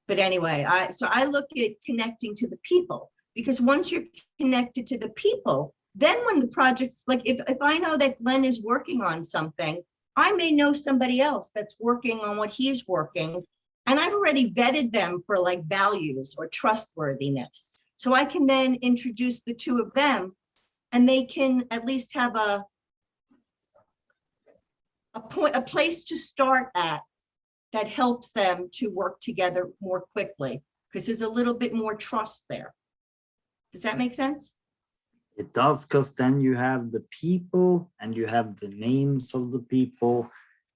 But anyway, I look at connecting to the people, because once you're connected to the people, then when the project's like, if I know that Glenn is working on something, I may know somebody else that's working on what he's working, and I've already vetted them for like values or trustworthiness. So I can then introduce the two of them, and they can at least have a place to start at that helps them to work together more quickly, because there's a little bit more trust there. Does that make sense? It does, because then you have the people and you have the names of the people,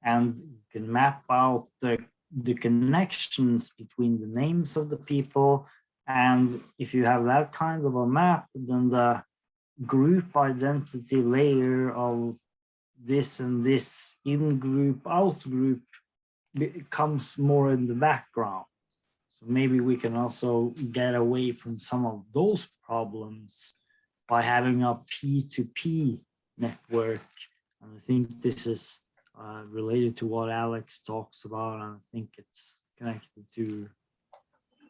and you can map out the connections between the names of the people. And if you have that kind of a map, then the group identity layer of this and this in-group, out-group becomes more in the background. So maybe we can also get away from some of those problems by having a P2P network. And I think this is related to what Alex talks about, and I think it's connected to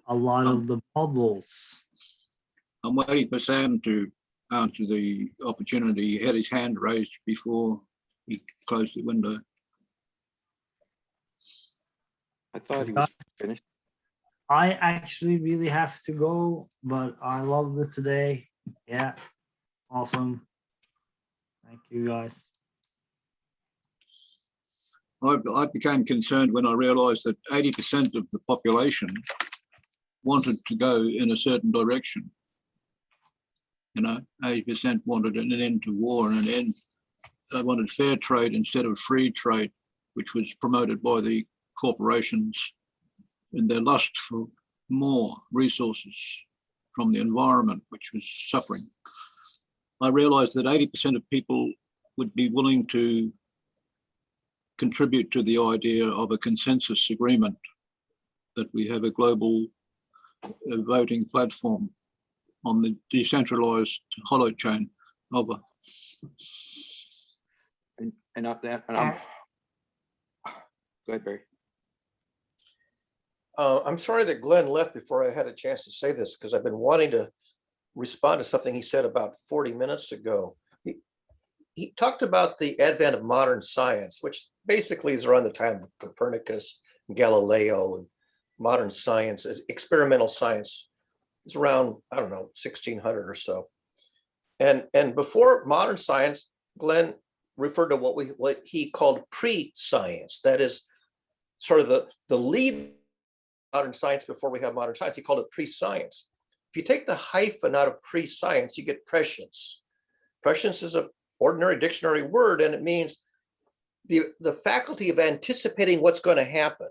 a lot of the models. I'm waiting for Sam to answer the opportunity. He had his hand raised before he closed the window. I thought he was finished. I actually really have to go, but I loved it today. Yeah, awesome. Thank you, guys. I became concerned when I realized that 80% of the population wanted to go in a certain direction. 80% wanted an end to war and an end. They wanted fair trade instead of free trade, which was promoted by the corporations in their lust for more resources from the environment, which was suffering. I realized that 80% of people would be willing to contribute to the idea of a consensus agreement, that we have a global voting platform on the decentralized holochain of a. Go ahead, Barry. I'm sorry that Glenn left before I had a chance to say this, because I've been wanting to respond to something he said about 40 minutes ago. He talked about the advent of modern science, which basically is around the time of Copernicus, Galileo, and modern science, experimental science is around, I don't know, 1600 or so. And before modern science, Glenn referred to what he called pre-science. That is sort of the lead modern science before we have modern science. He called it pre-science. If you take the hyphen out of pre-science, you get prescience. Prescience is an ordinary dictionary word, and it means the faculty of anticipating what's going to happen,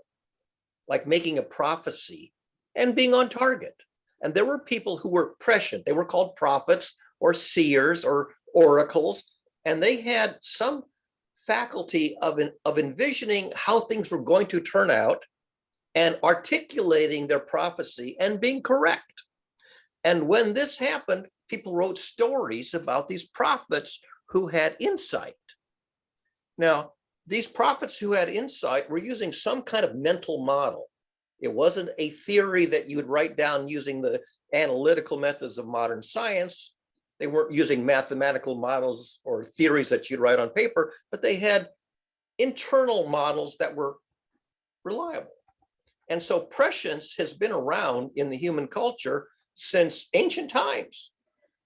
like making a prophecy and being on target. And there were people who were prescient. They were called prophets or seers or oracles, And they had some faculty of envisioning how things were going to turn out and articulating their prophecy and being correct. And when this happened, people wrote stories about these prophets who had insight. Now, these prophets who had insight were using some kind of mental model. It wasn't a theory that you would write down using the analytical methods of modern science. They weren't using mathematical models or theories that you'd write on paper, but they had internal models that were reliable. And so prescience has been around in the human culture since ancient times,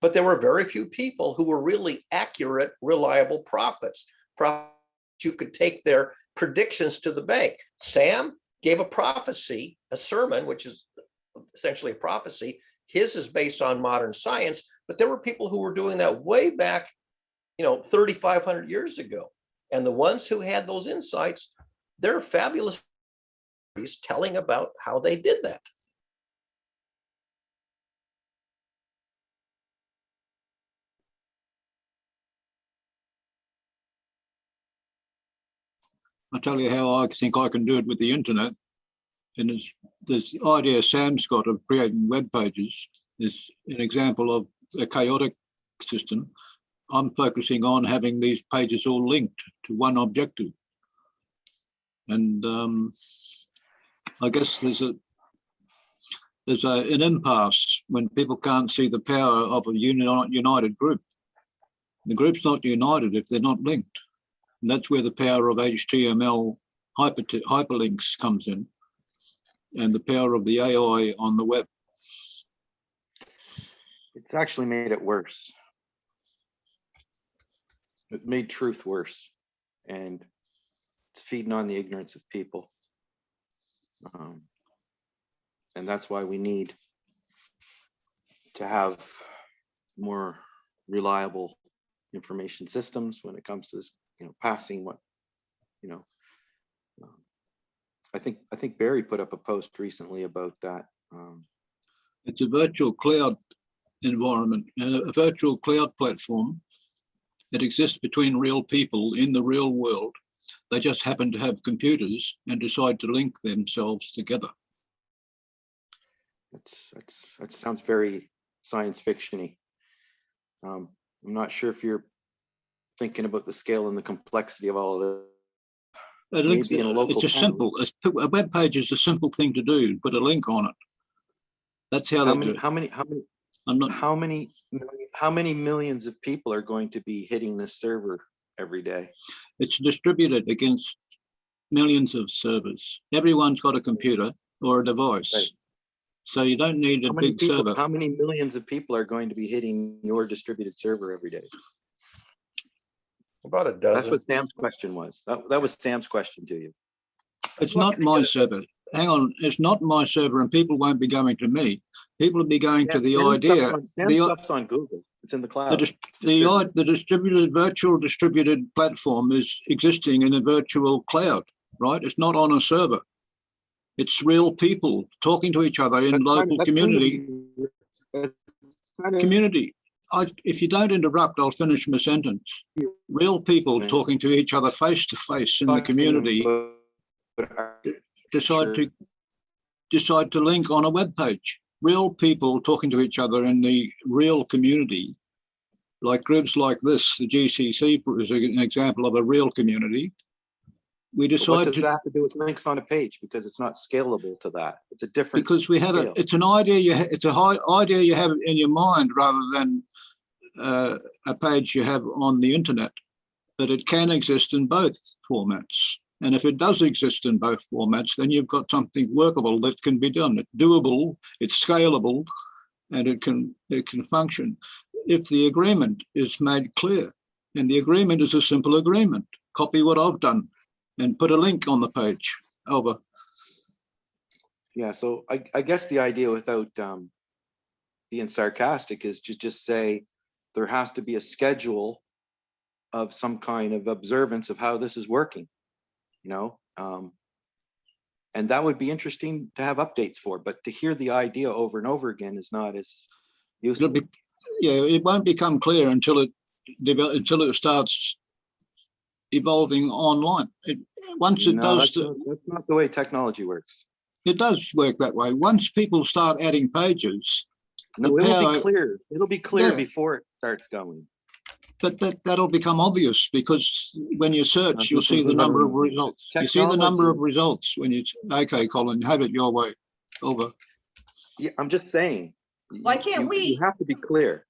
but there were very few people who were really accurate, reliable prophets. You could take their predictions to the bank. Sam gave a prophecy, a sermon, which is essentially a prophecy. His is based on modern science, but there were people who were doing that way back, 3,500 years ago. And the ones who had those insights, they're fabulous stories telling about how they did that. I'll tell you how I think I can do it with the internet. And it's this idea Sam's got of creating web pages is an example of a chaotic system. I'm focusing on having these pages all linked to one objective. And I guess there's an impasse when people can't see the power of a united group. The group's not united if they're not linked. And that's where the power of HTML hyperlinks comes in, and the power of the AI on the web. It's actually made it worse. It made truth worse, and it's feeding on the ignorance of people. And that's why we need to have more reliable information systems when it comes to this, passing what, I think Barry put up a post recently about that. It's a virtual cloud environment and a virtual cloud platform that exists between real people in the real world. They just happen to have computers and decide to link themselves together. That sounds very science fiction-y. I'm not sure if you're thinking about the scale and the complexity of all of it. It's just simple. A web page is a simple thing to do. Put a link on it. That's how they do it. How many millions of people are going to be hitting this server every day? It's distributed against millions of servers. Everyone's got a computer or a device. Right. So you don't need a big server. How many millions of people are going to be hitting your distributed server every day? About a dozen. That's what Sam's question was. That was Sam's question to you. It's not my server. Hang on, it's not my server, and people won't be going to me. People will be going to the idea. Stuff's on Google. It's in the cloud. The virtual distributed platform is existing in a virtual cloud, right? It's not on a server. It's real people talking to each other in local community. If you don't interrupt, I'll finish my sentence. Real people talking to each other face to face in the community decide to link on a web page. Real people talking to each other in the real community, like groups like this, the GCC is an example of a real community. We decide what does that have to do with links on a page? Because it's not scalable to that. It's a different because we have scale. It's an idea. It's a high idea you have in your mind rather than a page you have on the internet. But it can exist in both formats. And if it does exist in both formats, then you've got something workable that can be done. It's doable, it's scalable, and it can function if the agreement is made clear. And the agreement is a simple agreement. Copy what I've done and put a link on the page. Over. Yeah, so I guess the idea, without being sarcastic, is to just say there has to be a schedule of some kind of observance of how this is working, and that would be interesting to have updates for, but to hear the idea over and over again is not as useful. It won't become clear until until it starts evolving online. Once it No, does, that's not the way technology works. it does work that way. Once people start adding pages, No, the it will power- be clear. It'll be clear Yeah. before it starts going. but that'll become obvious because when you search, you'll see the number of results. You see the number of results when you, okay, Colin, have it your way. Over. Yeah, I'm just saying. Why can't you we? have to be clear.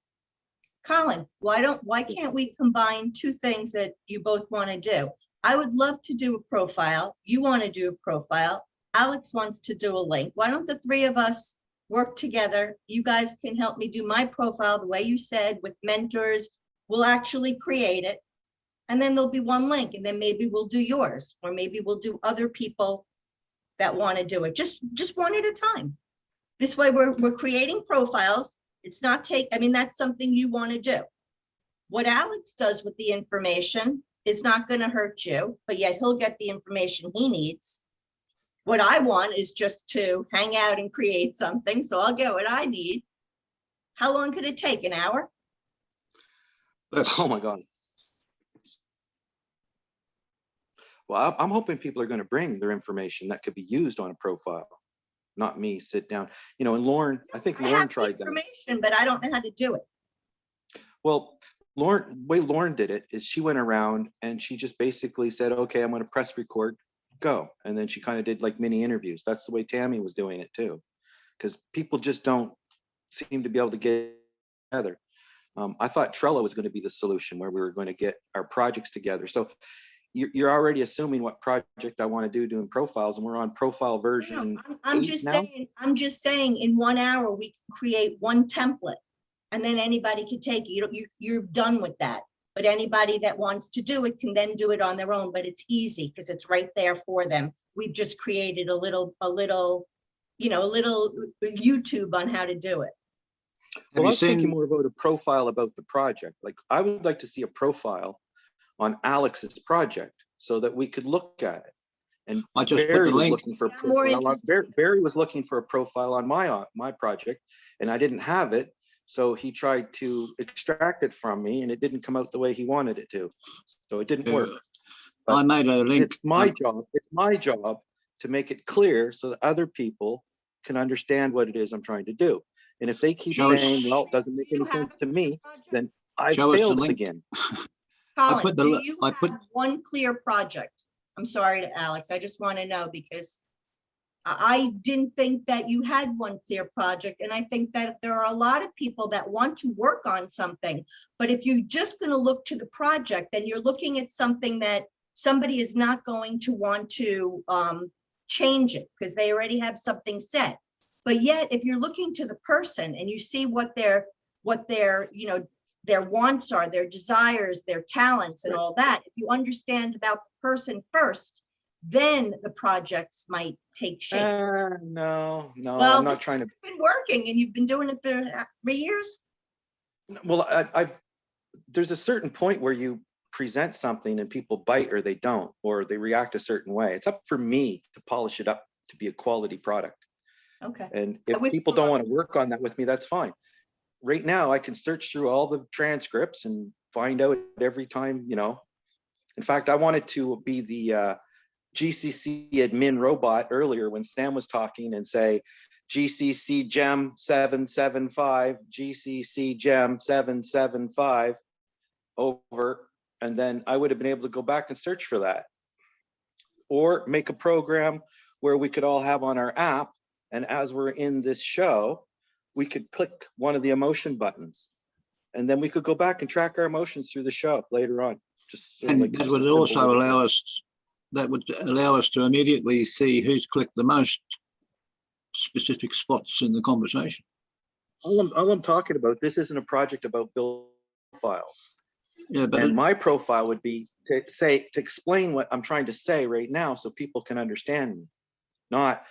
Colin, why can't we combine two things that you both want to do? I would love to do a profile. You want to do a profile. Alex wants to do a link. Why don't the three of us work together? You guys can help me do my profile the way you said with mentors. We'll actually create it. And then there'll be one link, and then maybe we'll do yours, or maybe we'll do other people that want to do it. Just one at a time. This way we're creating profiles. It's not I mean, that's something you want to do. What Alex does with the information is not going to hurt you, but yet he'll get the information he needs. What I want is just to hang out and create something. So I'll get what I need. How long could it take? An hour? Oh my God. Well, I'm hoping people are going to bring their information that could be used on a profile, not me sit down. You know, and Lauren, I think I Lauren have the tried that. information, but I don't know how to do it. Well, Lauren, the way Lauren did it is she went around and she just basically said, okay, I'm going to press record, go. And then she kind of did like mini interviews. That's the way Tammy was doing it too, because people just don't seem to be able to get together. I thought Trello was going to be the solution where we were going to get our projects together. So you're already assuming what project I want to do doing profiles, and we're on profile version. No, I'm just saying in 1 hour, we can create one template and then anybody can take it. You're done with that. But anybody that wants to do it can then do it on their own, but it's easy because it's right there for them. We've just created a little YouTube on how to do it. Well, I was thinking more about a profile about the project. Like I would like to see a profile on Alex's project so that we could look at it. And I just Barry put the was link. looking for a profile. Barry was looking for a profile on my project, and I didn't have it. So he tried to extract it from me, and it didn't come out the way he wanted it to. So it didn't work. I made a link. It's my job. It's my job to make it clear so that other people can understand what it is I'm trying to do. And if they keep saying, well, it doesn't make any sense to me, then I failed again. Colin, do you have one clear project? I'm sorry to Alex. I just want to know because I didn't think that you had one clear project. And I think that there are a lot of people that want to work on something. But if you're just going to look to the project, then you're looking at something that somebody is not going to want to change it because they already have something set. But yet, if you're looking to the person and you see what their wants are, their desires, their talents and all that, if you understand about the person first, then the projects might take shape. No, well, I'm not trying to. Been working and you've been doing it for 3 years? Well, there's a certain point where you present something and people bite or they don't, or they react a certain way. It's up for me to polish it up to be a quality product. Okay. And if people don't want to work on that with me, that's fine. Right now, I can search through all the transcripts and find out every time, In fact, I wanted to be the GCC admin robot earlier when Sam was talking and say, GCC gem 775, GCC gem 775 over. And then I would have been able to go back and search for that. Or make a program where we could all have on our app. And as we're in this show, we could click one of the emotion buttons. And then we could go back and track our emotions through the show later on. That would also allow us to immediately see who's clicked the most specific spots in the conversation. All I'm talking about, this isn't a project about build profiles. Yeah, but my profile would be to explain what I'm trying to say right now so people can understand me. Not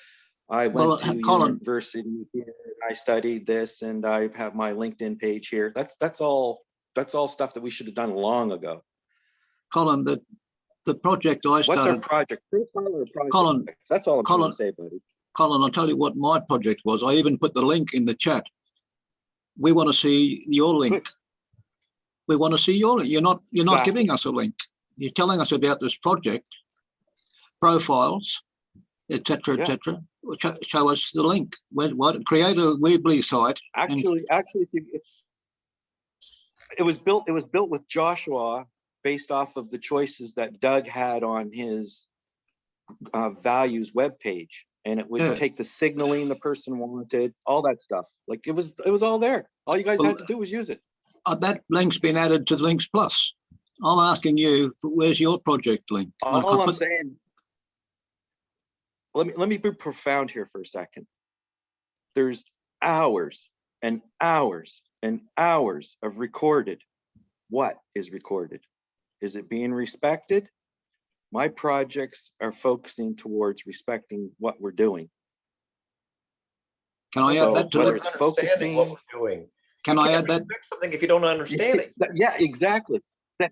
I went to university here, I studied this, and I have my LinkedIn page here. That's all stuff that we should have done long ago. Colin, the project I started. What's our project? Profile or project? Colin, that's all I'm trying to say, buddy. Colin, I'll tell you what my project was. I even put the link in the chat. We want to see your link. We want to see your link. You're not Exactly. giving us a link. You're telling us about this project, profiles, etc., Yeah. etc. Show us the link. Create a Weebly site. Actually, it was built with Joshua based off of the choices that Doug had on his values webpage, and it would Yeah. take the signaling the person wanted, all that stuff. Like it was all there. All you guys had to do was use it. That link's been added to the Links Plus. I'm asking you, where's your project link? All I'm saying, let me be profound here for a second. There's hours and hours and hours of recorded. What is recorded? Is it being respected? My projects are focusing towards respecting what we're doing. Can I add that to whether it? it's focusing, what we're doing. Can I add that? Expect something if you don't understand it. Yeah, exactly.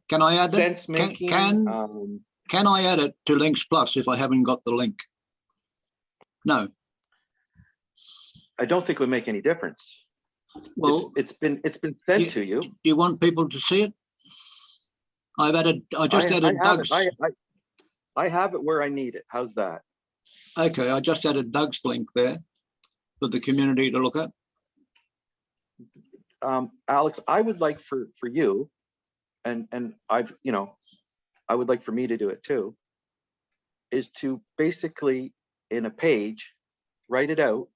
Can I add that? Sense making. Can I add it to Links Plus if I haven't got the link? No. I don't think it would make any difference. Well, it's been sent to you. Do you want people to see it? I just added Doug's. I have it where I need it. How's that? Okay, I just added Doug's link there for the community to look at. Alex, I would like for you, and I would like for me to do it too, is to basically in a page, write it out,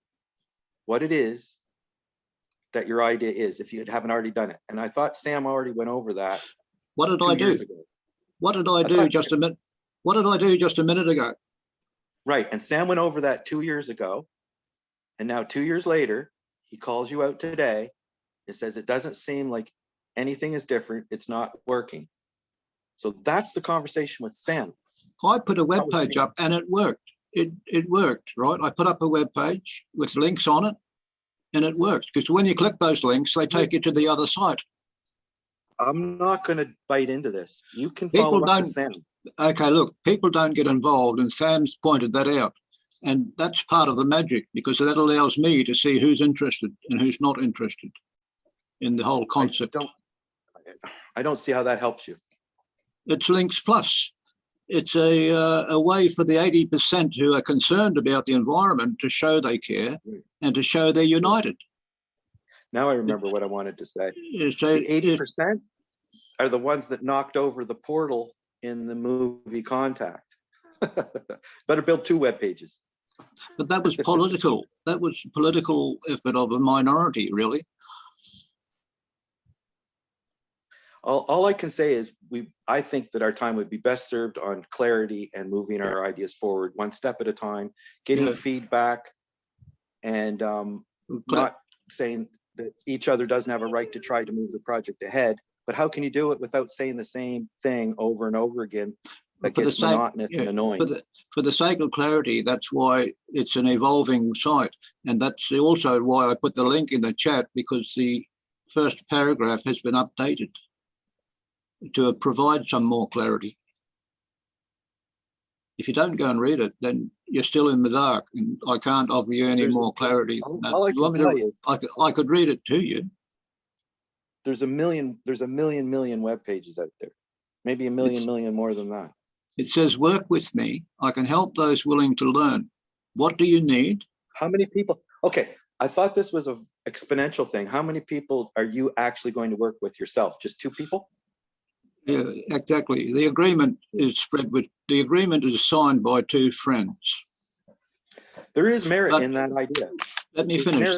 what it is that your idea is, if you haven't already done it. And I thought Sam already went over that. What did I do? What did I do just a minute? What did I do just a minute ago? Right, and Sam went over that 2 years ago. And now 2 years later, he calls you out today. It says it doesn't seem like anything is different. It's not working. So that's the conversation with Sam. I put a web page up and it worked. It worked, right? I put up a web page with links on it and it works, because when you click those links, they take you to the other site. I'm not going to bite into this. You can follow up with Sam. Okay, look, people don't get involved, and Sam's pointed that out. And that's part of the magic, because that allows me to see who's interested and who's not interested in the whole concept. I don't see how that helps you. It's Links Plus. It's a way for the 80% who are concerned about the environment to show they care and to show they're united. Now I remember what I wanted to say. So the 80% are the ones that knocked over the portal in the movie Contact. Better build 2 web pages. But that was political. That was a political effort of a minority, really. All I can say is I think that our time would be best served on clarity and moving our ideas forward one step at a time, getting feedback, and not saying that each other doesn't have a right to try to move the project ahead. But how can you do it without saying the same thing over and over again? That gets monotonous and annoying. For the sake of clarity, that's why it's an evolving site. And that's also why I put the link in the chat, because the first paragraph has been updated to provide some more clarity. If you don't go and read it, then you're still in the dark, and I can't offer you any more clarity. I could read it to you. There's a million web pages out there, maybe a million more than that. It says, work with me. I can help those willing to learn. What do you need? How many people? Okay, I thought this was an exponential thing. How many people are you actually going to work with yourself? Just 2 people? Yeah, exactly. The agreement is signed by 2 friends. There is merit in that idea. Let me finish.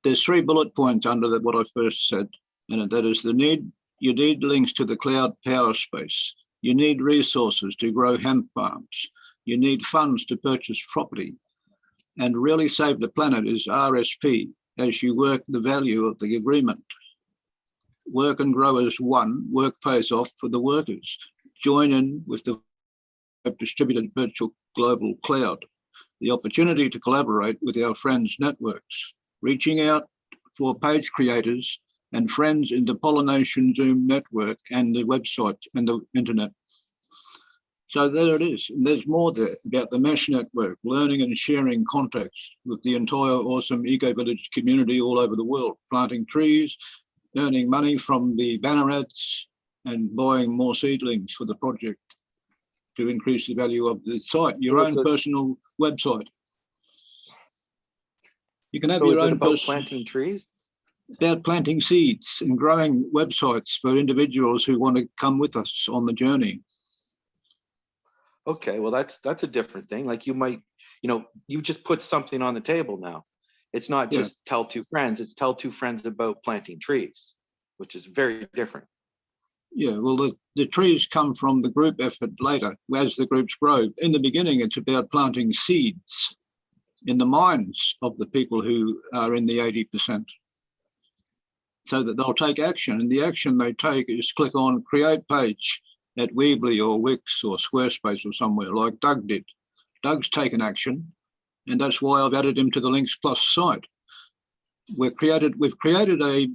There's 3 bullet points under what I first said, and that is you need links to the cloud power space. You need resources to grow hemp farms. You need funds to purchase property. And really save the planet is RSP, as you work the value of the agreement. Work and grow as one. Work pays off for the workers. Join in with the distributed virtual global cloud. The opportunity to collaborate with our friends' networks, reaching out for page creators and friends in the Pollination Zoom network and the website and the internet. So there it is. And there's more there about the mesh network, learning and sharing contacts with the entire awesome Eco Village community all over the world, planting trees, earning money from the banner ads and buying more seedlings for the project to increase the value of the site, your So own it's a- personal website. You can have So your is it own about personal, planting trees? about planting seeds and growing websites for individuals who want to come with us on the journey. Okay, well, that's a different thing. Like you might, you just put something on the table now. It's not Yeah. just tell two friends, it's tell two friends about planting trees, which is very different. Yeah, well, the trees come from the group effort later, as the groups grow. In the beginning, it's about planting seeds in the minds of the people who are in the 80%, so that they'll take action. And the action they take is click on create page at Weebly or Wix or Squarespace or somewhere like Doug did. Doug's taken action, and that's why I've added him to the Links Plus site. We've created a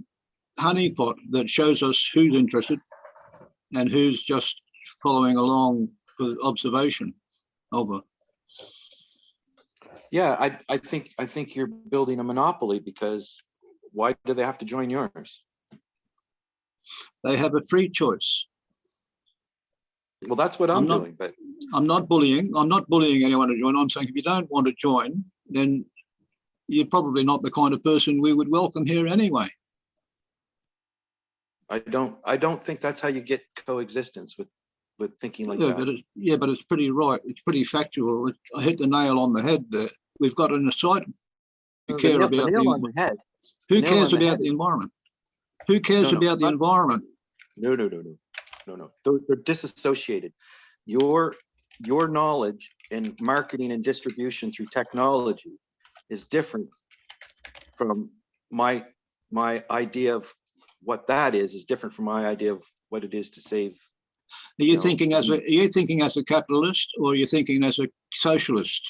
honeypot that shows us who's interested and who's just following along with observation. Over. Yeah, I think you're building a monopoly, because why do they have to join yours? They have a free choice. Well, that's what I'm not- doing, but I'm not bullying. I'm not bullying anyone to join. I'm saying if you don't want to join, then you're probably not the kind of person we would welcome here anyway. I don't think that's how you get coexistence with thinking like Yeah, that. but it's pretty right. It's pretty factual. I hit the nail on the head there. We've got an aside. We The care nail- about the nail on the head. who the nail cares on the about head the is- environment? Who cares No, about the not- environment? No. They're disassociated. Your knowledge in marketing and distribution through technology is different from my idea of what that is different from my idea of what it is to save. Are you No. thinking as a capitalist, or are you thinking as a socialist?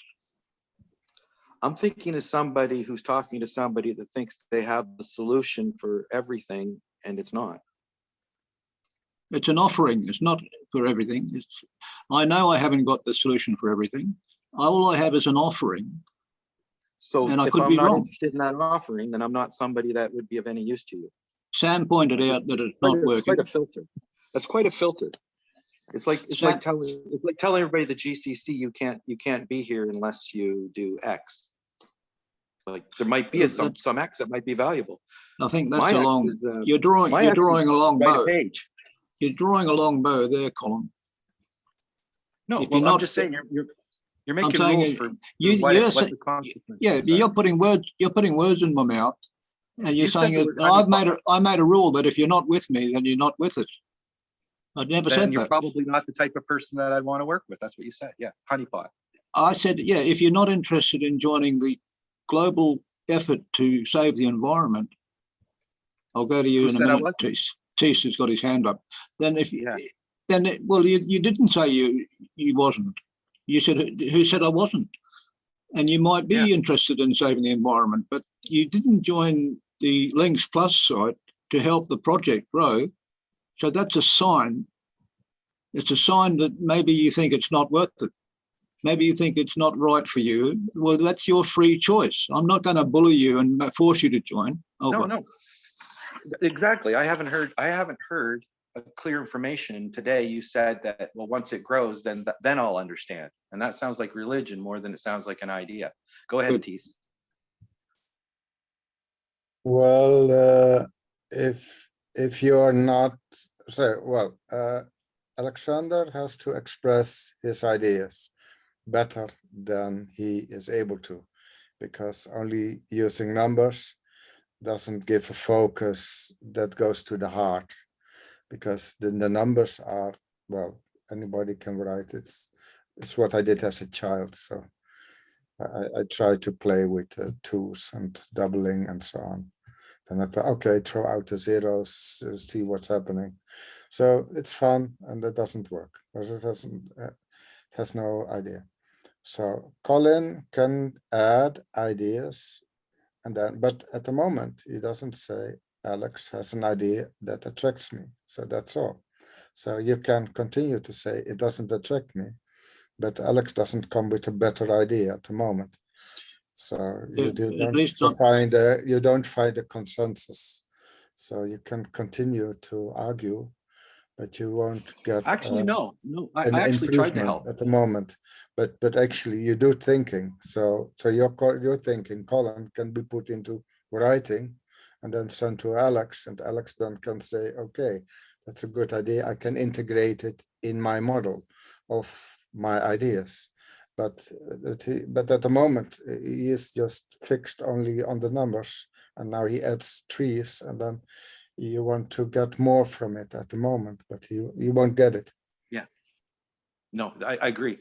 I'm thinking as somebody who's talking to somebody that thinks they have the solution for everything, and it's not. It's an offering. It's not for everything. I know I haven't got the solution for everything. All I have is an offering. So And I if could I'm be not wrong. interested in that offering, then I'm not somebody that would be of any use to you. Sam pointed out that it's Quite not a- working. Quite a filter. That's quite a filter. It's like Sam- telling everybody the GCC you can't be here unless you do X. Like there might be some X that might be valuable. I think that's My a X long. is, You're drawing my X is a long Write a bow. page. You're drawing a long bow there, Colin. No, If well, you're I'm not- just saying you're I'm making saying rules it- for you- what you're what saying- the consequences Yeah, are. you're putting words in my mouth, and you're You said saying there that were I made a rule that if you're not with me, then you're not with it. I'd never Then said you're that. probably not the type of person that I'd want to work with. That's what you said. Yeah, honeypot. I said, yeah, if you're not interested in joining the global effort to save the environment, I'll go to you Who in a said I minute. wasn't? Teese has got his hand up. Then Yeah. you didn't say you wasn't. You said, who said I wasn't? And you might be interested in saving the environment, but you didn't join the Links Plus site to help the project grow. So that's a sign. It's a sign that maybe you think it's not worth it. Maybe you think it's not right for you. Well, that's your free choice. I'm not going to bully you and force you to join. No. Exactly. I haven't heard a clear information today. You said that, well, once it grows, then I'll understand. And that sounds like religion more than it sounds like an idea. Go ahead, Good. Teese. Well, if you're not, Alexander has to express his ideas better than he is able to, because only using numbers doesn't give a focus that goes to the heart, because the numbers are, well, anybody can write. It's what I did as a child, so I try to play with twos and doubling and so on. Then I thought, okay, throw out the zeros, see what's happening. So it's fun, and that doesn't work because it has no idea. So Colin can add ideas, and then, but at the moment he doesn't say Alex has an idea that attracts me. So that's all. So you can continue to say it doesn't attract me, but Alex doesn't come with a better idea at the moment. So you don't find a consensus. So you can continue to argue, but you won't get Actually, no, I an actually tried to improvement help. at the moment. But actually you do thinking. So your thinking, Colin, can be put into writing and then sent to Alex, and Alex then can say, okay, that's a good idea. I can integrate it in my model of my ideas. But at the moment he is just fixed only on the numbers, and now he adds trees, and then you want to get more from it at the moment, but you won't get it. No, I agree.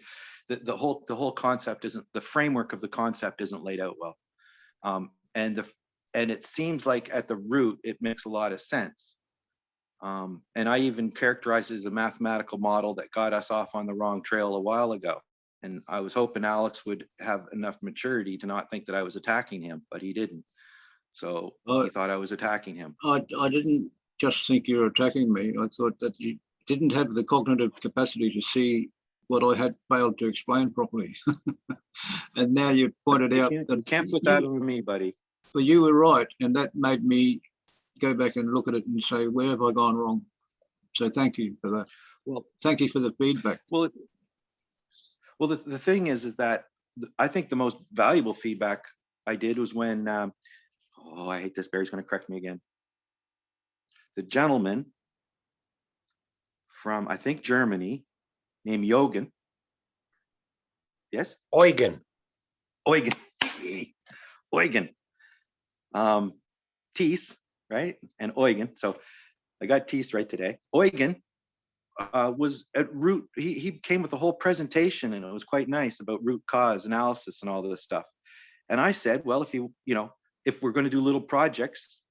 The whole concept isn't, the framework of the concept isn't laid out well. And it seems like at the root, it makes a lot of sense. And I even characterized it as a mathematical model that got us off on the wrong trail a while ago. And I was hoping Alex would have enough maturity to not think that I was attacking him, but he didn't. So he thought I was attacking him. I didn't just think you were attacking me. I thought that you didn't have the cognitive capacity to see what I had failed to explain properly. And now you pointed out that You can't put that on me, buddy. but you were right, and that made me go back and look at it and say, where have I gone wrong? So thank you for that. Well, Thank you for the feedback. well, the thing is that I think the most valuable feedback I did was when, oh, I hate this, Barry's going to correct me again. The gentleman from, I think, Germany, named Eugen. Yes? Eugen. Eugen. Eugen. Thies, right? And Eugen. So I got Thies right today. Eugen was at root, he came with a whole presentation, and it was quite nice about root cause analysis and all this stuff. And I said, well, if we're going to do little projects,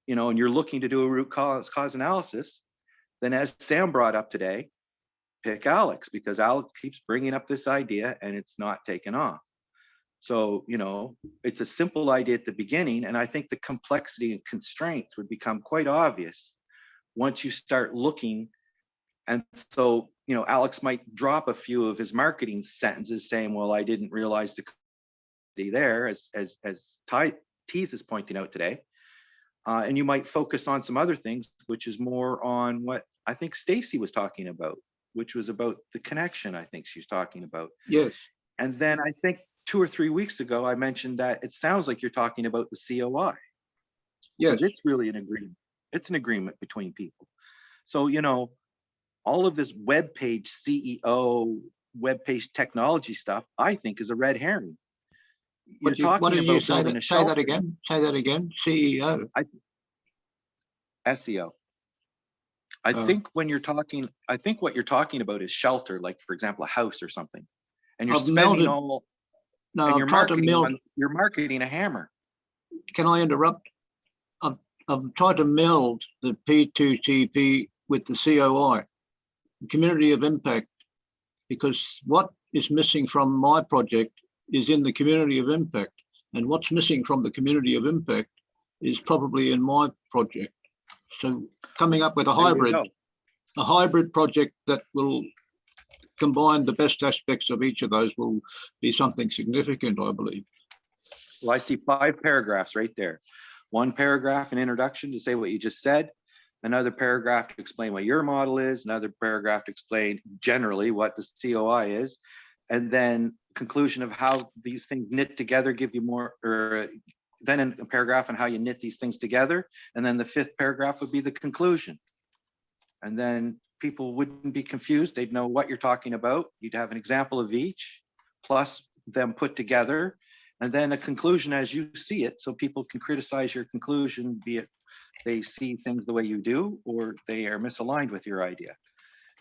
and you're looking to do a root cause analysis, then as Sam brought up today, pick Alex, because Alex keeps bringing up this idea and it's not taken off. So, it's a simple idea at the beginning, and I think the complexity and constraints would become quite obvious once you start looking. And so, Alex might drop a few of his marketing sentences saying, well, I didn't realize the complexity there, as Thies is pointing out today. And you might focus on some other things, which is more on what I think Stacy was talking about, which was about the connection, I think she's talking about. Yes. And then I think 2 or 3 weeks ago, I mentioned that it sounds like you're talking about the COI. Yes. It's really an agreement. It's an agreement between people. So, all of this web page CEO, web page technology stuff, I think is a red herring. What did you say? Say that again. Say that again. CEO. SEO. I think when you're talking, I think what you're talking about is shelter, like for example, a house or something, and you're spending all. No, and you're marketing a hammer. Can I interrupt? I've tried to meld the P2TP with the COI, community of impact, because what is missing from my project is in the community of impact, and what's missing from the community of impact is probably in my project. So coming up with a hybrid project that will combine the best aspects of each of those will be something significant, I believe. Well, I see 5 paragraphs right there. 1 paragraph, an introduction to say what you just said, another paragraph to explain what your model is, another paragraph to explain generally what the COI is, and then conclusion of how these things knit together, give you more, or then a paragraph on how you knit these things together. And then the 5th paragraph would be the conclusion. And then people wouldn't be confused. They'd know what you're talking about. You'd have an example of each, plus them put together, and then a conclusion as you see it. So people can criticize your conclusion, be it they see things the way you do, or they are misaligned with your idea.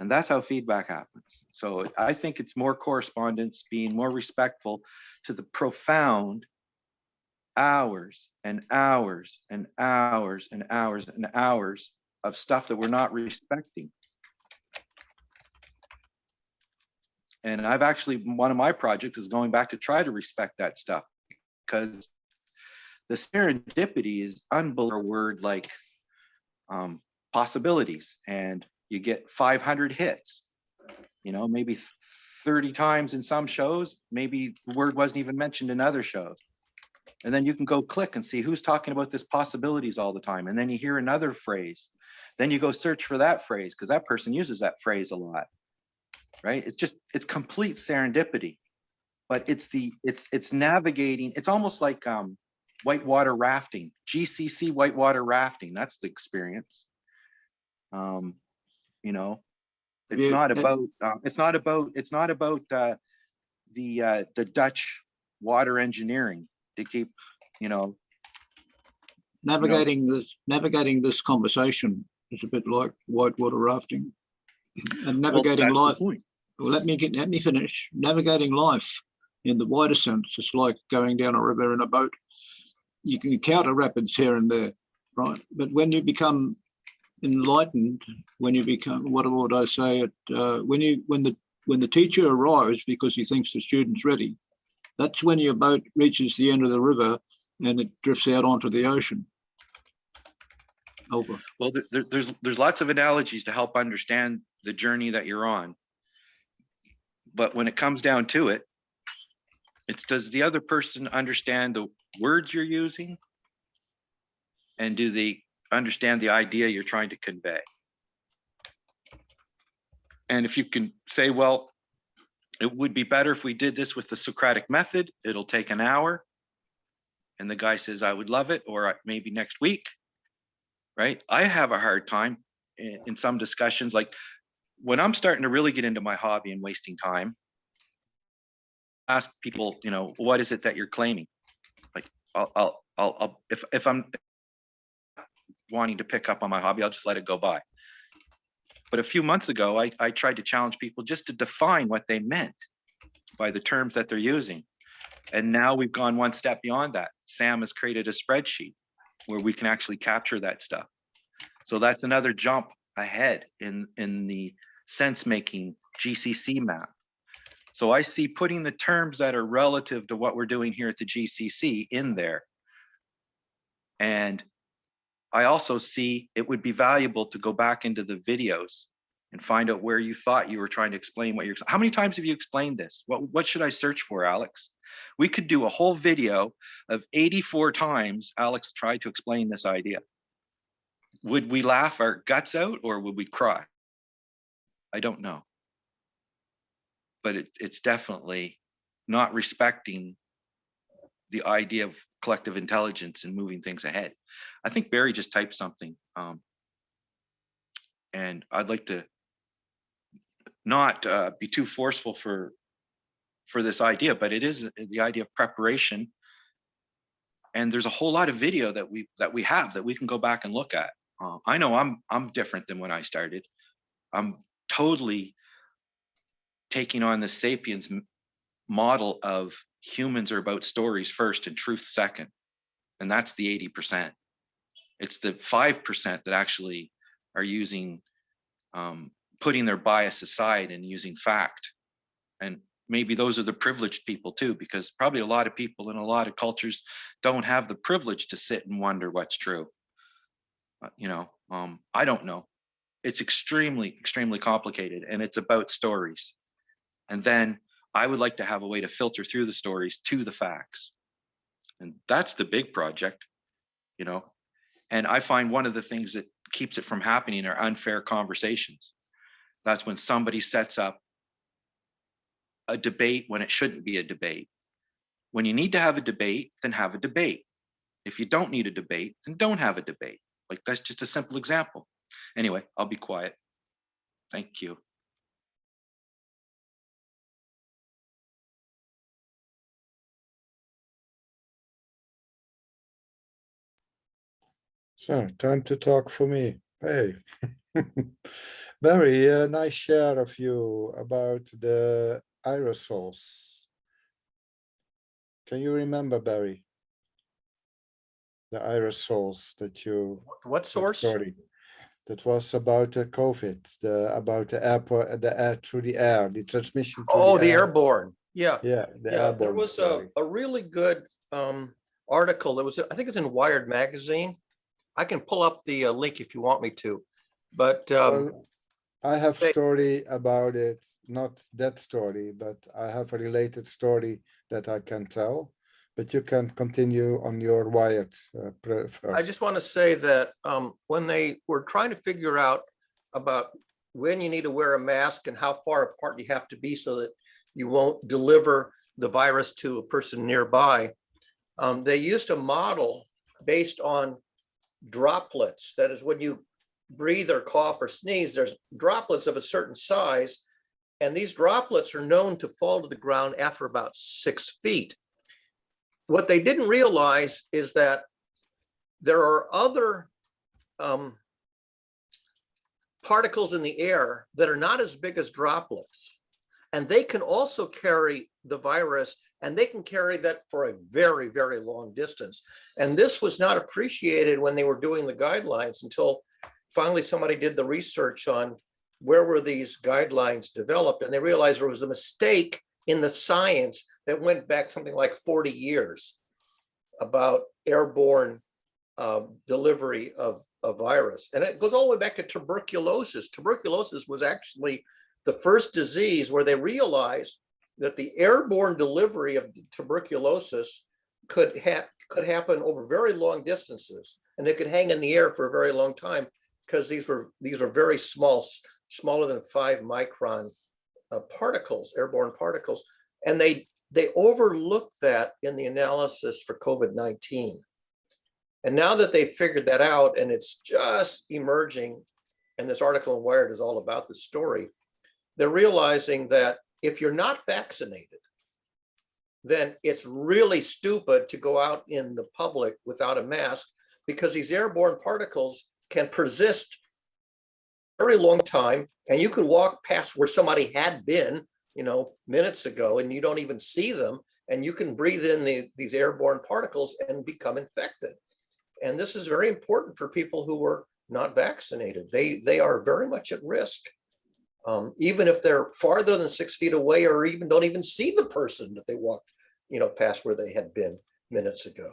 And that's how feedback happens. So I think it's more correspondence, being more respectful to the profound hours and hours and hours and hours and hours of stuff that we're not respecting. And I've actually, one of my projects is going back to try to respect that stuff, because the serendipity is unbelievable word, like possibilities, and you get 500 hits, maybe 30 times in some shows, maybe the word wasn't even mentioned in other shows. And then you can go click and see who's talking about this possibilities all the time. And then you hear another phrase. Then you go search for that phrase because that person uses that phrase a lot, right? It's complete serendipity, but it's navigating. It's almost like whitewater rafting, GCC whitewater rafting. That's the experience. You know, it's not about the Dutch water engineering to keep, you know, navigating this conversation is a bit like whitewater rafting and navigating life. Well, let me finish. Navigating life in the wider sense is like going down a river in a boat. You can encounter rapids here and there, right? But when you become enlightened, when you become, what would I say? When the teacher arrives because he thinks the student's ready, that's when your boat reaches the end of the river and it drifts out onto the ocean. Over. Well, there's lots of analogies to help understand the journey that you're on. But when it comes down to it, it's, does the other person understand the words you're using? And do they understand the idea you're trying to convey? And if you can say, well, it would be better if we did this with the Socratic method, it'll take an hour. And the guy says, I would love it, or maybe next week, right? I have a hard time in some discussions, like when I'm starting to really get into my hobby and wasting time, ask people, you know, what is it that you're claiming? Like, if I'm wanting to pick up on my hobby, I'll just let it go by. But a few months ago, I tried to challenge people just to define what they meant by the terms that they're using. And now we've gone one step beyond that. Sam has created a spreadsheet where we can actually capture that stuff. So that's another jump ahead in the sense-making GCC map. So I see putting the terms that are relative to what we're doing here at the GCC in there. And I also see it would be valuable to go back into the videos and find out where you thought you were trying to explain what you're, how many times have you explained this? What should I search for, Alex? We could do a whole video of 84 times Alex tried to explain this idea. Would we laugh our guts out or would we cry? I don't know. But it's definitely not respecting the idea of collective intelligence and moving things ahead. I think Barry just typed something. And I'd like to not be too forceful for this idea, but it is the idea of preparation. And there's a whole lot of video that we have that we can go back and look at. I know I'm different than when I started. I'm totally taking on the Sapiens model of humans are about stories first and truth second. And that's the 80%. It's the 5% that actually are using, putting their bias aside and using fact. And maybe those are the privileged people too, because probably a lot of people in a lot of cultures don't have the privilege to sit and wonder what's true. You know, I don't know. It's extremely, extremely complicated and it's about stories. And then I would like to have a way to filter through the stories to the facts. And that's the big project, you know. And I find one of the things that keeps it from happening are unfair conversations. That's when somebody sets up a debate when it shouldn't be a debate. When you need to have a debate, then have a debate. If you don't need a debate, then don't have a debate. Like that's just a simple example. Anyway, I'll be quiet. Thank you. So, time to talk for me. Hey, very nice share of you about the aerosols. Can you remember, Barry? The aerosols that you What source? story that was about the COVID, about the airport, the air through the air, the transmission. Oh, the airborne. Yeah. Yeah, the Yeah, there airborne was story. a really good article. It was, I think it's in Wired magazine. I can pull up the link if you want me to, but Well, I have a they- story about it, not that story, but I have a related story that I can tell. but you can continue on your wired first. I just want to say that when they were trying to figure out about when you need to wear a mask and how far apart you have to be so that you won't deliver the virus to a person nearby, they used a model based on droplets. That is, when you breathe or cough or sneeze, there's droplets of a certain size, and these droplets are known to fall to the ground after about 6 feet. What they didn't realize is that there are other particles in the air that are not as big as droplets, and they can also carry the virus, and they can carry that for a very, very long distance. And this was not appreciated when they were doing the guidelines until finally somebody did the research on where were these guidelines developed, and they realized there was a mistake in the science that went back something like 40 years about airborne delivery of a virus. And it goes all the way back to tuberculosis. Tuberculosis was actually the first disease where they realized that the airborne delivery of tuberculosis could happen over very long distances, and they could hang in the air for a very long time because these are very small, smaller than 5 micron particles, airborne particles, and they overlooked that in the analysis for COVID-19. And now that they've figured that out, and it's just emerging, and this article in Wired is all about this story, they're realizing that if you're not vaccinated, then it's really stupid to go out in the public without a mask, because these airborne particles can persist a very long time, and you can walk past where somebody had been, minutes ago, and you don't even see them, and you can breathe in these airborne particles and become infected. And this is very important for people who were not vaccinated. They are very much at risk, even if they're farther than 6 feet away, or even don't even see the person that they walked, past where they had been minutes ago.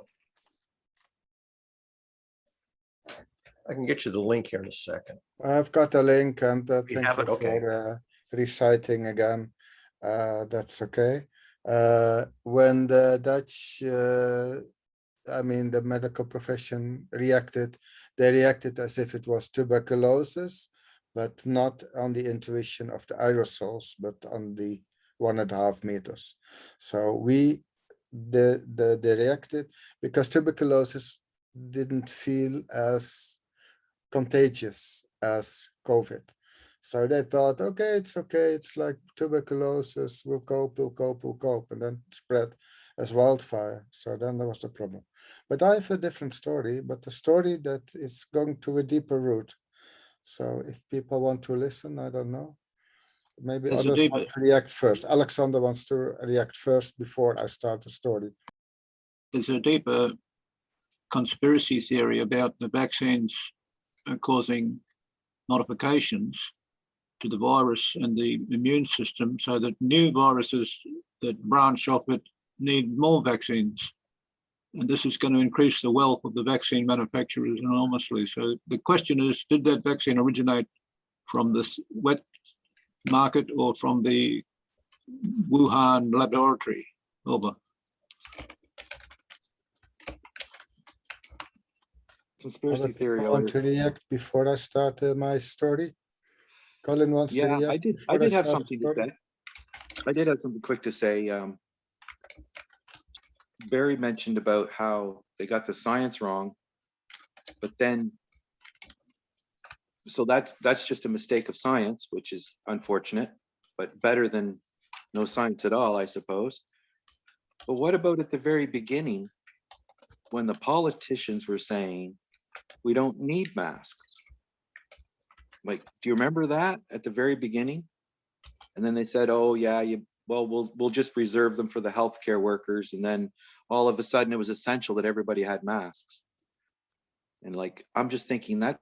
I can get you the link here in a second. I've got a link, and thank you have it? Okay. for reciting again. That's okay. When the Dutch, the medical profession reacted, they reacted as if it was tuberculosis, but not on the intuition of the aerosols, but on the 1.5 meters. So they reacted because tuberculosis didn't feel as contagious as COVID. So they thought, okay, it's like tuberculosis, we'll cope, and then it spread as wildfire. So then there was the problem. But I have a different story, but a story that is going to a deeper root. So if people want to listen, I don't know. Maybe There's a others deeper- want to react first. Alexander wants to react first before I start the story. There's a deeper conspiracy theory about the vaccines causing modifications to the virus and the immune system, so that new viruses that branch off it need more vaccines. And this is going to increase the wealth of the vaccine manufacturers enormously. So the question is, did that vaccine originate from this wet market or from the Wuhan laboratory? Over. Conspiracy theory. I want to react before I start my story. Colin wants to Yeah, react. I did before have start the something to story? say. I did have something quick to say. Barry mentioned about how they got the science wrong, but then, so that's just a mistake of science, which is unfortunate, but better than no science at all, I suppose. But what about at the very beginning, when the politicians were saying, we don't need masks? Like, do you remember that at the very beginning? And then they said, oh yeah, we'll just reserve them for the healthcare workers. And then all of a sudden it was essential that everybody had masks. And like, I'm just thinking that's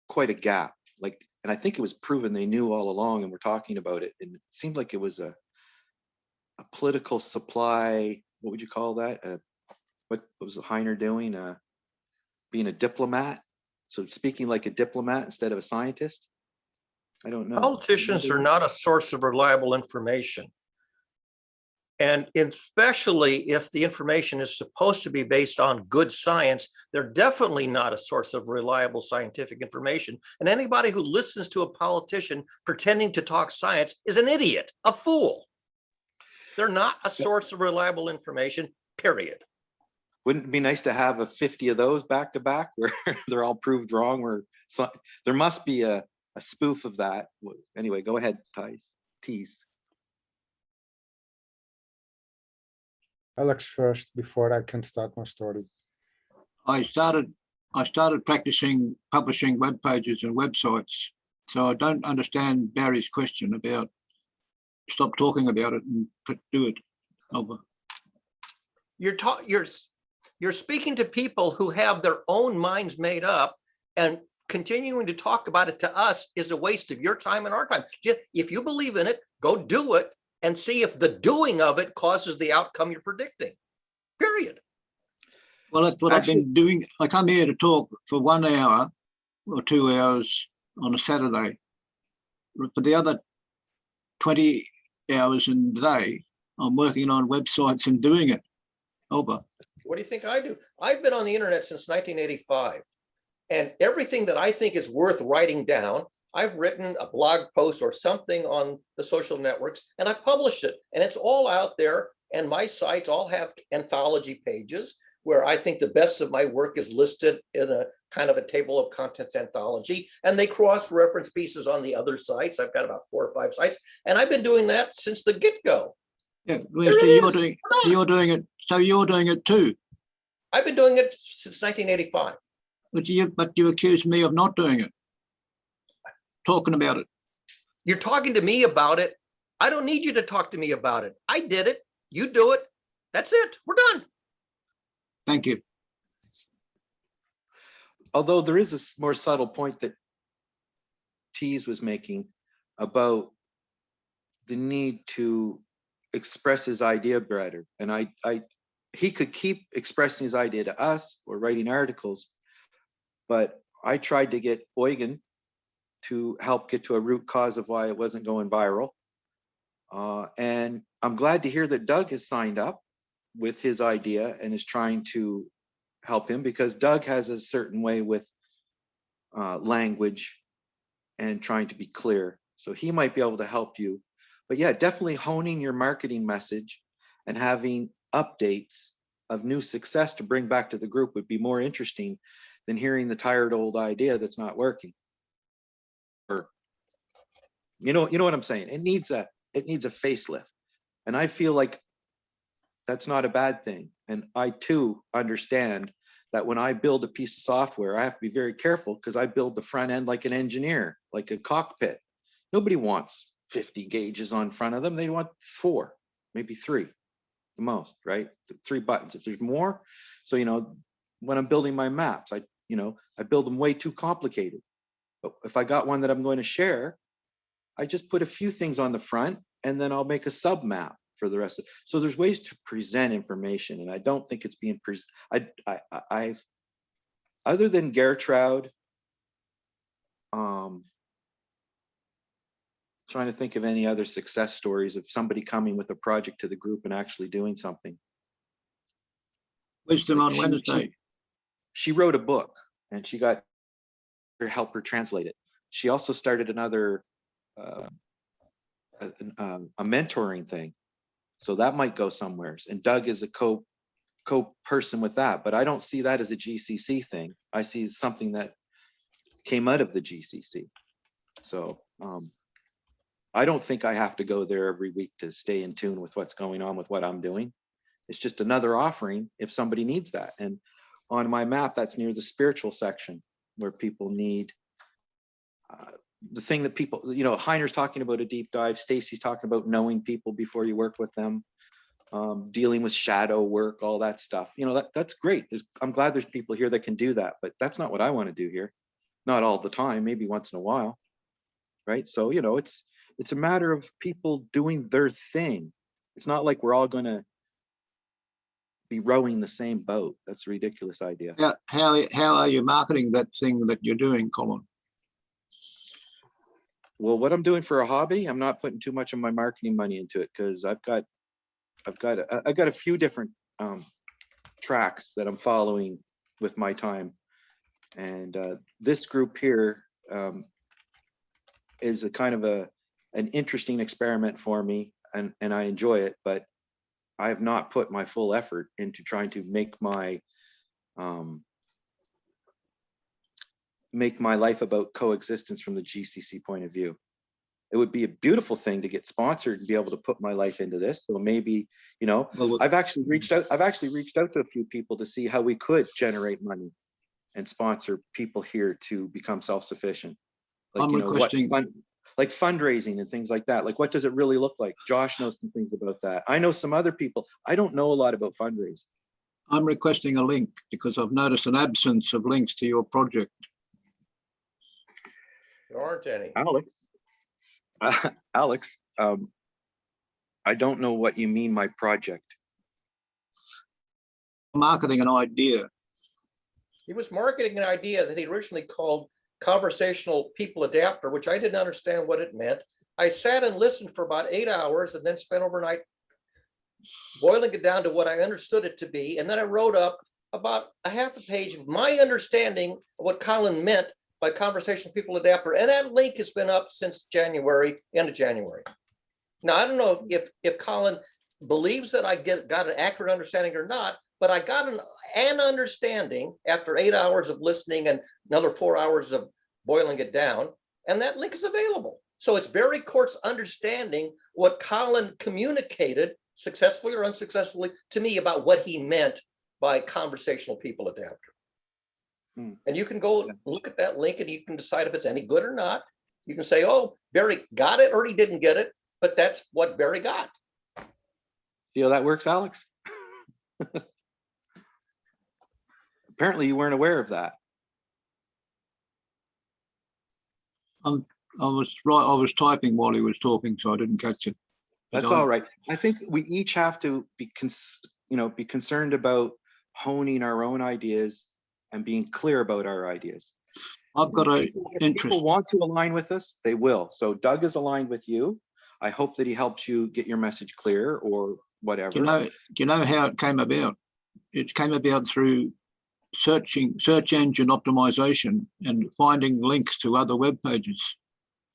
quite a gap. Like, and I think it was proven they knew all along and were talking about it. And it seemed like it was a political supply. What would you call that? What was Heiner doing? Being a diplomat. So speaking like a diplomat instead of a scientist. I don't know. Politicians are not a source of reliable information. And especially if the information is supposed to be based on good science, they're definitely not a source of reliable scientific information. And anybody who listens to a politician pretending to talk science is an idiot, a fool. They're not a source of reliable information, period. Wouldn't it be nice to have 50 of those back to back where they're all proved wrong? There must be a spoof of that. Anyway, go ahead, Tease. Alex first before I can start my story. I started practicing publishing web pages and websites. So I don't understand Barry's question about stop talking about it and do it. Over. You're speaking to people who have their own minds made up, and continuing to talk about it to us is a waste of your time and our time. If you believe in it, go do it and see if the doing of it causes the outcome you're predicting, period. Well, that's what I've been doing. I come here to talk for 1 hour or 2 hours on a Saturday. For the other 20 hours in the day, I'm working on websites and doing it. Over. What do you think I do? I've been on the internet since 1985. And everything that I think is worth writing down, I've written a blog post or something on the social networks, and I've published it. And it's all out there. And my sites all have anthology pages where I think the best of my work is listed in a kind of a table of contents anthology. And they cross-reference pieces on the other sites. I've got about 4 or 5 sites. And I've been doing that since the get-go. Yeah, you're doing it. So you're doing it too. I've been doing it since 1985. But you accuse me of not doing it. Talking about it. You're talking to me about it. I don't need you to talk to me about it. I did it. You do it. That's it. We're done. Thank you. Although there is a more subtle point that Tease was making about the need to express his idea better. And he could keep expressing his idea to us or writing articles, but I tried to get Eugen to help get to a root cause of why it wasn't going viral. And I'm glad to hear that Doug has signed up with his idea and is trying to help him, because Doug has a certain way with language and trying to be clear. So he might be able to help you. But yeah, definitely honing your marketing message and having updates of new success to bring back to the group would be more interesting than hearing the tired old idea that's not working. Or you know what I'm saying? It needs a facelift. And I feel like that's not a bad thing. And I too understand that when I build a piece of software, I have to be very careful because I build the front end like an engineer, like a cockpit. Nobody wants 50 gauges on front of them. They want 4, maybe 3, the most, right? 3 buttons. If there's more, so when I'm building my maps, I build them way too complicated. But if I got one that I'm going to share, I just put a few things on the front and then I'll make a sub map for the rest of it. So there's ways to present information, and I don't think it's being I've other than Gertrude, trying to think of any other success stories of somebody coming with a project to the group and actually doing something. Wisdom on Wednesday. She wrote a book and she got her help her translate it. She also started another a mentoring thing. So that might go somewhere. And Doug is a co-person with that, but I don't see that as a GCC thing. I see something that came out of the GCC. So I don't think I have to go there every week to stay in tune with what's going on with what I'm doing. It's just another offering if somebody needs that. And on my map, that's near the spiritual section where people need the thing that people, Heiner's talking about a deep dive. Stacy's talking about knowing people before you work with them, dealing with shadow work, all that stuff. That's great. I'm glad there's people here that can do that, but that's not what I want to do here. Not all the time, maybe once in a while, right? So, it's a matter of people doing their thing. It's not like we're all going to be rowing the same boat. That's a ridiculous idea. How are you marketing that thing that you're doing, Colin? Well, what I'm doing for a hobby, I'm not putting too much of my marketing money into it because I've got I've got a few different tracks that I'm following with my time, and this group here is a kind of an interesting experiment for me, and I enjoy it, but I have not put my full effort into trying to make my life about coexistence from the GCC point of view. It would be a beautiful thing to get sponsored and be able to put my life into this. So maybe, you know, Well, I've actually reached out to a few people to see how we could generate money and sponsor people here to become self-sufficient. Like, I'm you know, requesting- like fundraising and things like that. Like, what does it really look like? Josh knows some things about that. I know some other people. I don't know a lot about fundraising. I'm requesting a link because I've noticed an absence of links to your project. There aren't any. Alex, I don't know what you mean my project. Marketing an idea. He was marketing an idea that he originally called conversational people adapter, which I didn't understand what it meant. I sat and listened for about 8 hours and then spent overnight boiling it down to what I understood it to be. And then I wrote up about a half a page of my understanding of what Colin meant by conversational people adapter. And that link has been up since January, end of January. Now, I don't know if Colin believes that I got an accurate understanding or not, but I got an understanding after 8 hours of listening and another 4 hours of boiling it down, and that link is available. So it's Barry Court's understanding what Colin communicated successfully or unsuccessfully to me about what he meant by conversational people adapter. And you can go look at that link and you can decide if it's any good or not. You can say, oh, Barry got it or he didn't get it, but that's what Barry got. See how that works, Alex? Apparently you weren't aware of that. I was typing while he was talking, so I didn't catch it. But That's all right. I think we each have to be concerned about honing our own ideas and being clear about our ideas. I've got an If interest. people want to align with us, they will. So Doug is aligned with you. I hope that he helps you get your message clear or whatever. Do you know how it came about? It came about through search engine optimization and finding links to other web pages.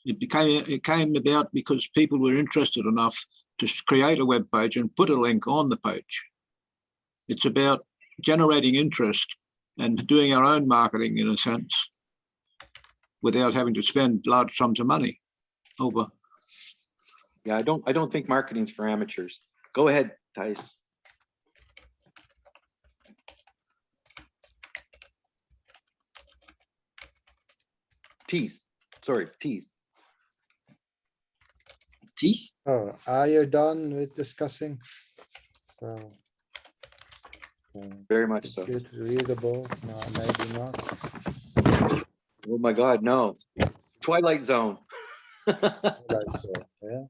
It came about because people were interested enough to create a web page and put a link on the page. It's about generating interest and doing our own marketing in a sense without having to spend large sums of money over. Yeah, I don't think marketing's for amateurs. Go ahead, Thijs. Tease. Oh, are you done with discussing? So. Very much Is so. it readable? No, maybe not. Oh my God, no. Twilight Zone. Right, so, yeah.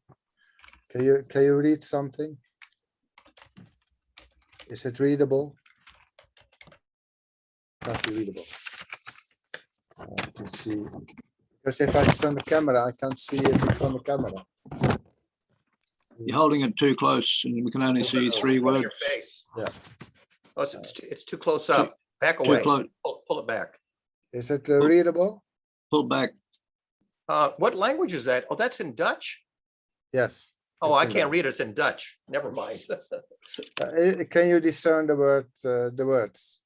Can you read something? Is it readable? Not readable. To see, because if it's on the camera, I can't see if it's on the camera. You're holding it too close and we can only see three Put it in words. your face. Yeah. Oh, it's too close up. Back Too away. close. Pull it back. Is it readable? Pull back. What language is that? Oh, that's in Dutch? Yes. Oh, it's I in can't Dutch. read it. It's in Dutch. Never mind. Can you discern the words?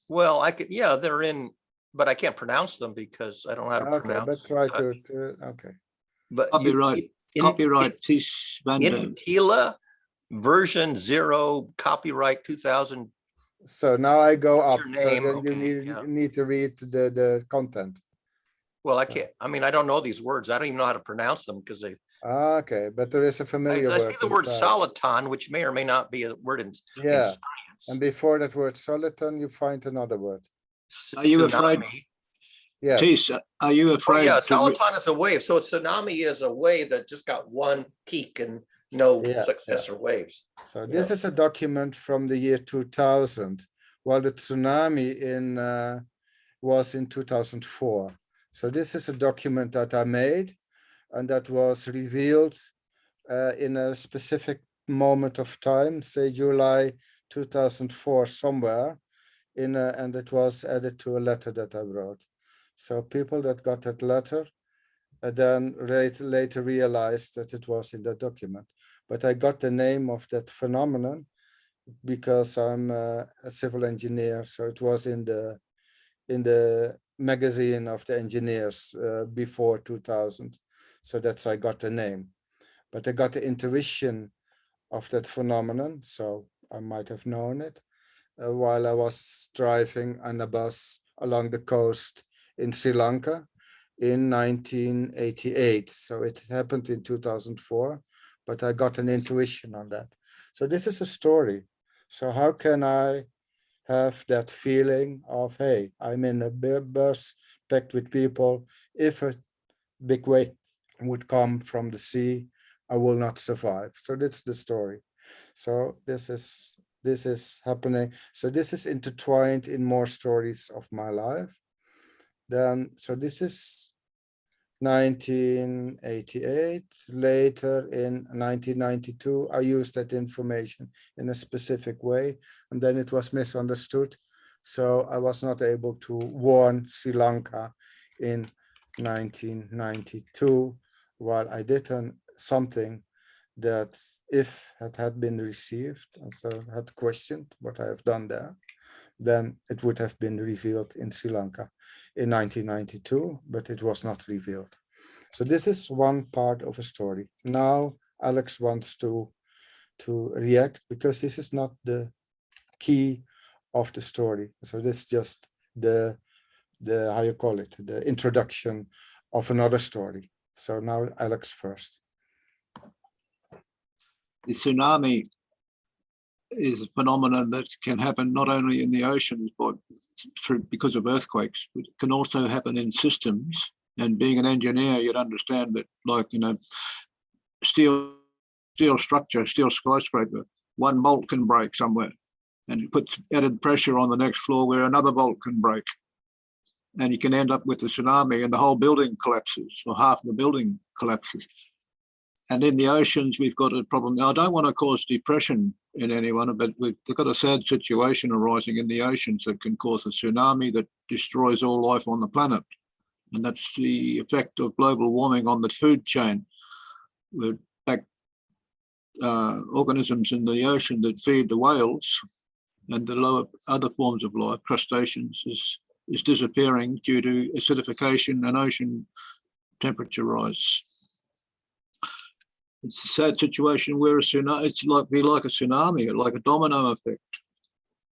Well, I could, yeah, they're in, but I can't pronounce them because I don't know how to Okay, pronounce. but try Dutch. to, okay. But Copyright Tis van der. Intila version 0, copyright 2000. So now I go What's up, your so name? then Okay, you yeah. need to read the content. Well, I can't, I mean, I don't know these words. I don't even know how to pronounce them because Okay, but there is a familiar I word. see the word inside. soliton, which may or may not be a word in Yeah, science. and before that word soliton, you find another word. Are you afraid? Tsunami. Yes. Tis, are you Oh, afraid? yeah, to re- soliton is a wave. So a tsunami is a wave that just got one peak and no Yeah, successor waves. So this is a document from the year 2000, while the tsunami was in 2004. So this is a document that I made and that was revealed in a specific moment of time, say July 2004 somewhere, and it was added to a letter that I wrote. So people that got that letter then later realized that it was in that document. But I got the name of that phenomenon because I'm a civil engineer, so it was in the magazine of the engineers before 2000. So that's how I got the name. But I got the intuition of that phenomenon, so I might have known it while I was driving on a bus along the coast in Sri Lanka in 1988. So it happened in 2004, but I got an intuition on that. So this is a story. So how can I have that feeling of, hey, I'm in a bus packed with people. If a big wave would come from the sea, I will not survive. So that's the story. So this is happening. So this is intertwined in more stories of my life. Then, so this is 1988. Later in 1992, I used that information in a specific way, and then it was misunderstood. So I was not able to warn Sri Lanka in 1992, while I did something that if it had been received, and so had questioned what I have done there, then it would have been revealed in Sri Lanka in 1992, but it was not revealed. So this is one part of a story. Now Alex wants to react because this is not the key of the story. So this is just the how you call it, the introduction of another story. So now Alex first. The tsunami is a phenomenon that can happen not only in the oceans, but because of earthquakes, but it can also happen in systems. And being an engineer, you'd understand that, like, steel structure, steel skyscraper, one bolt can break somewhere, and it puts added pressure on the next floor where another bolt can break. And you can end up with a tsunami and the whole building collapses, or half the building collapses. And in the oceans, we've got a problem. Now, I don't want to cause depression in anyone, but we've got a sad situation arising in the oceans that can cause a tsunami that destroys all life on the planet. And that's the effect of global warming on the food chain. With organisms in the ocean that feed the whales and the lower other forms of life, crustaceans, is disappearing due to acidification and ocean temperature rise. It's a sad situation where a tsunami, it's like a tsunami, like a domino effect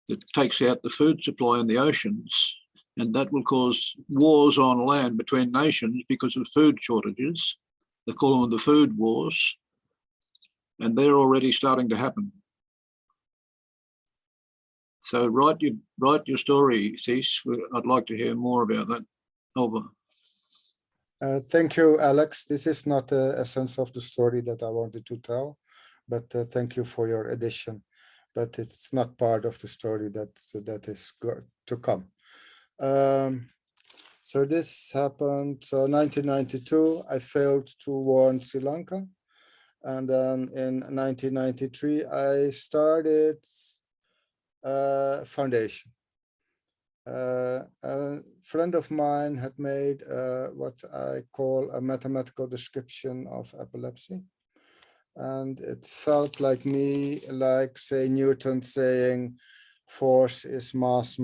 that takes out the food supply in the oceans, and that will cause wars on land between nations because of food shortages. They call them the food wars, and they're already starting to happen. So write your story, Cease. I'd like to hear more about that. Over. Thank you, Alex. This is not the essence of the story that I wanted to tell, but thank you for your addition. But it's not part of the story that is to come. So this happened. So 1992, I failed to warn Sri Lanka, and then in 1993, I started a foundation. A friend of mine had made what I call a mathematical description of epilepsy. And it felt like me, like, say, Newton saying force is mass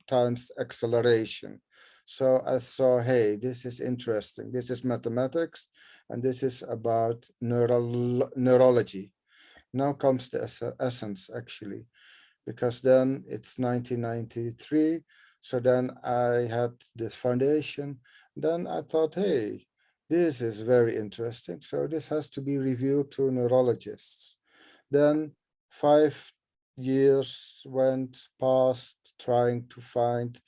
times acceleration. So I saw, hey, this is interesting. This is mathematics, and this is about neurology. Now comes the essence, actually, because then it's 1993. So then I had this foundation. Then I thought, hey, this is very interesting. So this has to be revealed to neurologists. Then 5 years went past trying to find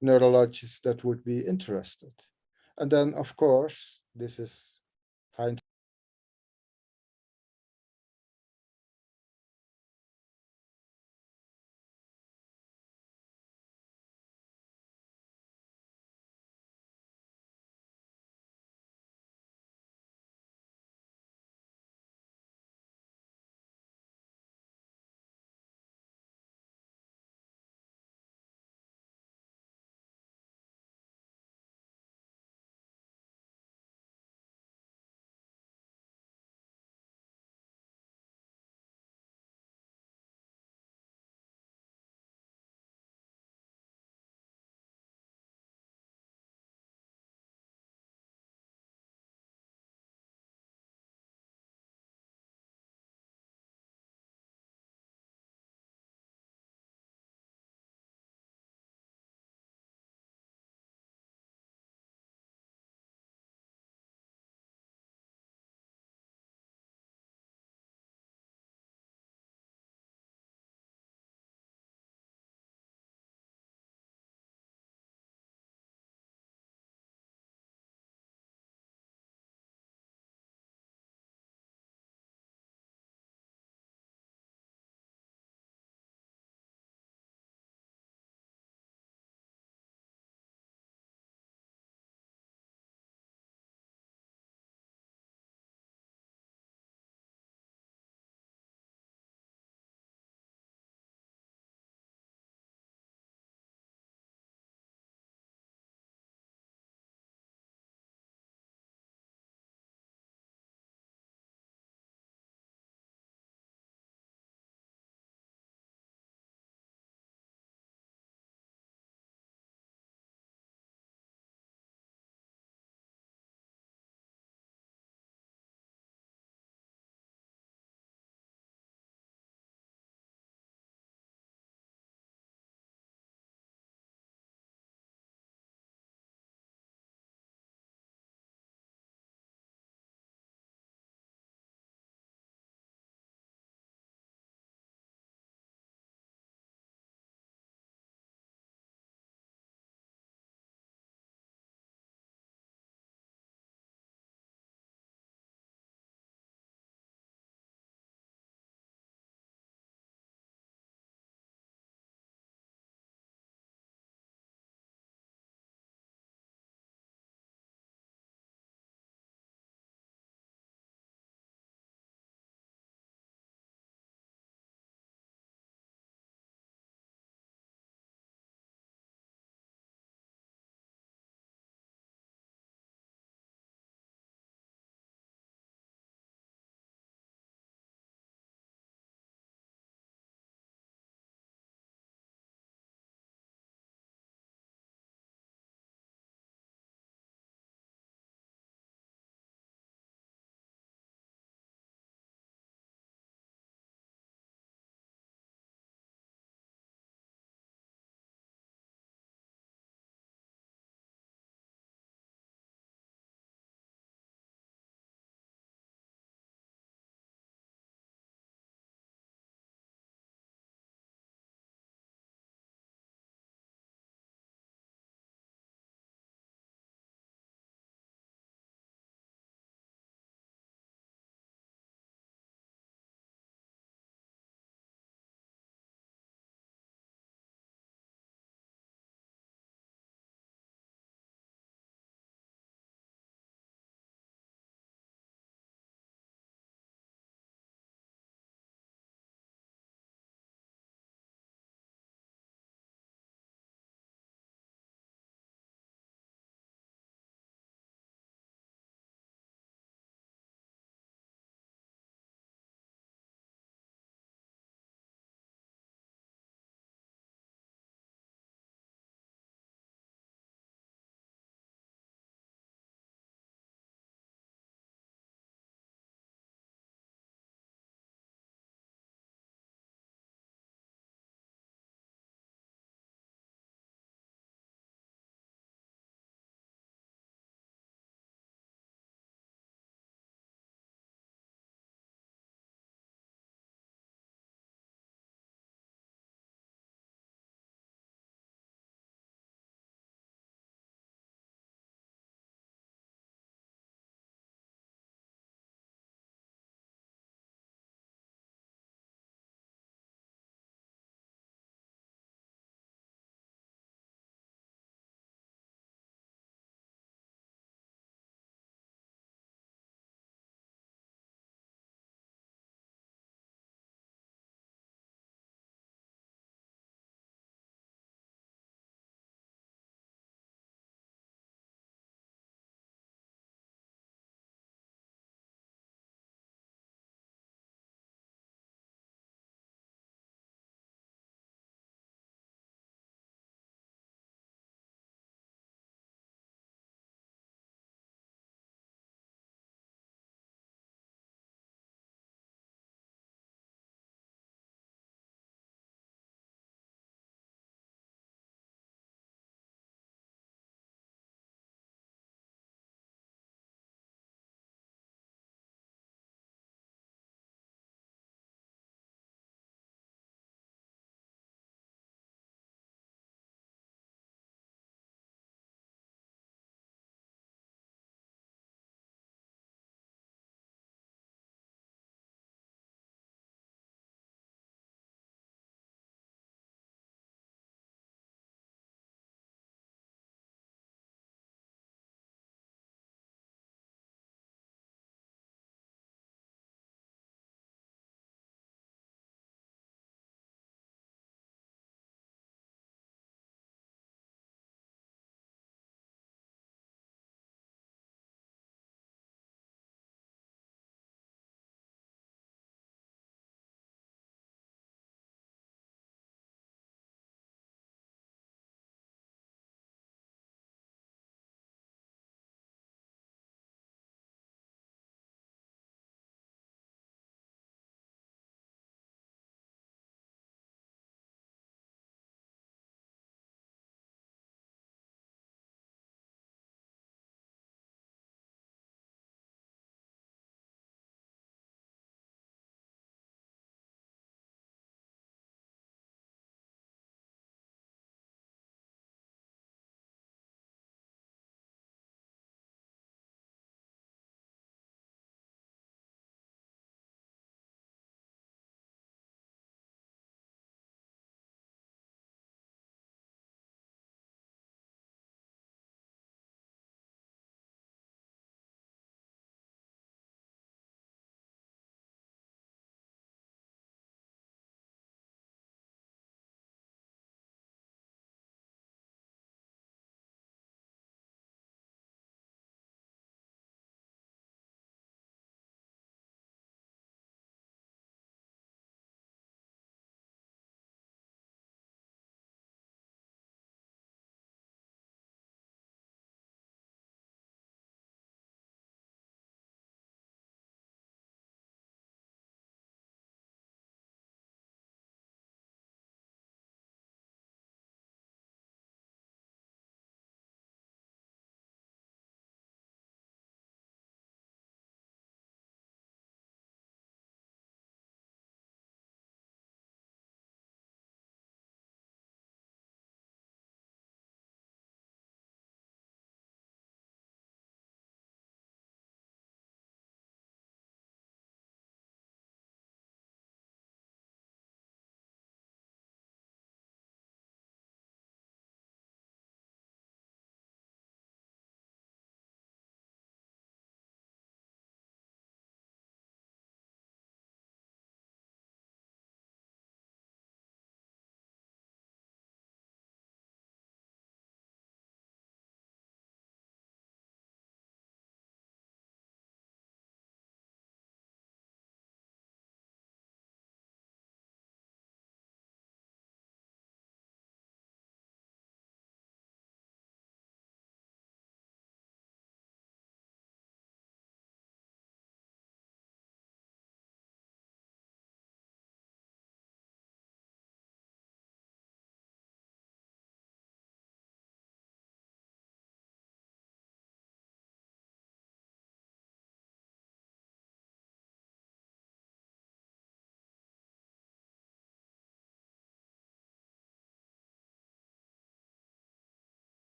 neurologists that would be interested. And then, of course, this is